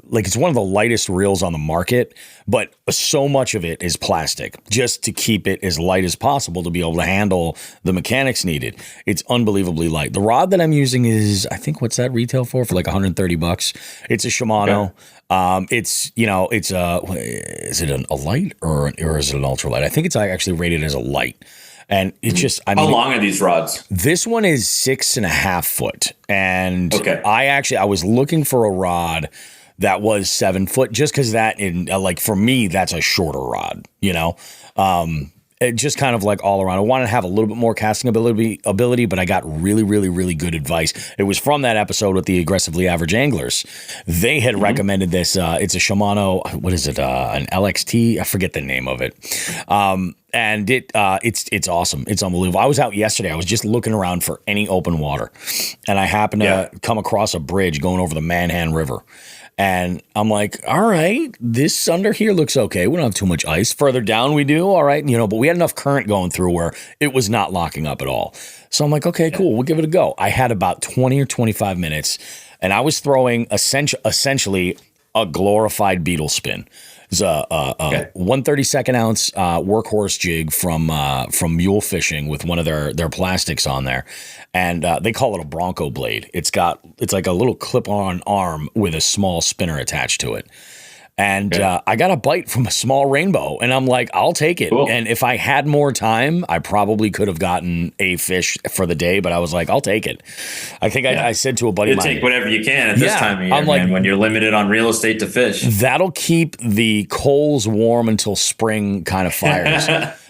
like it's one of the lightest reels on the market, but so much of it is plastic just to keep it as light as possible to be able to handle the mechanics needed. It's unbelievably light. The rod that I'm using is, I think, what's that retail for like $130. It's a Shimano. Okay. Is it a light or is it an ultralight? I think it's actually rated as a light. And it's just, I mean, how long are these rods? This one is 6.5 foot. And I was looking for a rod that was 7 foot, just because that like for me, that's a shorter rod, it just kind of like all around. I wanted to have a little bit more casting ability, but I got really, really, really good advice. It was from that episode with the Aggressively Average Anglers. They had recommended this. It's a Shimano. What is it? An LXT? I forget the name of it. And it's awesome. It's unbelievable. I was out yesterday. I was just looking around for any open water, and I happened to come across a bridge going over the Manhan River. And I'm like, all right, this under here looks okay. We don't have too much ice. Further down we do, all right, but we had enough current going through where it was not locking up at all. So I'm like, okay, cool, we'll give it a go. I had about 20 or 25 minutes, and I was throwing essentially a glorified beetle spin. It's a 1/32 ounce workhorse jig from Mule Fishing with one of their plastics on there, and they call it a Bronco blade. It's like a little clip-on arm with a small spinner attached to it, And I got a bite from a small rainbow, and I'm like, I'll take it. Cool. And if I had more time, I probably could have gotten a fish for the day, but I was like, I'll take it. I think I said to a buddy You of mine, take whatever you can at this time of year, I'm like, man, when you're limited on real estate to fish. that'll keep the coals warm until spring kind of fires.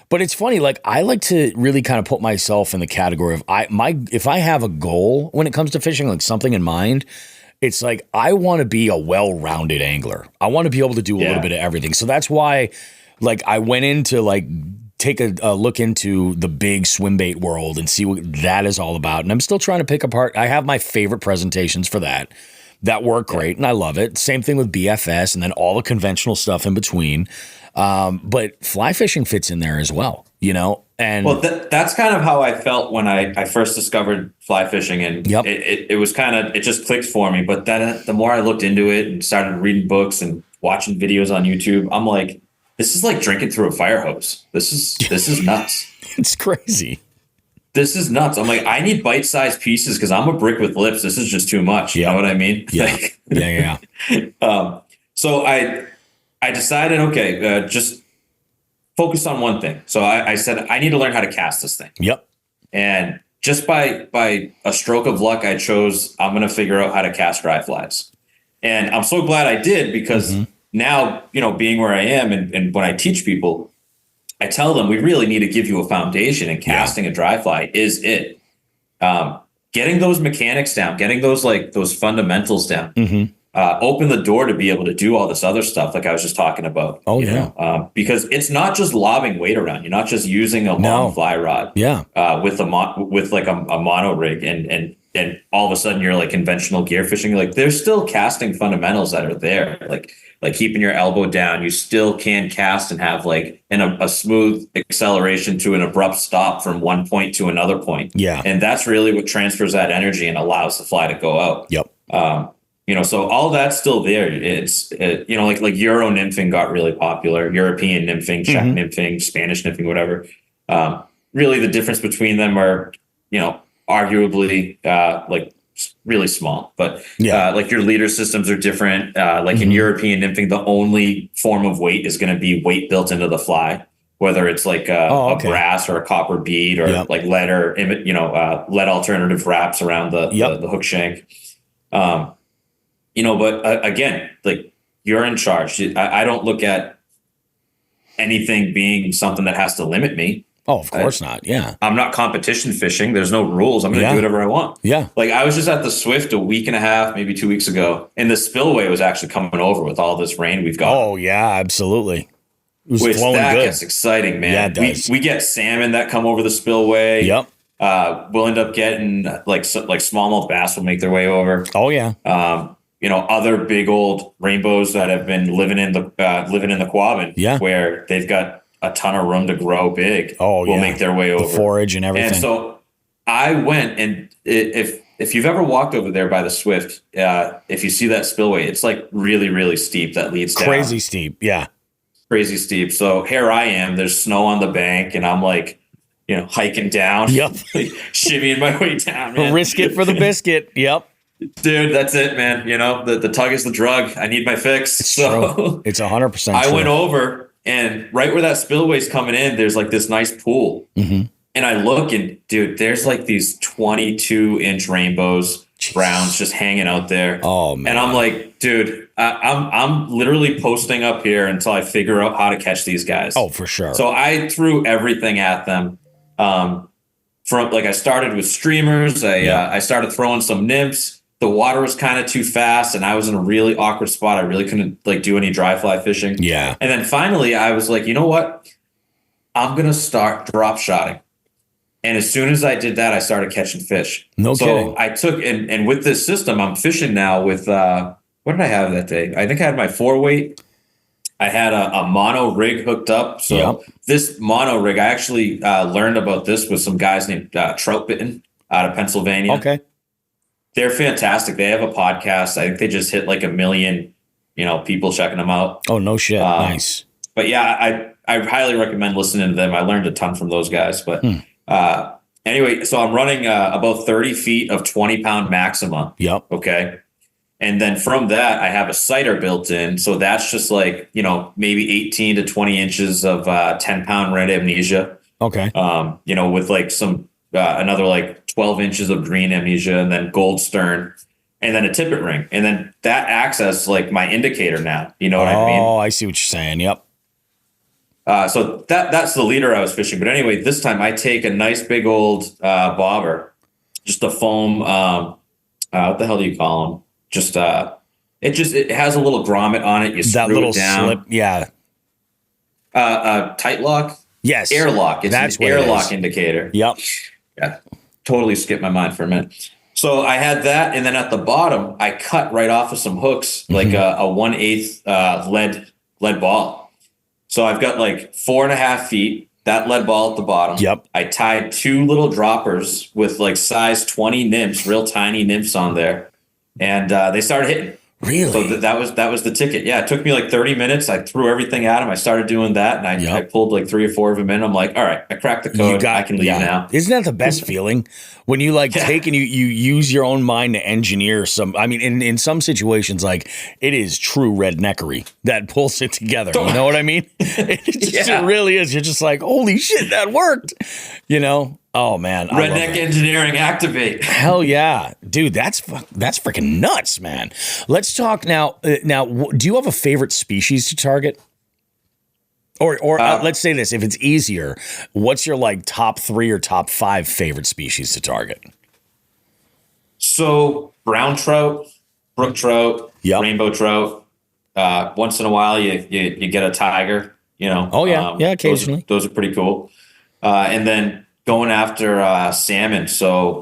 But it's funny, like I like to really kind of put myself in the category of if I have a goal when it comes to fishing, like something in mind, it's like I want to be a well-rounded angler. I want to be able to do a little bit of everything. So that's why, like, I went into like take a look into the big swim bait world and see what that is all about. And I'm still trying to pick apart. I have my favorite presentations for that. That work great, and I love it. Same thing with BFS, and then all the conventional stuff in between. But fly fishing fits in there as well, you know. And well, that's kind of how I felt when I first discovered fly fishing, and it was kind of, it just clicked for me. But then the more I looked into it and started reading books and watching videos on YouTube, I'm like, this is like drinking through a fire hose. This is nuts. It's crazy. This is nuts. I'm like, I need bite-sized pieces because I'm a brick with lips. This is just too much. You know what I mean? Yeah. Yeah. So I decided, okay, just focus on one thing. So I said, I need to learn how to cast this thing. Yep. And just by a stroke of luck, I chose, I'm going to figure out how to cast dry flies. And I'm so glad I did, because now, you know, being where I am and when I teach people, I tell them we really need to give you a foundation, and casting a dry fly is it. Getting those mechanics down, getting those fundamentals down, open the door to be able to do all this other stuff like I was just talking about. Oh, you know? Because it's not just lobbing weight around. You're not just using a long fly rod with a mono rig and all of a sudden you're like conventional gear fishing. Like there's still casting fundamentals that are there. Like keeping your elbow down, you still can cast and have like a smooth acceleration to an abrupt stop from one point to another point. Yeah. And that's really what transfers that energy and allows the fly to go out. Yep. You know, so all that's still there. It's, you know, like Euro nymphing got really popular, European nymphing, Czech nymphing, Spanish nymphing, whatever. Really the difference between them are, you know, arguably like really small, but like your leader systems are different. Like in European nymphing, the only form of weight is going to be weight built into the fly, whether it's like a brass or a copper bead or like lead or, you know, lead alternative wraps around the hook shank. You know, but again, like you're in charge. I don't look at anything being something that has to limit me. Oh, of course not. Yeah. I'm not competition fishing. There's no rules. I'm going to do whatever I want. Yeah. Like I was just at the Swift a week and a half, maybe 2 weeks ago, and the spillway was actually coming over with all this rain we've got. Oh, yeah, absolutely. It was flowing that good. gets exciting, man. Yeah, it does. We get salmon that come over the spillway. Yep. We'll end up getting like smallmouth bass will make their way over. Oh, yeah. You know, other big old rainbows that have been living in the Quabbin, where they've got a ton of room to grow big. Will make their way over. The forage and everything. And so I went, and if you've ever walked over there by the Swift, if you see that spillway, it's like really, really steep that leads down. Crazy steep. Yeah. Crazy steep. So here I am, there's snow on the bank, and I'm like, you know, hiking down. Yep. Like, shimmying my way down, man. Risk it for the biscuit. Yep. Dude, that's it, man. You know, the tug is the drug. I need my fix. It's 100% true. I went over, and right where that spillway's coming in, there's like this nice pool. And I look, and dude, there's like these 22-inch rainbows, browns just hanging out there. Oh, man. And I'm like, dude, I'm literally posting up here until I figure out how to catch these guys. Oh, for sure. So I threw everything at them. I started with streamers. I started throwing some nymphs. The water was kind of too fast, and I was in a really awkward spot. I really couldn't like do any dry fly fishing. Yeah. And then finally I was like, you know what? I'm going to start drop shotting. And as soon as I did that, I started catching fish. No kidding. So I took, and with this system, I'm fishing now with, what did I have that day? I think I had my 4-weight. I had a mono rig hooked up. So this mono rig, I actually learned about this with some guys named Trout Bitten out of Pennsylvania. Okay. They're fantastic. They have a podcast. I think they just hit like 1 million, you know, people checking them out. Oh, no shit. Nice. But yeah, I highly recommend listening to them. I learned a ton from those guys. But anyway, so I'm running about 30 feet of 20-pound Maxima. Yep. Okay. And then from that, I have a sighter built in. So that's just like, maybe 18 to 20 inches of 10-pound red amnesia. Okay. With like some another like 12 inches of green amnesia, and then gold stern, and then a tippet ring. And then that acts as like my indicator now. You know what I mean? Oh, I see what you're saying. Yep. So that's the leader I was fishing. But anyway, this time I take a nice big old bobber, just a foam. What the hell do you call them? Just it has a little grommet on it. You that screw little it down. slip. Yeah. Tight lock. Yes. Airlock. It's That's an airlock indicator. Yep. Yeah. Totally skipped my mind for a minute. So I had that, and then at the bottom, I cut right off of some hooks, like a 1/8 lead ball. So I've got like 4.5 feet, that lead ball at the bottom. Yep. I tied 2 little droppers with like size 20 nymphs, real tiny nymphs on there, and they started hitting. Really? So that was the ticket. Yeah, it took me like 30 minutes. I threw everything at him. I started doing that, and I pulled like 3 or 4 of them in. I'm like, all right, I cracked the code. I can leave now. Isn't that the best feeling when you like take and you use your own mind to engineer some? I mean, in some situations, like it is true redneckery that pulls it together. You know what I mean? It really is. You're just like, holy shit, that worked. Oh man, Redneck engineering activate. Hell yeah, dude, that's freaking nuts, man. Let's talk now. Do you have a favorite species to target? Or let's say this, if it's easier, what's your like top 3 or top 5 favorite species to target? So brown trout, brook trout, rainbow trout. Once in a while, you get a tiger. Oh yeah, occasionally. Those are pretty cool. And then going after salmon. So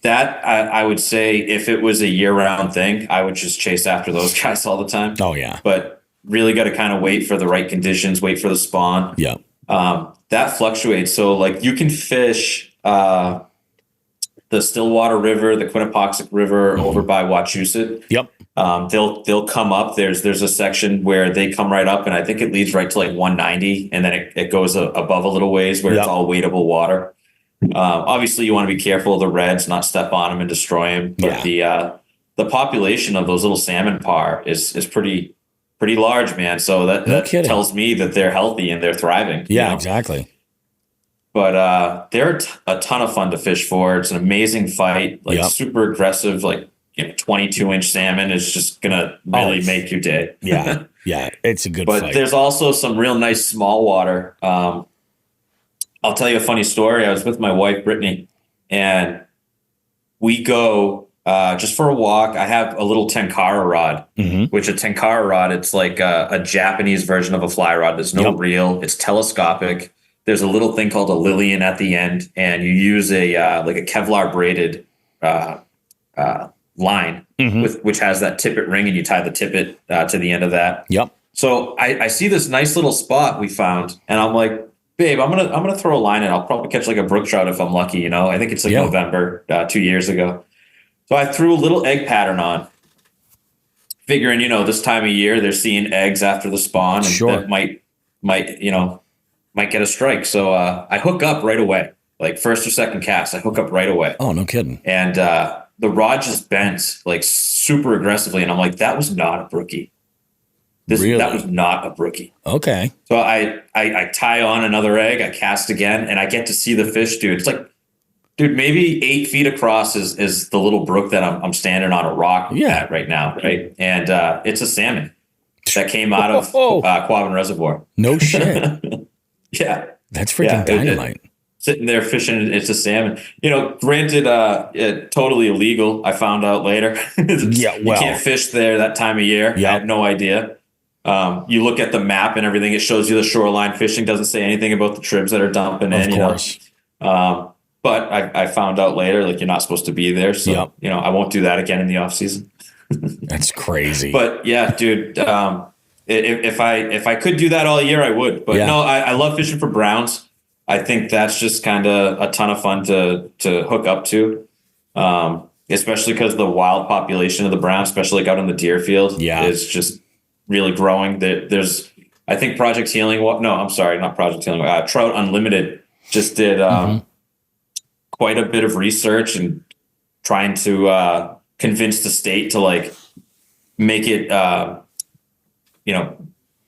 that I would say if it was a year-round thing, I would just chase after those guys all the time. Oh yeah. But really got to kind of wait for the right conditions, wait for the spawn. Yeah. That fluctuates. So like you can fish the Stillwater River, the Quinnipiac River over by Wachusett. Yep. They'll come up. There's a section where they come right up, and I think it leads right to like 190, and then it goes above a little ways where it's all wadeable water. Obviously, you want to be careful of the reds, not step on them and destroy them. But the population of those little salmon par is pretty large, man. So that tells me that they're healthy and they're thriving. Yeah, exactly. But they're a ton of fun to fish for. It's an amazing fight, like super aggressive, like 22-inch salmon is just gonna really make your day. Yeah, it's a good fight. But there's also some real nice small water. I'll tell you a funny story. I was with my wife, Brittany, and we go just for a walk. I have a little tenkara rod, which a tenkara rod, it's like a Japanese version of a fly rod. There's no reel. It's telescopic. There's a little thing called a Lillian at the end, and you use a like a Kevlar braided line which has that tippet ring, and you tie the tippet to the end of that. Yep. So I see this nice little spot we found, and I'm like, babe, I'm gonna throw a line in. I'll probably catch like a brook trout if I'm lucky. I think it's like November 2 years ago. So I threw a little egg pattern on, figuring this time of year they're seeing eggs after the spawn, and that might get a strike. So I hook up right away, like first or second cast. I hook up right away. Oh, no kidding. And the rod just bends like super aggressively, and I'm like, that was not a brookie. That was not a brookie. Okay. So I tie on another egg, I cast again, and I get to see the fish, dude. It's like, dude, maybe 8 feet across is the little brook that I'm standing on a rock at right now, right? And it's a salmon that came out of Quabbin Reservoir. No shit. Yeah. That's freaking dynamite. Sitting there fishing, it's a salmon. Granted, totally illegal. I found out later. You can't fish there that time of year. I had no idea. You look at the map and everything; it shows you the shoreline fishing. Doesn't say anything about the tribs that are dumping in. Of course. But I found out later, like, you're not supposed to be there. So I won't do that again in the off season. That's crazy. But yeah, dude. If I could do that all year, I would. But no, I love fishing for browns. I think that's just kind of a ton of fun to hook up to, especially because the wild population of the brown, especially like out in the deer field, is just really growing. There's, I think Project Healing. No, I'm sorry, not Project Healing. Trout Unlimited just did quite a bit of research and trying to convince the state to like make it,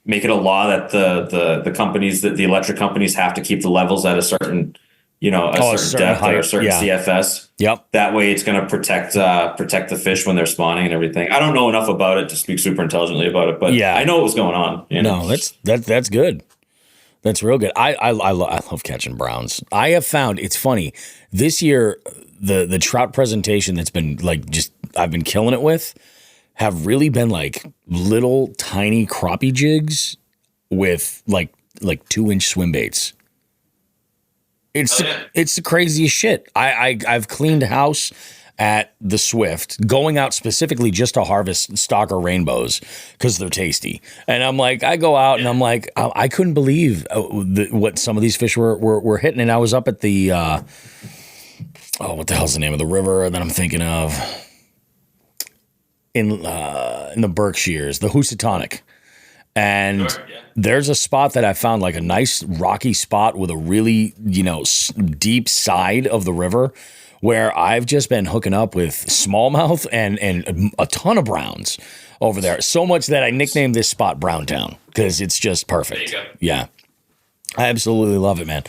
make it a law that the companies, that the electric companies have to keep the levels at a certain, a certain depth or a certain CFS. Yep. That way it's going to protect the fish when they're spawning and everything. I don't know enough about it to speak super intelligently about it, but I know what was going on. No, that's good. That's real good. I love catching browns. I have found, it's funny, this year, the trout presentation that's been like, just, I've been killing it with, have really been like little tiny crappie jigs with like 2-inch swim baits. It's the craziest shit. I've cleaned house at the Swift, going out specifically just to harvest stalker rainbows because they're tasty. And I'm like, I go out and I'm like, I couldn't believe what some of these fish were hitting. And I was up at the what the hell's the name of the river that I'm thinking of? In the Berkshires, the Housatonic. And there's a spot that I found, like a nice rocky spot with a really, deep side of the river, where I've just been hooking up with smallmouth and a ton of browns over there. So much that I nicknamed this spot Browntown because it's just perfect. There you go. Yeah. I absolutely love it, man.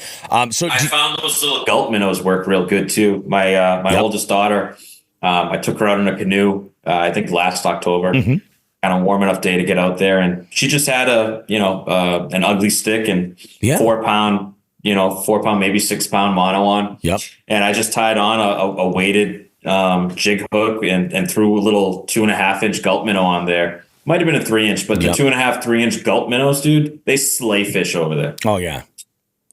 So I found those little gulp minnows work real good too. My oldest daughter, I took her out in a canoe, I think last October, kind of warm enough day to get out there. And she just had an ugly stick and 4 pound, maybe 6 pound mono on. Yep. And I just tied on a weighted jig hook and threw a little 2.5 inch gulp minnow on there. Might have been a 3 inch, but the 2.5, 3 inch gulp minnows, dude, they slay fish over there. Oh yeah.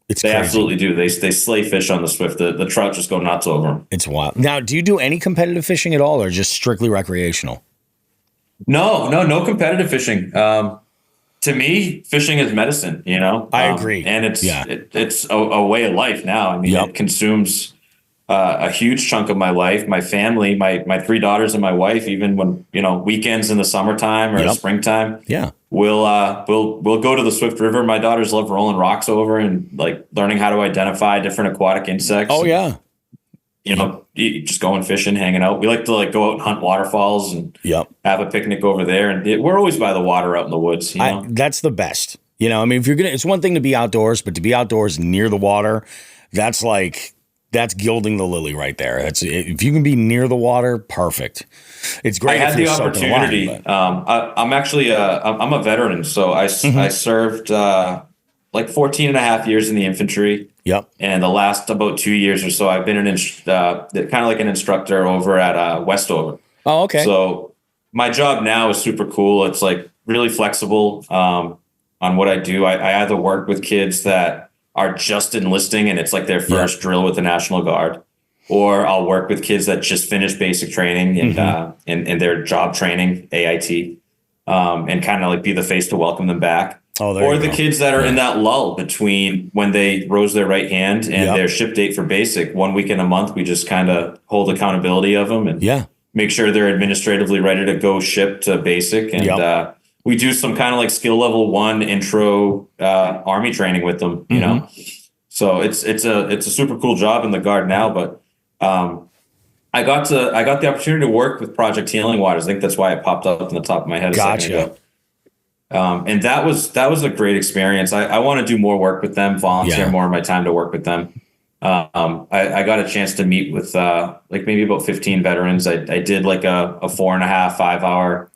They crazy. Absolutely do. They slay fish on the Swift. The trout just go nuts over them. It's wild. Now, do you do any competitive fishing at all or just strictly recreational? No competitive fishing. To me, fishing is medicine, I agree. And it's a way of life now. I mean, it consumes a huge chunk of my life, my family, my 3 daughters and my wife, even when, weekends in the summertime or springtime. Yeah. We'll go to the Swift River. My daughters love rolling rocks over and like learning how to identify different aquatic insects. Oh yeah. Just going fishing, hanging out. We like to like go out and hunt waterfalls and have a picnic over there. And we're always by the water out in the woods. That's the best. I mean, it's one thing to be outdoors, but to be outdoors near the water, that's gilding the lily right there. If you can be near the water, perfect. It's great. I had the opportunity. I'm actually I'm a veteran, so I served like 14 and a half years in the infantry. Yep. And the last about 2 years or so, I've been kind of like an instructor over at Westover. Oh, okay. So my job now is super cool. It's like really flexible on what I do. I either work with kids that are just enlisting and it's like their first drill with the National Guard, or I'll work with kids that just finished basic training and their job training, AIT, and kind of like be the face to welcome them back. Oh, or the kids that are in that lull between when they rose their right hand and their ship date for basic. 1 week in a month, we just kind of hold accountability of them and make sure they're administratively ready to go ship to basic. And we do some kind of like skill level 1 intro Army training with them, you know. So it's a super cool job in the Guard now. But I got the opportunity to work with Project Healing Waters. I think that's why it popped up in the top of my head a second ago. And that was a great experience. I want to do more work with them, volunteer more of my time to work with them. I got a chance to meet with like maybe about 15 veterans. I did like a 4.5, 5 hour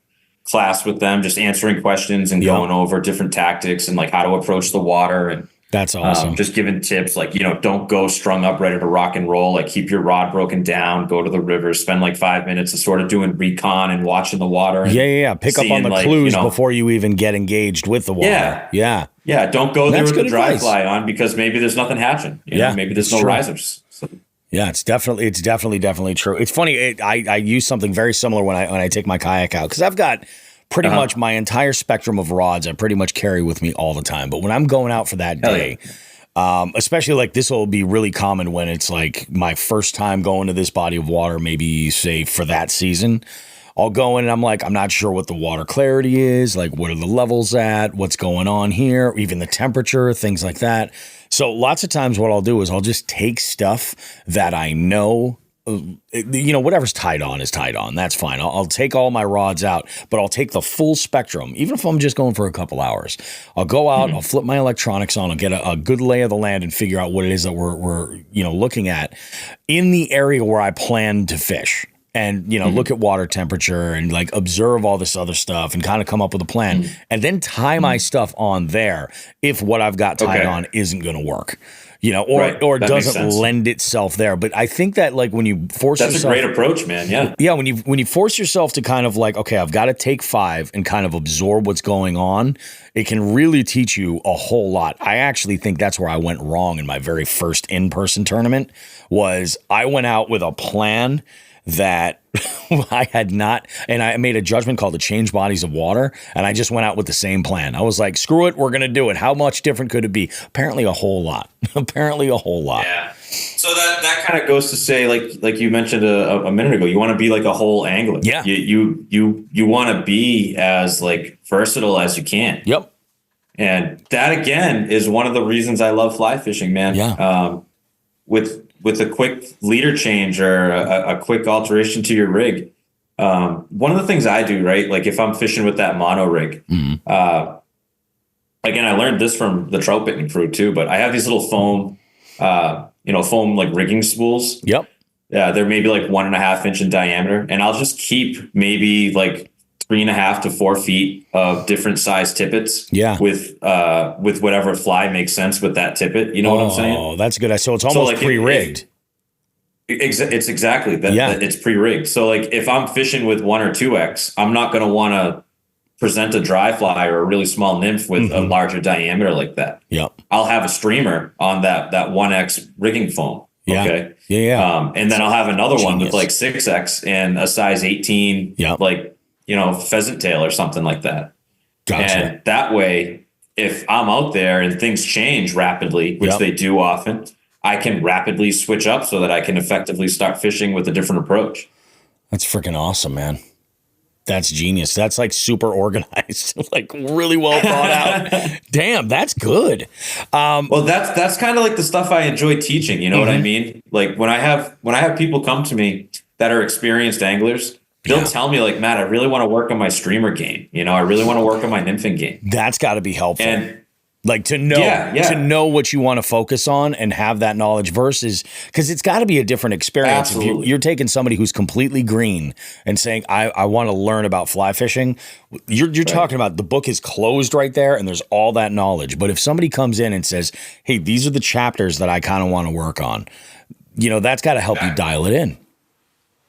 class with them, just answering questions and going over different tactics and like how to approach the water. And that's awesome. Just giving tips like, don't go strung up, ready to rock and roll. Like keep your rod broken down, go to the river, spend like 5 minutes of sort of doing recon and watching the water. And Pick up on the clues before you even get engaged with the water. Yeah. Don't go there with the dry fly on because maybe there's nothing hatching. Maybe there's no risers. So. Yeah, it's definitely true. It's funny. I use something very similar when I take my kayak out because I've got pretty much my entire spectrum of rods I pretty much carry with me all the time. But when I'm going out for that day, especially like this will be really common when it's like my first time going to this body of water, maybe say for that season, I'll go in and I'm like, I'm not sure what the water clarity is. Like, what are the levels at? What's going on here? Even the temperature, things like that. So lots of times what I'll do is I'll just take stuff that I know whatever's tied on is tied on. That's fine. I'll take all my rods out, but I'll take the full spectrum, even if I'm just going for a couple hours. I'll go out, I'll flip my electronics on, I'll get a good lay of the land and figure out what it is that we're looking at in the area where I plan to fish. And, look at water temperature and like observe all this other stuff and kind of come up with a plan and then tie my stuff on there if what I've got tied on isn't going to work. Or doesn't lend itself there. But I think that like when you force yourself, that's a great approach, man. Yeah. Yeah. When you force yourself to kind of like, okay, I've got to take 5 and kind of absorb what's going on, it can really teach you a whole lot. I actually think that's where I went wrong in my very first in-person tournament was I went out with a plan that I had not, and I made a judgment called the change bodies of water, and I just went out with the same plan. I was like, screw it, we're going to do it. How much different could it be? Apparently a whole lot. Yeah. So that kind of goes to say, like you mentioned a minute ago, you want to be like a whole angler. Yeah. You want to be as like versatile as you can. Yep. And that again is one of the reasons I love fly fishing, man. Yeah. With a quick leader change or a quick alteration to your rig. One of the things I do, right? Like if I'm fishing with that mono rig, again, I learned this from the trout bitten crew too, but I have these little foam like rigging spools. Yep. Yeah. They're maybe like 1.5 inch in diameter. And I'll just keep maybe like 3.5 to 4 feet of different size tippets. Yeah. With whatever fly makes sense with that tippet. You know what I'm saying? Oh, that's good. So it's almost like pre-rigged. It's exactly that. Yeah. It's pre-rigged. So like if I'm fishing with 1 or 2X, I'm not going to want to present a dry fly or a really small nymph with a larger diameter like that. Yep. I'll have a streamer on that 1X rigging foam. Yeah. Okay. Yeah. And then I'll have another one with like 6X and a size 18, pheasant tail or something like that. Gotcha. And that way, if I'm out there and things change rapidly, which they do often, I can rapidly switch up so that I can effectively start fishing with a different approach. That's freaking awesome, man. That's genius. That's like super organized, like really well thought out. Damn, that's good. Well, that's kind of like the stuff I enjoy teaching. You know what I mean? Like when I have people come to me that are experienced anglers, they'll tell me like, Matt, I really want to work on my streamer game. I really want to work on my nymphing game. That's got to be helpful. And like to know what you want to focus on and have that knowledge versus because it's got to be a different experience. Absolutely. If you're taking somebody who's completely green and saying, I want to learn about fly fishing. You're talking about the book is closed right there and there's all that knowledge. But if somebody comes in and says, hey, these are the chapters that I kind of want to work on, that's got to help you dial it in.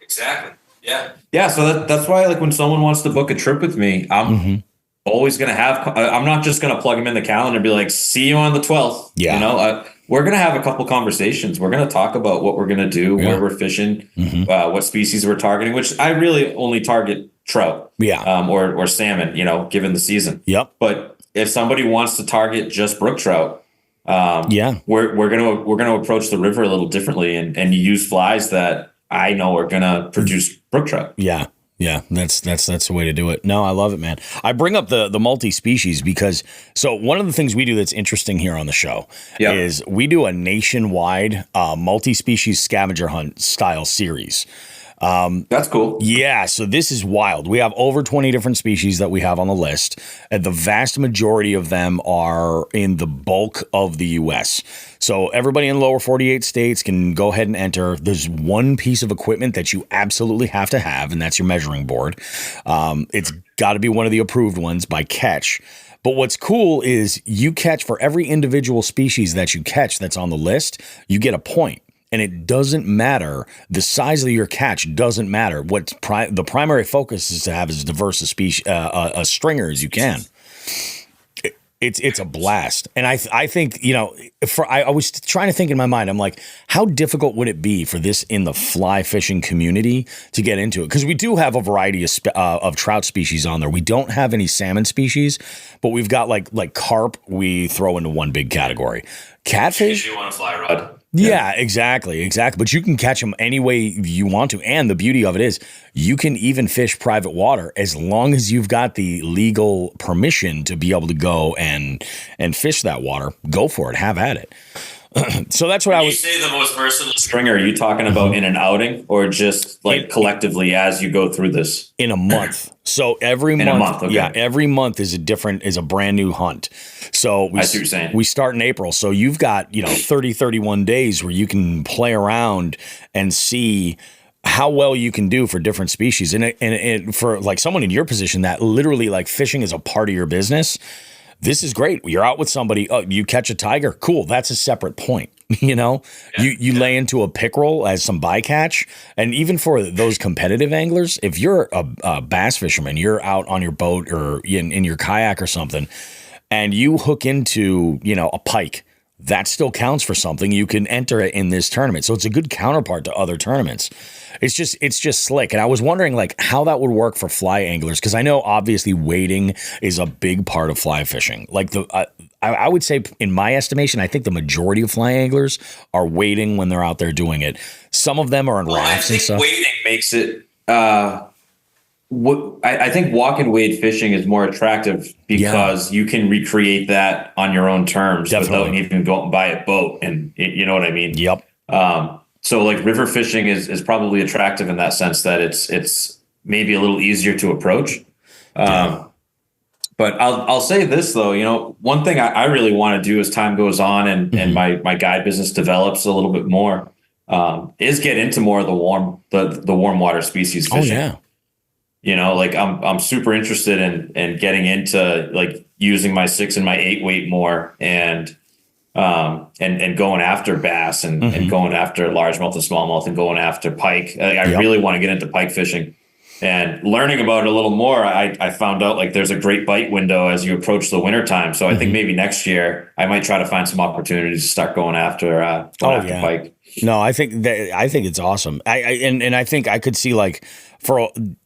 Exactly. Yeah. Yeah. So that's why like when someone wants to book a trip with me, I'm always going to I'm not just going to plug them in the calendar and be like, see you on the 12th. Yeah. We're going to have a couple conversations. We're going to talk about what we're going to do, where we're fishing, what species we're targeting, which I really only target trout. Yeah. Or salmon, given the season. Yep. But if somebody wants to target just brook trout, we're going to approach the river a little differently and use flies that I know are going to produce brook trout. Yeah. Yeah, that's the way to do it. No, I love it, man. I bring up the multi-species because one of the things we do that's interesting here on the show is we do a nationwide multi-species scavenger hunt style series. That's cool. Yeah, so this is wild. We have over 20 different species that we have on the list, and the vast majority of them are in the bulk of the U.S. So everybody in lower 48 states can go ahead and enter. There's one piece of equipment that you absolutely have to have, and that's your measuring board. It's got to be one of the approved ones by Catch. But what's cool is you catch for every individual species that you catch that's on the list, you get a point. And it doesn't matter. The size of your catch doesn't matter. What the primary focus is to have as diverse a stringer as you can. It's a blast. And I think, I was trying to think in my mind, I'm like, how difficult would it be for this in the fly fishing community to get into it? Because we do have a variety of trout species on there. We don't have any salmon species, but we've got like carp we throw into one big category. Catfish. You want a fly rod. Yeah, exactly. But you can catch them any way you want to. And the beauty of it is you can even fish private water as long as you've got the legal permission to be able to go and fish that water. Go for it. Have at it. So that's what When I you was. say the most versatile stringer, are you talking about in an outing or just like collectively as you go through this? In a month. So every In month, a month, okay. yeah, every month is a brand new hunt. So I see what you're saying. we start in April. So you've got, 30, 31 days where you can play around and see how well you can do for different species. And for like someone in your position that literally like fishing is a part of your business, this is great. You're out with somebody. Oh, you catch a tiger. Cool. That's a separate point. You lay into a pickerel as some bycatch. And even for those competitive anglers, if you're a bass fisherman, you're out on your boat or in your kayak or something, and you hook into, a pike, that still counts for something. You can enter it in this tournament. So it's a good counterpart to other tournaments. It's just slick. And I was wondering like how that would work for fly anglers. Cause I know obviously wading is a big part of fly fishing. Like I would say in my estimation, I think the majority of fly anglers are wading when they're out there doing it. Some of them are in rafts and stuff. Wading makes it, I think walk and wade fishing is more attractive because you can recreate that on your own terms without even going and buy a boat. And you know what I mean? Yep. So like river fishing is probably attractive in that sense that it's maybe a little easier to approach. But I'll say this though, one thing I really want to do as time goes on and my guide business develops a little bit more, is get into more of the warm water species fishing. Oh yeah. Like I'm super interested in getting into like using my 6 and my 8 weight more and going after bass and going after largemouth and smallmouth and going after pike. I really want to get into pike fishing and learning about it a little more. I found out like there's a great bite window as you approach the winter time. So I think maybe next year I might try to find some opportunities to start going after pike. No, I think it's awesome. I think I could see like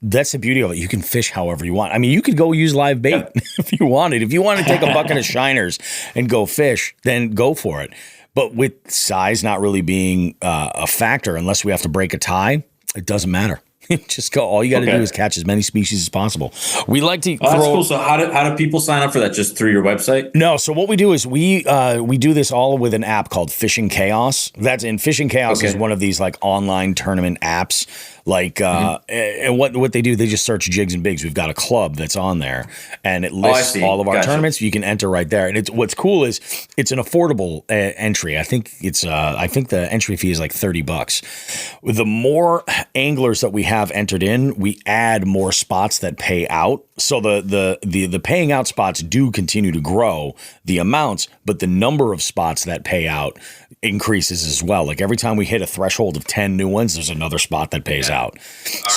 that's the beauty of it. You can fish however you want. I mean, you could go use live bait if you wanted. If you want to take a bucket of shiners and go fish, then go for it. But with size not really being a factor, unless we have to break a tie, it doesn't matter. Just go. All you got to do is catch as many species as possible. We like to throw. That's cool. So how do people sign up for that? Just through your website? No. So what we do is we do this all with an app called Fishing Chaos. Fishing Chaos is one of these like online tournament apps. Like and what they do, they just search Jigs and Bigs. We've got a club that's on there, and it lists all of our tournaments. You can enter right there. And what's cool is it's an affordable entry. I think the entry fee is like $30. With the more anglers that we have entered in, we add more spots that pay out. So the paying out spots do continue to grow the amounts, but the number of spots that pay out increases as well. Like every time we hit a threshold of 10 new ones, there's another spot that pays out.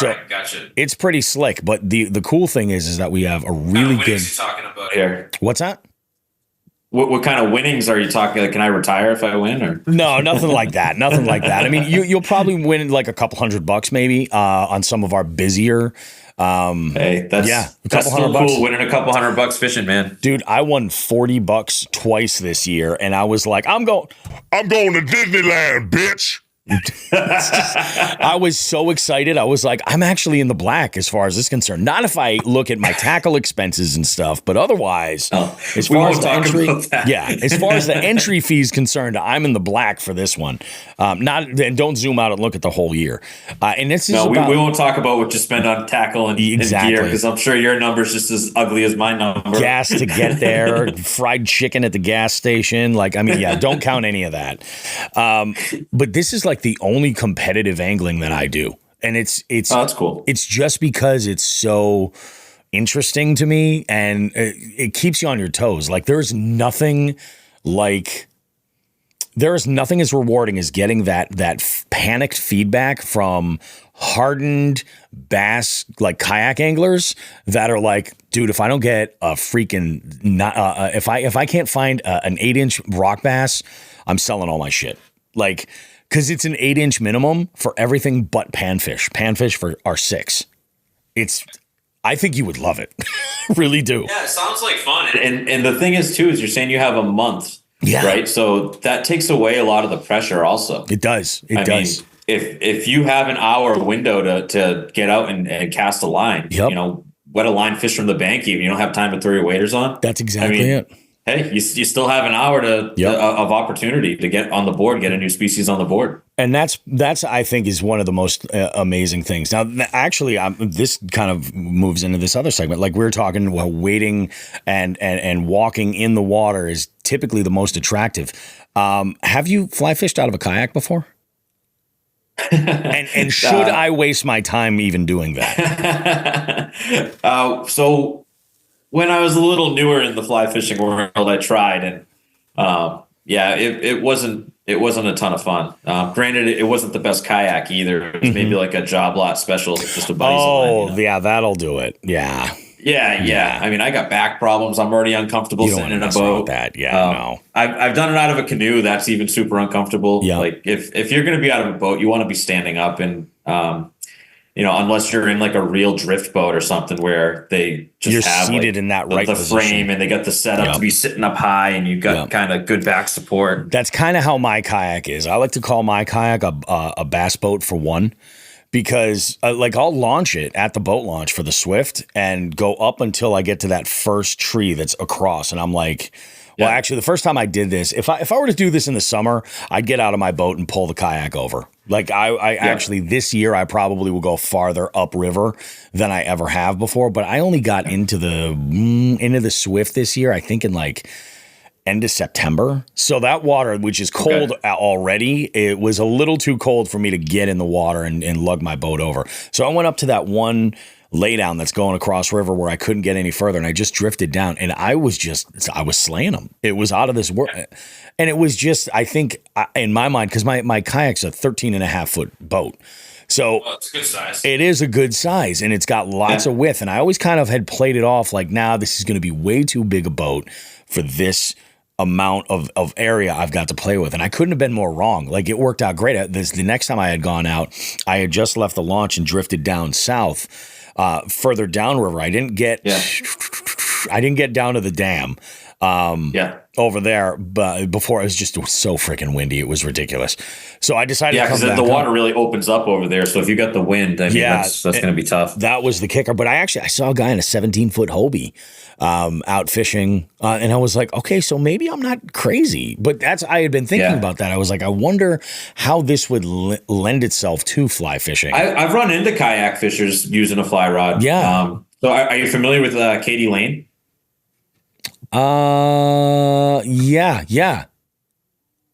All right, gotcha. It's pretty slick, but the cool thing is that we have a really good. What are you talking about here? What's that? What kind of winnings are you talking? Like, can I retire if I win? Or no, nothing like that. Nothing like that. I mean, you'll probably win like a couple $100 maybe on some of our busier. Hey, that's still cool. Winning a couple $100 fishing, man. Dude, I won $40 twice this year, and I was like, I'm going to Disneyland, bitch. I was so excited. I was like, I'm actually in the black as far as this is concerned. Not if I look at my tackle expenses and stuff, but otherwise, as far as the entry fee is concerned, I'm in the black for this one. And don't zoom out and look at the whole year. And this is we won't talk about what you spend on tackle and gear because I'm sure your number's just as ugly as my number. Gas to get there, fried chicken at the gas station. Don't count any of that. But this is like the only competitive angling that I do. And it's that's cool. It's just because it's so interesting to me and it keeps you on your toes. Like there is nothing as rewarding as getting that panicked feedback from hardened bass like kayak anglers that are like, dude, if I don't get a freaking if I can't find an 8-inch rock bass, I'm selling all my shit. Like, because it's an 8-inch minimum for everything but panfish. Panfish for our 6. I think you would love it. Really do. Yeah, it sounds like fun. And the thing is, too, is you're saying you have a month, right? So that takes away a lot of the pressure also. It does. It does. Mean, if you have an hour window to get out and cast a line, wet a line, fish from the bank even, you don't have time to throw your waders on. That's exactly it. hey, you still have an hour of opportunity to get on the board, get a new species on the board. And that's I think is one of the most amazing things. Now, actually, this kind of moves into this other segment. Like we were talking, well, wading and walking in the water is typically the most attractive. Have you fly fished out of a kayak before? and should I waste my time even doing that? So when I was a little newer in the fly fishing world, I tried, and it wasn't a ton of fun. Granted, it wasn't the best kayak either. It was maybe like a job lot special, just a buddy's line, yeah, that'll do it. Yeah. I mean, I got back problems. I'm already uncomfortable sitting in a boat. That. No. I've done it out of a canoe. That's even super uncomfortable. Yeah. Like if you're going to be out of a boat, you want to be standing up, and unless you're in like a real drift boat or something where they just you're have seated like in that the position. frame, and they got the setup to be sitting up high, and you've got kind of good back support. That's kind of how my kayak is. I like to call my kayak a bass boat for one. Because I'll launch it at the boat launch for the Swift and go up until I get to that first tree that's across. And I'm like, well, actually, the first time I did this, if I were to do this in the summer, I'd get out of my boat and pull the kayak over. Like I actually, this year, I probably will go farther upriver than I ever have before. But I only got into the Swift this year, I think in like end of September. So that water, which is cold already, it was a little too cold for me to get in the water and lug my boat over. So I went up to that one laydown that's going across river where I couldn't get any further, and I just drifted down, and I was slaying them. It was out of this world. And it was just, I think, in my mind, because my kayak's a 13.5-foot boat. So it's a good size. It is a good size, and it's got lots of width. And I always kind of had played it off like, this is going to be way too big a boat for this amount of area I've got to play with. And I couldn't have been more wrong. Like, it worked out great. The next time I had gone out, I had just left the launch and drifted down south, further downriver. I didn't get down to the dam over there, but before it was so freaking windy. It was ridiculous. So I decided to come back the water really opens up over there. So if you got the wind, I mean, that's going to be tough. That was the kicker. But I saw a guy in a 17-foot Hobie out fishing, and I was like, okay, so maybe I'm not crazy. But I had been thinking about that. I was like, I wonder how this would lend itself to fly fishing. I've run into kayak fishers using a fly rod. Yeah. So are you familiar with Katie Lane? Yeah.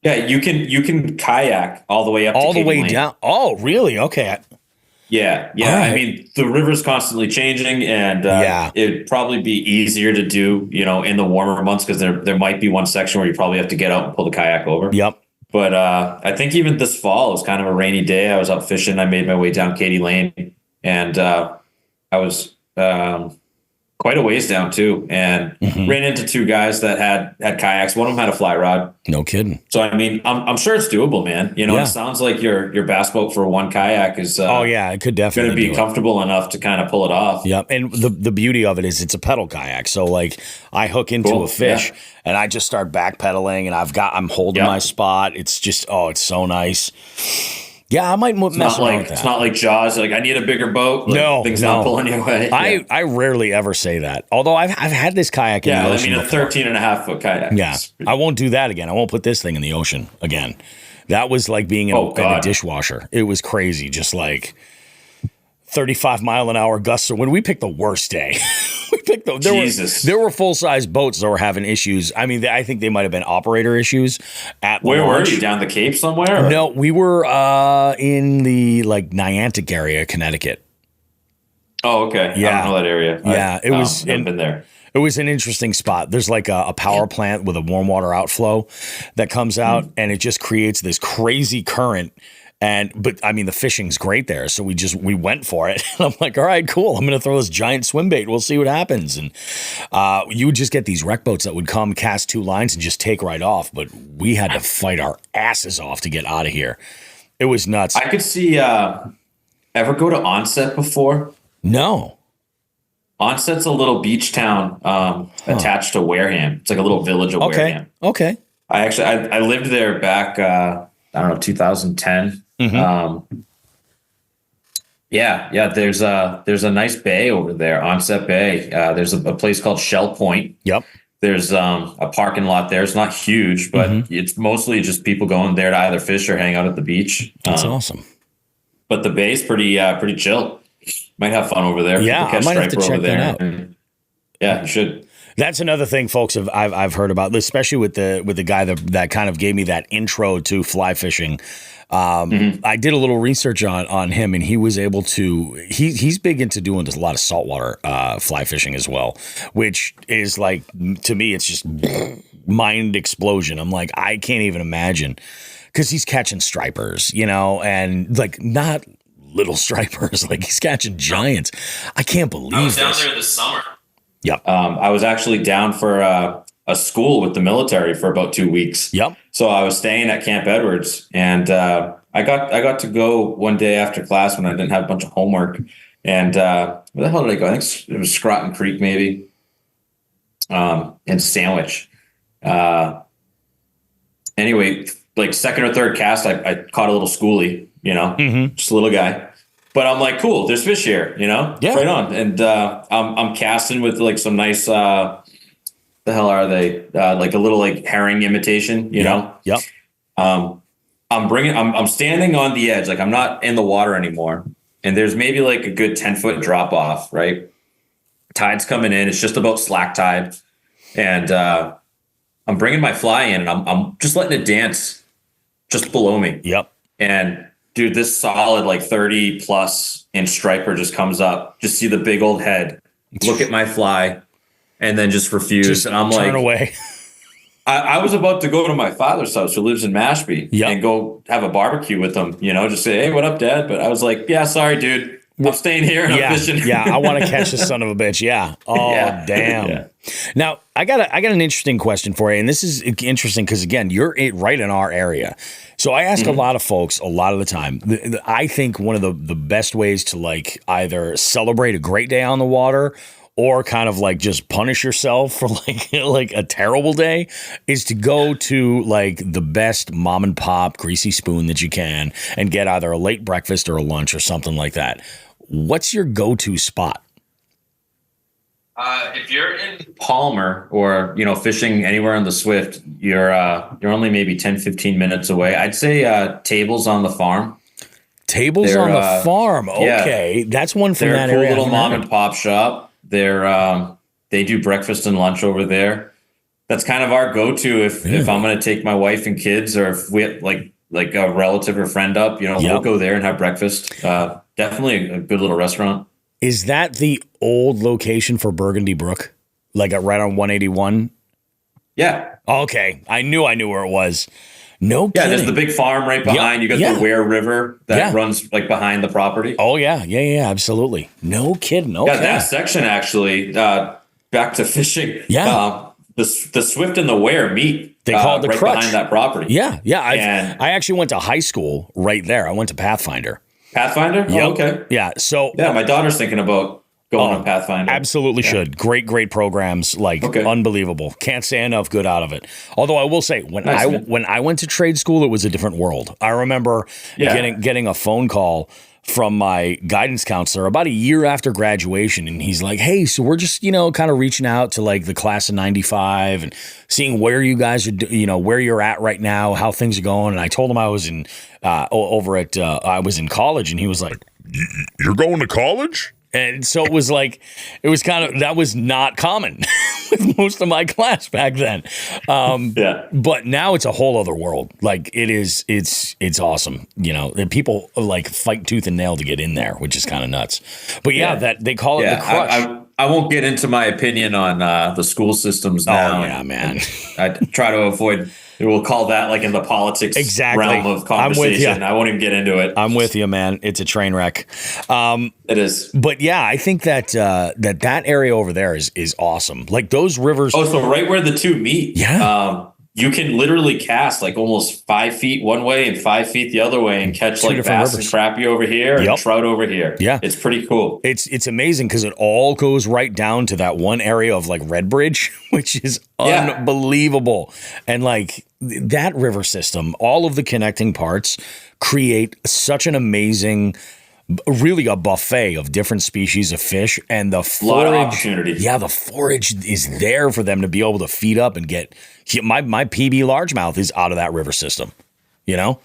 Yeah, you can kayak all the way up all to the way Lane. down. Oh, really? Okay. Yeah. Right. I mean, the river's constantly changing, and it'd probably be easier to do, in the warmer months, because there might be one section where you probably have to get out and pull the kayak over. Yep. But I think even this fall, it was kind of a rainy day. I was out fishing. I made my way down Katie Lane, and I was quite a ways down too, and ran into two guys that had kayaks. One of them had a fly rod. No kidding. So I mean, I'm sure it's doable, man. It sounds like your bass boat for one kayak is it could definitely going to be comfortable enough to kind of pull it off. Yep. And the beauty of it is it's a pedal kayak. So like I hook into a fish and I just start backpedaling, and I'm holding my spot. It's just it's so nice. Yeah, I might mess around with that. It's not like Jaws. Like, I need a bigger boat. Like, things not pulling you away. I rarely ever say that. Although I've had this kayak in the ocean. A 13.5-foot kayak. Yeah, I won't do that again. I won't put this thing in the ocean again. That was like being in a dishwasher. It was crazy. Just like 35-mile-an-hour gusts. So when we picked the worst day, there were full-size boats that were having issues. I mean, I think they might have been operator issues at Where launch. were you? Down the Cape somewhere? Or? No, we were in the Niantic area, Connecticut. Oh, okay. Yeah. I don't know that area. Yeah, it was. I've been there. It was an interesting spot. There's like a power plant with a warm water outflow that comes out, and it just creates this crazy current. But I mean, the fishing's great there. So we went for it. And I'm like, all right, cool. I'm going to throw this giant swim bait. We'll see what happens. And you would just get these wreck boats that would come, cast two lines, and just take right off. But we had to fight our asses off to get out of here. It was nuts. I could see, ever go to Onset before? No. Onset's a little beach town attached to Wareham. It's like a little village of Wareham. Okay. I lived there back, 2010. There's a nice bay over there, Onset Bay. There's a place called Shell Point. Yep. There's a parking lot there. It's not huge, but it's mostly just people going there to either fish or hang out at the beach. That's awesome. But the bay's pretty chill. Might have fun over there. Yeah, I might have to check that out. Yeah, you should. That's another thing, folks. I've heard about, especially with the guy that kind of gave me that intro to fly fishing. I did a little research on him, and he was able to. He's big into doing a lot of saltwater fly fishing as well, which is like, to me, it's just mind explosion. I'm like, I can't even imagine, because he's catching stripers, and like not little stripers, like he's catching giants. I can't believe I was down this. there this summer. Yep. I was actually down for a school with the military for about 2 weeks. Yep. So I was staying at Camp Edwards, and I got to go one day after class when I didn't have a bunch of homework. And where the hell did I go? I think it was Scroton Creek, maybe, and Sandwich. Anyway, like second or third cast, I caught a little schoolie, just a little guy. But I'm like, cool, there's fish here, Yeah. right on. And I'm casting with like some nice, the hell are they? Like a little like herring imitation, you know? Yep. I'm standing on the edge, like I'm not in the water anymore. And there's maybe like a good 10-foot drop off, right? Tide's coming in. It's just about slack tide. And I'm bringing my fly in, and I'm just letting it dance just below me. Yep. And dude, this solid like 30+ inch striper just comes up, just see the big old head, look at my fly, and then just refuse. And I'm turn like, away. I was about to go to my father's house, who lives in Mashpee, and go have a barbecue with him, just say, hey, what up, Dad? But I was like, yeah, sorry, dude. I'm staying here and I'm fishing. Yeah, I want to catch this son of a bitch. Yeah. Oh, Yeah. damn. Yeah. Now, I got an interesting question for you, and this is interesting because, again, you're right in our area. So I ask a lot of folks a lot of the time. I think one of the best ways to like either celebrate a great day on the water or kind of like just punish yourself for like a terrible day is to go to like the best mom and pop greasy spoon that you can and get either a late breakfast or a lunch or something like that. What's your go-to spot? If you're in Palmer or, fishing anywhere on the Swift, you're only maybe 10, 15 minutes away. I'd say Tables on the Farm. Tables on the Farm. Okay. Yeah. That's one from They're that a cool area. little mom and pop shop. They do breakfast and lunch over there. That's kind of our go-to if I'm going to take my wife and kids, or if we have like a relative or friend up, we'll go there and have breakfast. Definitely a good little restaurant. Is that the old location for Burgundy Brook? Like right on 181? Yeah. Okay. I knew where it was. No kidding. Yeah, there's the big farm right behind. You got the Ware River that runs like behind the property. Oh, yeah. Yeah, absolutely. No kidding. Okay. Yeah, that section actually, back to fishing. Yeah. The Swift and the Ware meet. They call it the right crutch. behind that property. Yeah. I actually went to high school right there. I went to Pathfinder. Pathfinder? Yep. Oh, okay. Yeah. So yeah, my daughter's thinking about going on Pathfinder. Absolutely should. Great programs. Unbelievable. Can't say enough good out of it. Although I will say, when I went to trade school, it was a different world. I remember getting a phone call from my guidance counselor about a year after graduation, and he's like, hey, so we're just kind of reaching out to like the class of 95 and seeing where you guys are where you're at right now, how things are going. And I told him I was in I was in college, and he was like, you're going to college? And so it was that was not common with most of my class back then. But now it's a whole other world. Like it's awesome. And people like fight tooth and nail to get in there, which is kind of nuts. But that they call it the crutch. I won't get into my opinion on the school systems now. Oh yeah, man. I try to avoid. We'll call that like in the politics realm of conversation. I won't even get into it. I'm with you, man. It's a train wreck. It is. But yeah, I think that that area over there is awesome. Like those rivers. Oh, so right where the two meet. Yeah. You can literally cast like almost 5 feet one way and 5 feet the other way and catch like bass and crappie over here and trout over here. Yeah. It's pretty cool. It's amazing because it all goes right down to that one area of like Red Bridge, which is unbelievable. And like that river system, all of the connecting parts create such an amazing really a buffet of different species of fish, and the forage, lot of opportunity. Yeah, the forage is there for them to be able to feed up and get. My PB largemouth is out of that river system. You know,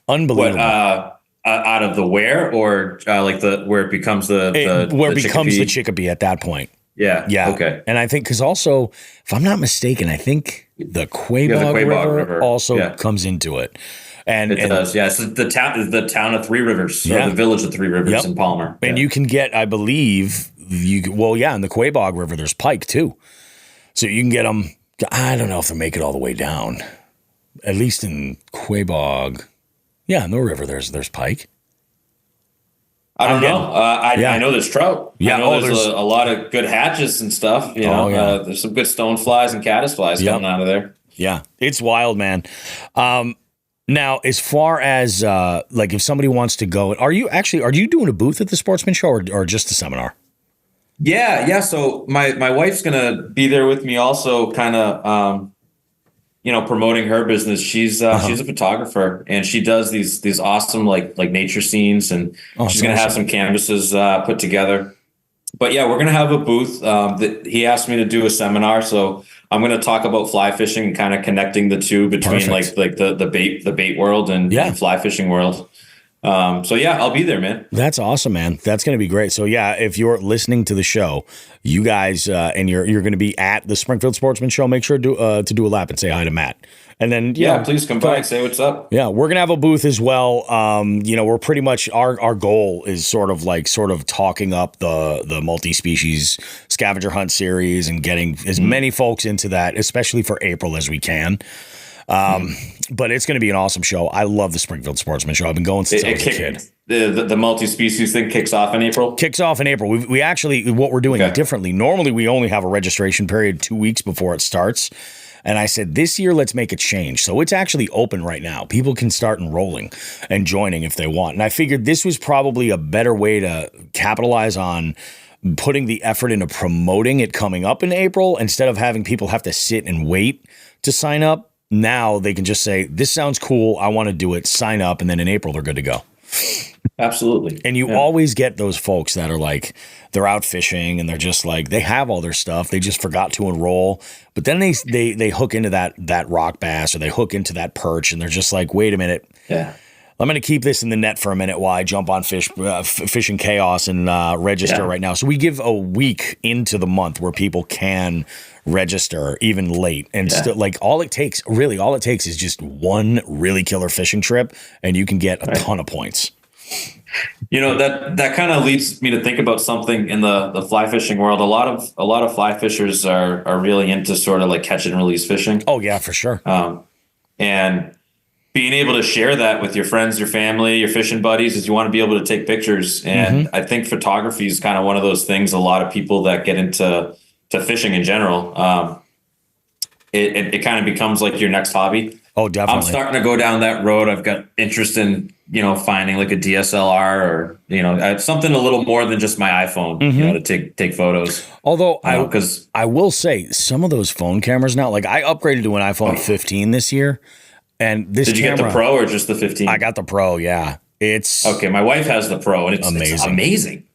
unbelievable. Out of the where, or like the where it becomes the chickpea at that point. Yeah. Okay. And I think because also, if I'm not mistaken, I think the Quabog, River also comes into it. And it does. Yeah. It's the town of Three Rivers, or the village of Three Rivers in Palmer. And you can get, I believe, in the Quabog River, there's pike too. So you can get them. I don't know if they make it all the way down. At least in Quabog. Yeah, in the river, there's pike. I don't know. I know there's trout. Yeah, I know there's a lot of good hatches and stuff. You know, there's some good stoneflies and caddisflies coming out of there. Yeah, it's wild, man. Now, as far as like if somebody wants to go, are you doing a booth at the Sportsman Show or just a seminar? Yeah. So my wife's gonna be there with me, also, kind of promoting her business. She's a photographer, and she does these awesome like nature scenes, and she's gonna have some canvases put together. But yeah, we're gonna have a booth. That he asked me to do a seminar, so I'm gonna talk about fly fishing and kind of connecting the two between like the bait world and fly fishing world. So yeah, I'll be there, man. That's awesome, man. That's going to be great. So yeah, if you're listening to the show, you guys, and you're going to be at the Springfield Sportsman Show, make sure to do a lap and say hi to Matt. And then please come by and say what's up. Yeah, we're gonna have a booth as well. We're pretty much our goal is sort of talking up the multi-species scavenger hunt series and getting as many folks into that, especially for April, as we can. But it's going to be an awesome show. I love the Springfield Sportsman Show. I've been going since I was a kid. The multi-species thing kicks off in April? Kicks off in April. We actually, what we're doing differently. Normally, we only have a registration period 2 weeks before it starts. And I said, this year, let's make a change. So it's actually open right now. People can start enrolling and joining if they want. And I figured this was probably a better way to capitalize on putting the effort into promoting it coming up in April, instead of having people have to sit and wait to sign up. Now they can just say, this sounds cool, I want to do it, sign up, and then in April they're good to go. Absolutely. And you always get those folks that are like, they're out fishing and they're just like, they have all their stuff, they just forgot to enroll, but then they hook into that rock bass, or they hook into that perch, and they're just like, wait a minute. Yeah. I'm going to keep this in the net for a minute while I jump on Fishing Chaos and register right now. So we give a week into the month where people can register even late. And still, like, all it takes is just one really killer fishing trip, and you can get a ton of points. You know, that kind of leads me to think about something in the fly fishing world. A lot of fly fishers are really into sort of like catch and release fishing. Oh yeah, for sure. And being able to share that with your friends, your family, your fishing buddies, is you want to be able to take pictures. And I think photography is kind of one of those things. A lot of people that get into fishing in general, it kind of becomes like your next hobby. Oh, definitely. I'm starting to go down that road. I've got interest in, finding like a DSLR or, something a little more than just my iPhone, to take photos. Although I will say some of those phone cameras now, like I upgraded to an iPhone 15 this year. And this Did you get the Pro or just the 15? I got the Pro, yeah. It's okay. My wife has the Pro, and it's amazing.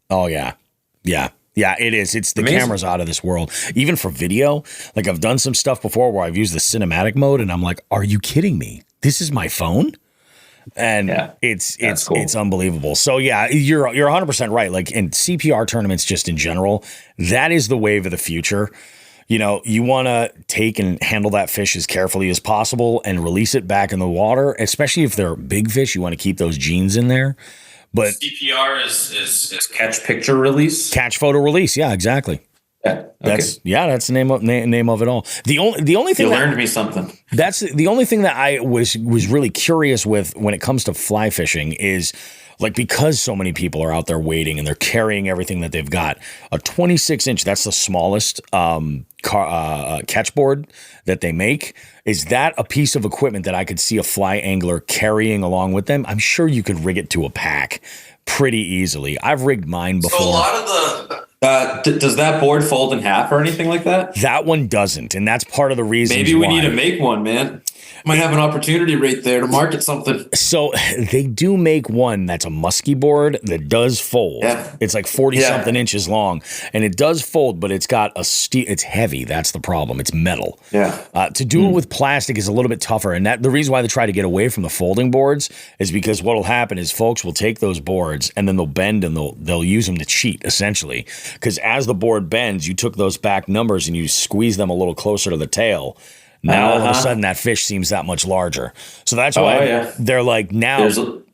Oh, yeah. Yeah. Yeah, it is. It's the camera's out of this world. Even for video, like I've done some stuff before where I've used the cinematic mode, and I'm like, are you kidding me? This is my phone? And it's cool. It's unbelievable. So yeah, you're 100% right. Like in CPR tournaments, just in general, that is the wave of the future. You want to take and handle that fish as carefully as possible and release it back in the water, especially if they're big fish. You want to keep those genes in there. But CPR is catch picture release, catch photo release. Yeah, exactly. Yeah, that's the name of it all. The only thing you learned me something. That's the only thing that I was really curious with when it comes to fly fishing is, like, because so many people are out there waiting and they're carrying everything that they've got, a 26-inch, that's the smallest catch board that they make. Is that a piece of equipment that I could see a fly angler carrying along with them? I'm sure you could rig it to a pack pretty easily. I've rigged mine before. So a lot of does that board fold in half or anything like that? That one doesn't, and that's part of the reason. Maybe we need to make one, man. Might have an opportunity right there to market something. So they do make one that's a musky board that does fold. Yeah. It's like 40 something inches long, and it does fold, but it's got a steel. It's heavy. That's the problem. It's metal. Yeah. To do it with plastic is a little bit tougher, and that the reason why they try to get away from the folding boards is because what will happen is folks will take those boards and then they'll bend and they'll use them to cheat essentially. Because as the board bends, you took those back numbers and you squeeze them a little closer to the tail. Now all of a sudden that fish seems that much larger. So that's why they're like now.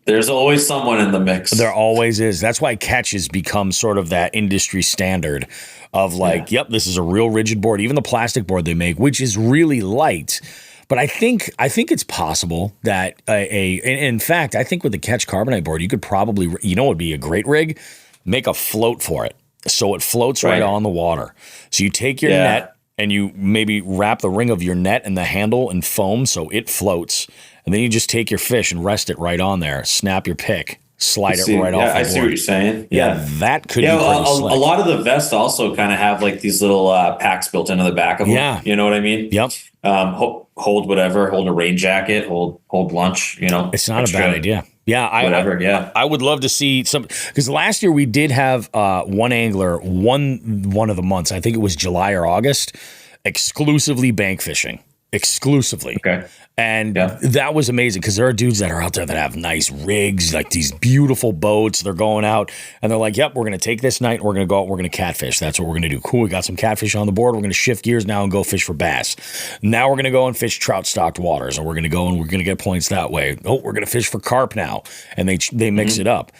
There's always someone in the mix. There always is. That's why catches become sort of that industry standard of like, yep, this is a real rigid board. Even the plastic board they make, which is really light. But I think it's possible that in fact, I think with the Catch Carbonite board, you could probably, it would be a great rig, make a float for it. So it floats right on the water. So you take your net, and you maybe wrap the ring of your net and the handle in foam so it floats. And then you just take your fish and rest it right on there. Snap your pick, slide it right off the board. I see what you're saying. Yeah, that could be pretty slick. A lot of the vests also kind of have like these little packs built into the back of them. Yeah. You know what I mean? Yep. Hold whatever, hold a rain jacket, hold lunch, It's not a bad idea. Yeah, I would love to see some, because last year we did have one angler, one of the months, I think it was July or August, exclusively bank fishing. Exclusively. Okay. And that was amazing because there are dudes that are out there that have nice rigs, like these beautiful boats. They're going out and they're like, yep, we're going to take this night. We're going to go out. We're going to catfish. That's what we're going to do. Cool. We got some catfish on the board. We're going to shift gears now and go fish for bass. Now we're going to go and fish trout stocked waters, or we're going to go and we're going to get points that way. Oh, we're going to fish for carp now. And they mix it up.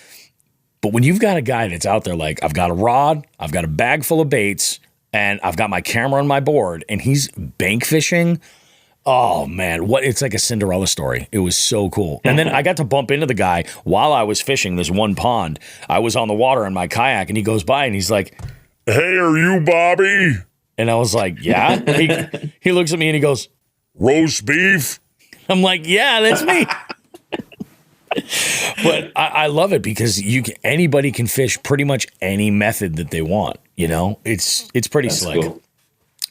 But when you've got a guy that's out there, like I've got a rod, I've got a bag full of baits, and I've got my camera on my board, and he's bank fishing. Oh man, it's like a Cinderella story. It was so cool. And then I got to bump into the guy while I was fishing this one pond. I was on the water in my kayak and he goes by and he's like, "Hey, are you Bobby?" And I was like, "Yeah." He looks at me and he goes, "Roast beef?" I'm like, "Yeah, that's me." But I love it because anybody can fish pretty much any method that they want. It's pretty slick. Cool.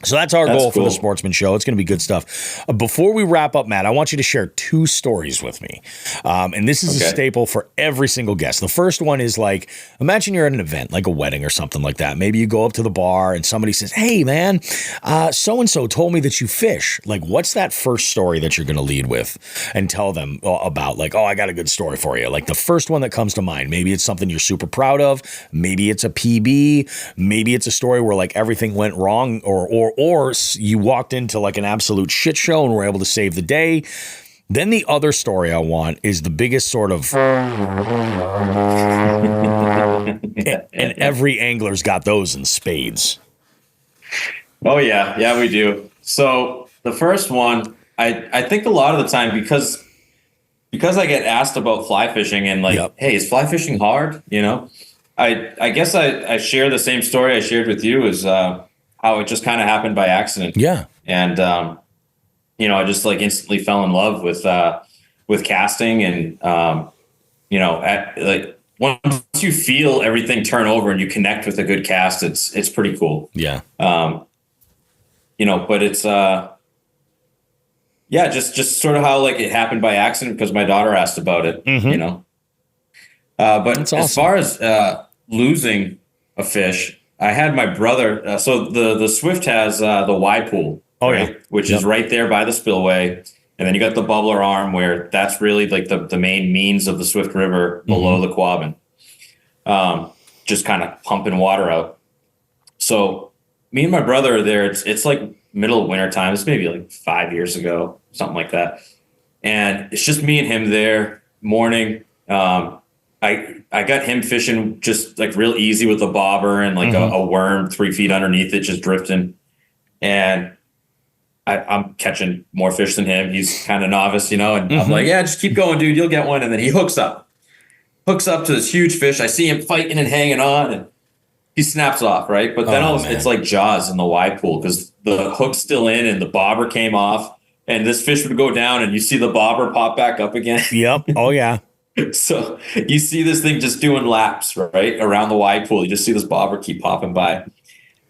So that's our goal for the Sportsman Show. It's going to be good stuff. Before we wrap up, Matt, I want you to share 2 stories with me. And this is a staple for every single guest. The first one is like, imagine you're at an event, like a wedding or something like that. Maybe you go up to the bar and somebody says, "Hey, man, so-and-so told me that you fish." Like, what's that first story that you're going to lead with and tell them about? Like, "Oh, I got a good story for you." Like the first one that comes to mind. Maybe it's something you're super proud of. Maybe it's a PB. Maybe it's a story where like everything went wrong or you walked into like an absolute shit show and were able to save the day. Then the other story I want is the biggest sort of, and every angler's got those in spades. Oh yeah. Yeah, we do. So the first one, I think a lot of the time because I get asked about fly fishing and like, hey, is fly fishing hard? I guess I share the same story I shared with you is, how it just kind of happened by accident. Yeah. And, I just like instantly fell in love with casting and, once you feel everything turn over and you connect with a good cast, it's pretty cool. Yeah. But it's, just sort of how like it happened by accident because my daughter asked about it, but awesome. As far as, losing a fish, I had my brother. So the Swift has the Y pool, which is right there by the spillway, and then you got the bubbler arm where that's really like the main means of the Swift River below the Quabbin, just kind of pumping water out. So me and my brother are there. It's like middle of winter time. It's maybe like 5 years ago, something like that, and it's just me and him there. Morning. I got him fishing just like real easy with a bobber and like a worm 3 feet underneath it, just drifting. And I'm catching more fish than him. He's kind of novice, and I'm like, yeah, just keep going, dude. You'll get one. And then he hooks up to this huge fish. I see him fighting and hanging on and he snaps off. Right. But then it's like Jaws in the Y pool because the hook's still in and the bobber came off and this fish would go down and you see the bobber pop back up again. Yep. Oh yeah. So you see this thing just doing laps, right, around the Y pool. You just see this bobber keep popping by.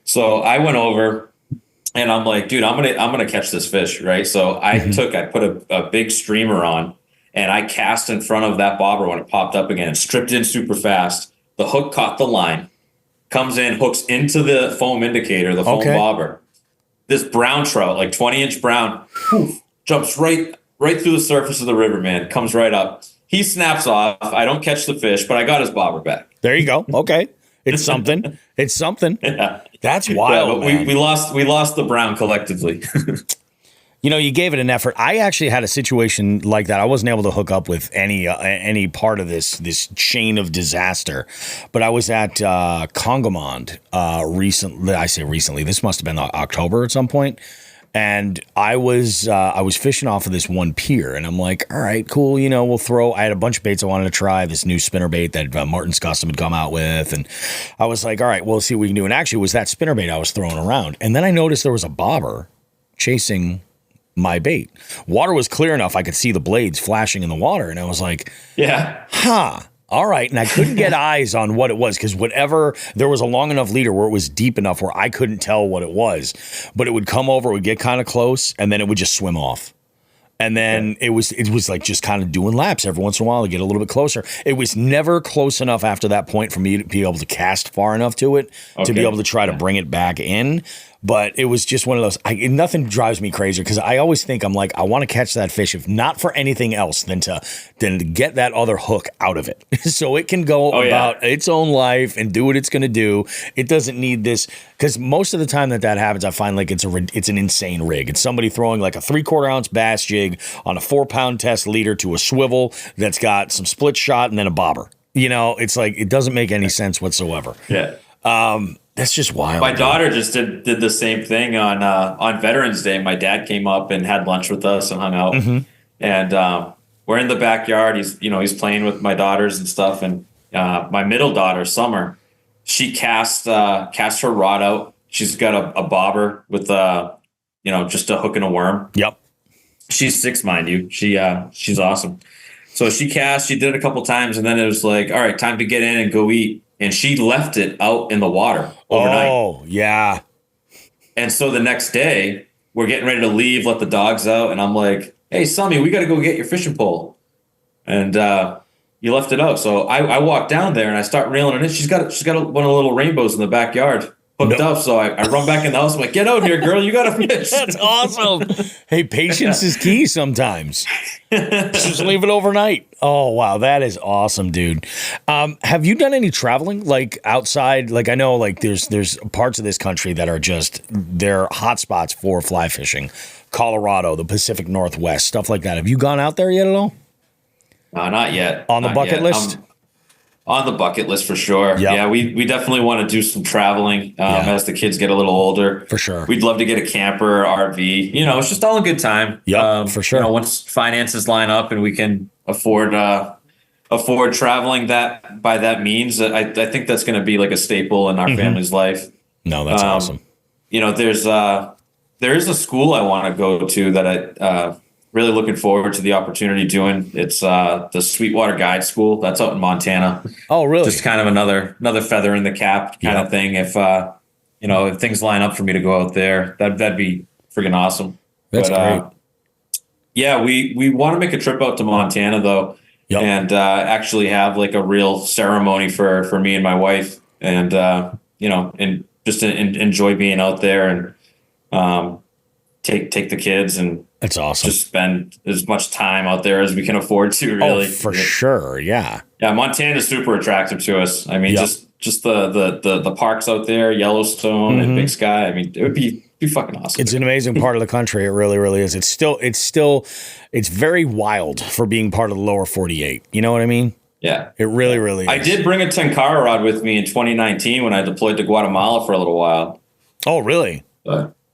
So I went over And I'm like, dude, I'm gonna catch this fish, right? So I put a big streamer on, and I cast in front of that bobber when it popped up again, stripped in super fast. The hook caught the line, comes in, hooks into the foam indicator, the foam bobber. This brown trout, like 20-inch brown, poof, jumps right through the surface of the river, man. Comes right up. He snaps off. I don't catch the fish, but I got his bobber back. There you go. Okay. It's something. It's something. Yeah. That's wild, man. We lost the brown collectively. You know, you gave it an effort. I actually had a situation like that. I wasn't able to hook up with any part of this chain of disaster, but I was at Congamond recently. I say recently. This must have been October at some point. And I was fishing off of this one pier, and I'm like, all right, cool. You know, I had a bunch of baits I wanted to try, this new spinnerbait that Martin's Custom had come out with. And I was like, all right, we'll see what we can do. And actually, it was that spinnerbait I was throwing around. And then I noticed there was a bobber chasing my bait. Water was clear enough. I could see the blades flashing in the water. And I was like, yeah, all right. And I couldn't get eyes on what it was because there was a long enough leader where it was deep enough where I couldn't tell what it was, but it would come over, it would get kind of close, and then it would just swim off. And then it was like just kind of doing laps every once in a while to get a little bit closer. It was never close enough after that point for me to be able to cast far enough to it to be able to try to bring it back in. But it was just one of those, nothing drives me crazier because I always think I'm like, I want to catch that fish, if not for anything else, than to get that other hook out of it. So it can go about its own life and do what it's going to do. It doesn't need this, because most of the time that happens, I find like it's an insane rig. It's somebody throwing like a 3/4 ounce bass jig on a 4-pound test leader to a swivel that's got some split shot and then a bobber. You know, it's like, it doesn't make any sense whatsoever. Yeah. That's just wild. My daughter just did the same thing on Veterans Day. My dad came up and had lunch with us and hung out. Mm-hmm. And we're in the backyard. He's playing with my daughters and stuff. And my middle daughter, Summer, she cast her rod out. She's got a bobber with just a hook and a worm. Yep. She's 6, mind you. She's awesome. So she did it a couple times, and then it was like, all right, time to get in and go eat. And she left it out in the water overnight. Oh, yeah. And so the next day, we're getting ready to leave, let the dogs out. And I'm like, hey, Summy, we got to go get your fishing pole. And you left it out. So I walk down there and I start reeling it in. She's got one of the little rainbows in the backyard hooked up. So I run back in the house. I'm like, get out here, girl. You got to fish. That's awesome. Hey, patience is key sometimes. Just leave it overnight. Oh, wow. That is awesome, dude. Have you done any traveling, like outside? Like, I know like there's parts of this country that are they're hot spots for fly fishing. Colorado, the Pacific Northwest, stuff like that. Have you gone out there yet at all? No, not yet. On the bucket list? On the bucket list for sure. Yep. Yeah, we definitely want to do some traveling as the kids get a little older. For sure. We'd love to get a camper, RV. It's just all a good time. Yeah, for sure. Once finances line up and we can afford traveling by that means, I think that's going to be like a staple in our family's life. No, that's awesome. There is a school I want to go to that I really looking forward to the opportunity doing. It's the Sweetwater Guide School. That's out in Montana. Oh, really? Just kind of another feather in the cap kind of thing. If things line up for me to go out there, that'd be freaking awesome. That's great. Yeah, we want to make a trip out to Montana though, and actually have like a real ceremony for me and my wife, and and just enjoy being out there and take the kids and. That's awesome. Just spend as much time out there as we can afford to, really. Oh, for sure, yeah. Yeah, Montana is super attractive to us. I mean, just the parks out there, Yellowstone and Big Sky. I mean, it would be fucking awesome. It's an amazing part of the country. It really, really is. It's very wild for being part of the lower 48. You know what I mean? Yeah. It really, really is. I did bring a Tenkara rod with me in 2019 when I deployed to Guatemala for a little while. Oh, really?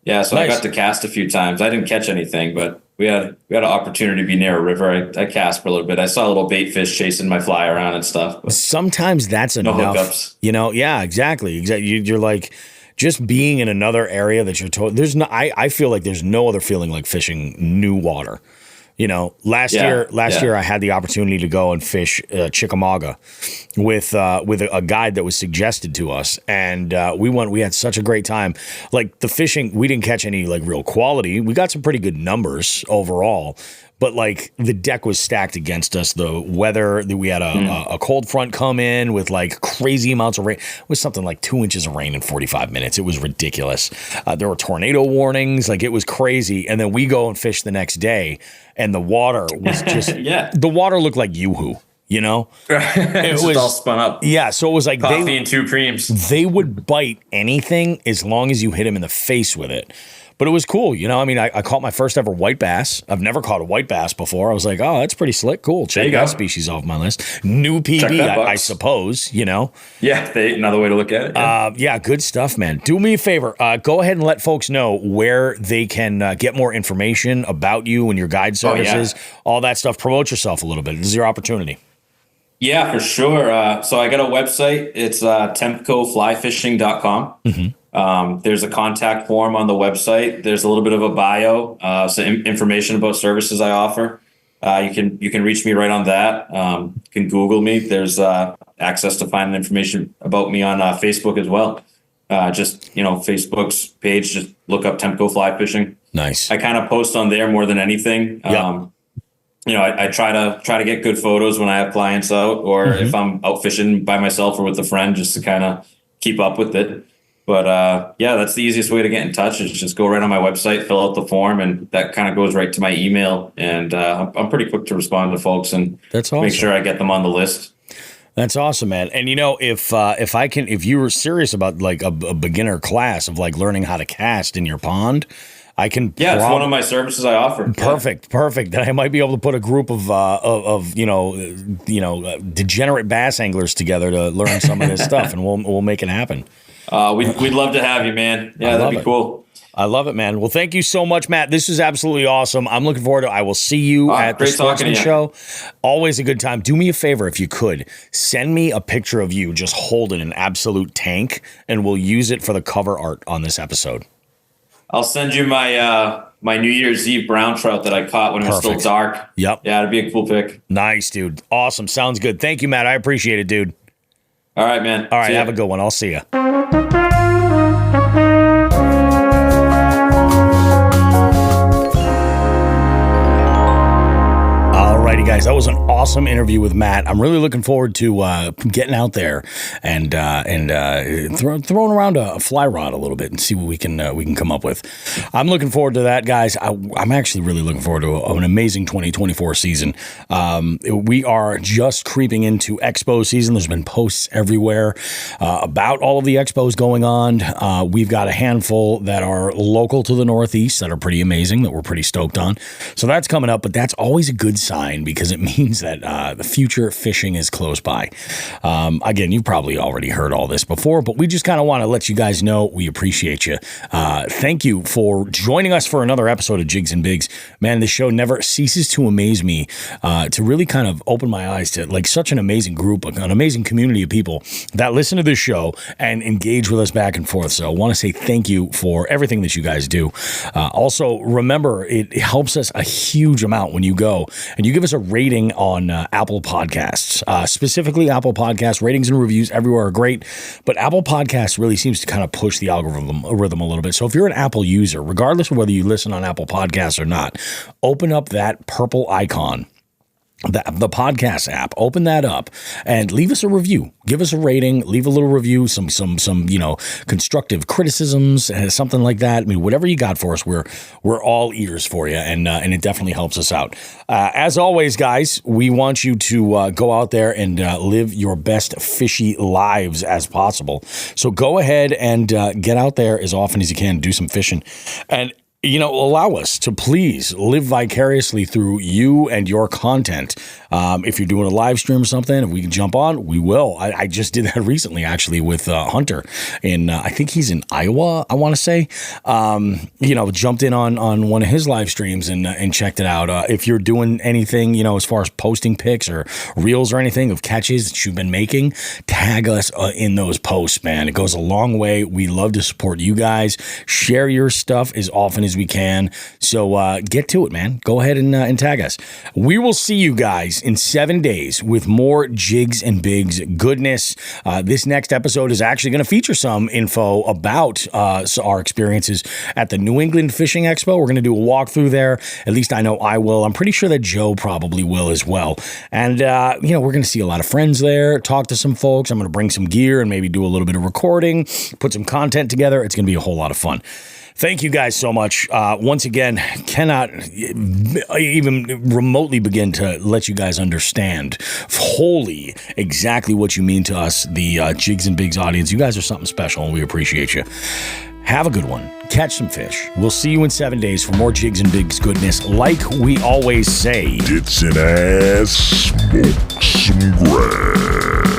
Yeah, so nice. I got to cast a few times. I didn't catch anything, but we had an opportunity to be near a river. I cast for a little bit. I saw little bait fish chasing my fly around and stuff. Sometimes that's enough. No hookups. Yeah, exactly. You're like just being in another area that you're told. I feel like there's no other feeling like fishing new water. You know, last year I had the opportunity to go and fish Chickamauga with a guide that was suggested to us, and we had such a great time. Like the fishing, we didn't catch any like real quality. We got some pretty good numbers overall, but like the deck was stacked against us. The weather, we had a cold front come in with like crazy amounts of rain. It was something like 2 inches of rain in 45 minutes. It was ridiculous. There were tornado warnings. Like it was crazy. And then we go and fish the next day, and the water was just the water looked like Yoo-hoo. You know, it was all spun up. Yeah, so it was like coffee and 2 creams. They would bite anything as long as you hit them in the face with it. But it was cool, you know. I mean, I caught my first ever white bass. I've never caught a white bass before. I was like, oh, that's pretty slick. Cool. Check that species off my list. New PB, I suppose, you know. Yeah, another way to look at it. Yeah, good stuff, man. Do me a favor. Go ahead and let folks know where they can get more information about you and your guide services, all that stuff. Promote yourself a little bit. This is your opportunity. Yeah, for sure. So I got a website. It's tempcoflyfishing.com. There's a contact form on the website. There's a little bit of a bio, some information about services I offer. You can reach me right on that. You can Google me. There's access to find information about me on Facebook as well. Just Facebook's page. Just look up Tempco Fly Fishing. Nice. I kind of post on there more than anything. I try to get good photos when I have clients out, or if I'm out fishing by myself or with a friend, just to kind of keep up with it. But that's the easiest way to get in touch is just go right on my website, fill out the form, and that kind of goes right to my email. And I'm pretty quick to respond to folks and that's awesome. Make sure I get them on the list. That's awesome, man. And if you were serious about like a beginner class of like learning how to cast in your pond, I can. Yeah, it's one of my services I offer. Perfect. Then I might be able to put a group of degenerate bass anglers together to learn some of this stuff, and we'll make it happen. We'd love to have you, man. Yeah, that'd be cool. I love it, man. Well, thank you so much, Matt. This is absolutely awesome. I'm looking forward to. I will see you at the Sportsman Show. Always a good time. Do me a favor, if you could, send me a picture of you just holding an absolute tank, and we'll use it for the cover art on this episode. I'll send you my my New Year's Eve brown trout that I caught when it was still dark. Yep. Yeah, it'd be a cool pic. Nice, dude. Awesome. Sounds good. Thank you, Matt. I appreciate it, dude. All right, man. All right, have a good one. I'll see you. Alrighty, guys, that was an awesome interview with Matt. I'm really looking forward to getting out there and throwing around a fly rod a little bit and see what we can come up with. I'm looking forward to that, guys. I'm actually really looking forward to an amazing 2024 season. We are just creeping into Expo season. There's been posts everywhere about all of the expos going on. We've got a handful that are local to the Northeast that are pretty amazing that we're pretty stoked on. So that's coming up, but that's always a good sign because it means that the future fishing is close by. Again, you've probably already heard all this before, but we just kind of want to let you guys know we appreciate you. Thank you for joining us for another episode of Jigs and Bigs. Man, this show never ceases to amaze me, to really kind of open my eyes to like such an amazing group, an amazing community of people that listen to this show and engage with us back and forth. So I want to say thank you for everything that you guys do. Also, remember, it helps us a huge amount when you go and you give us a rating on Apple Podcasts, specifically Apple Podcasts. Ratings and reviews everywhere are great, but Apple Podcasts really seems to kind of push the algorithm a little bit. So if you're an Apple user, regardless of whether you listen on Apple Podcasts or not, open up that purple icon, the podcast app, open that up and leave us a review. Give us a rating, leave a little review, some constructive criticisms, something like that. I mean, whatever you got for us, we're all ears for you, and it definitely helps us out. As always, guys, we want you to go out there and live your best fishy lives as possible. So go ahead and get out there as often as you can, do some fishing, and allow us to please live vicariously through you and your content. If you're doing a live stream or something, if we can jump on, we will. I just did that recently, actually, with Hunter. I think he's in Iowa, I want to say. Jumped in on one of his live streams and checked it out. If you're doing anything, as far as posting pics or reels or anything of catches that you've been making, tag us in those posts, man. It goes a long way. We love to support you guys. Share your stuff as often as as we can. So get to it, man. Go ahead and tag us. We will see you guys in 7 days with more Jigs and Bigs goodness. This next episode is actually going to feature some info about our experiences at the New England Fishing Expo. We're going to do a walkthrough there. At least I know I will. I'm pretty sure that Joe probably will as well. And, we're going to see a lot of friends there, talk to some folks. I'm going to bring some gear and maybe do a little bit of recording, put some content together. It's going to be a whole lot of fun. Thank you guys so much. Once again, cannot even remotely begin to let you guys understand wholly exactly what you mean to us, the Jigs and Bigs audience. You guys are something special, and we appreciate you. Have a good one. Catch some fish. We'll see you in 7 days for more Jigs and Bigs goodness. Like we always say, Tits and ass, smoke some grass.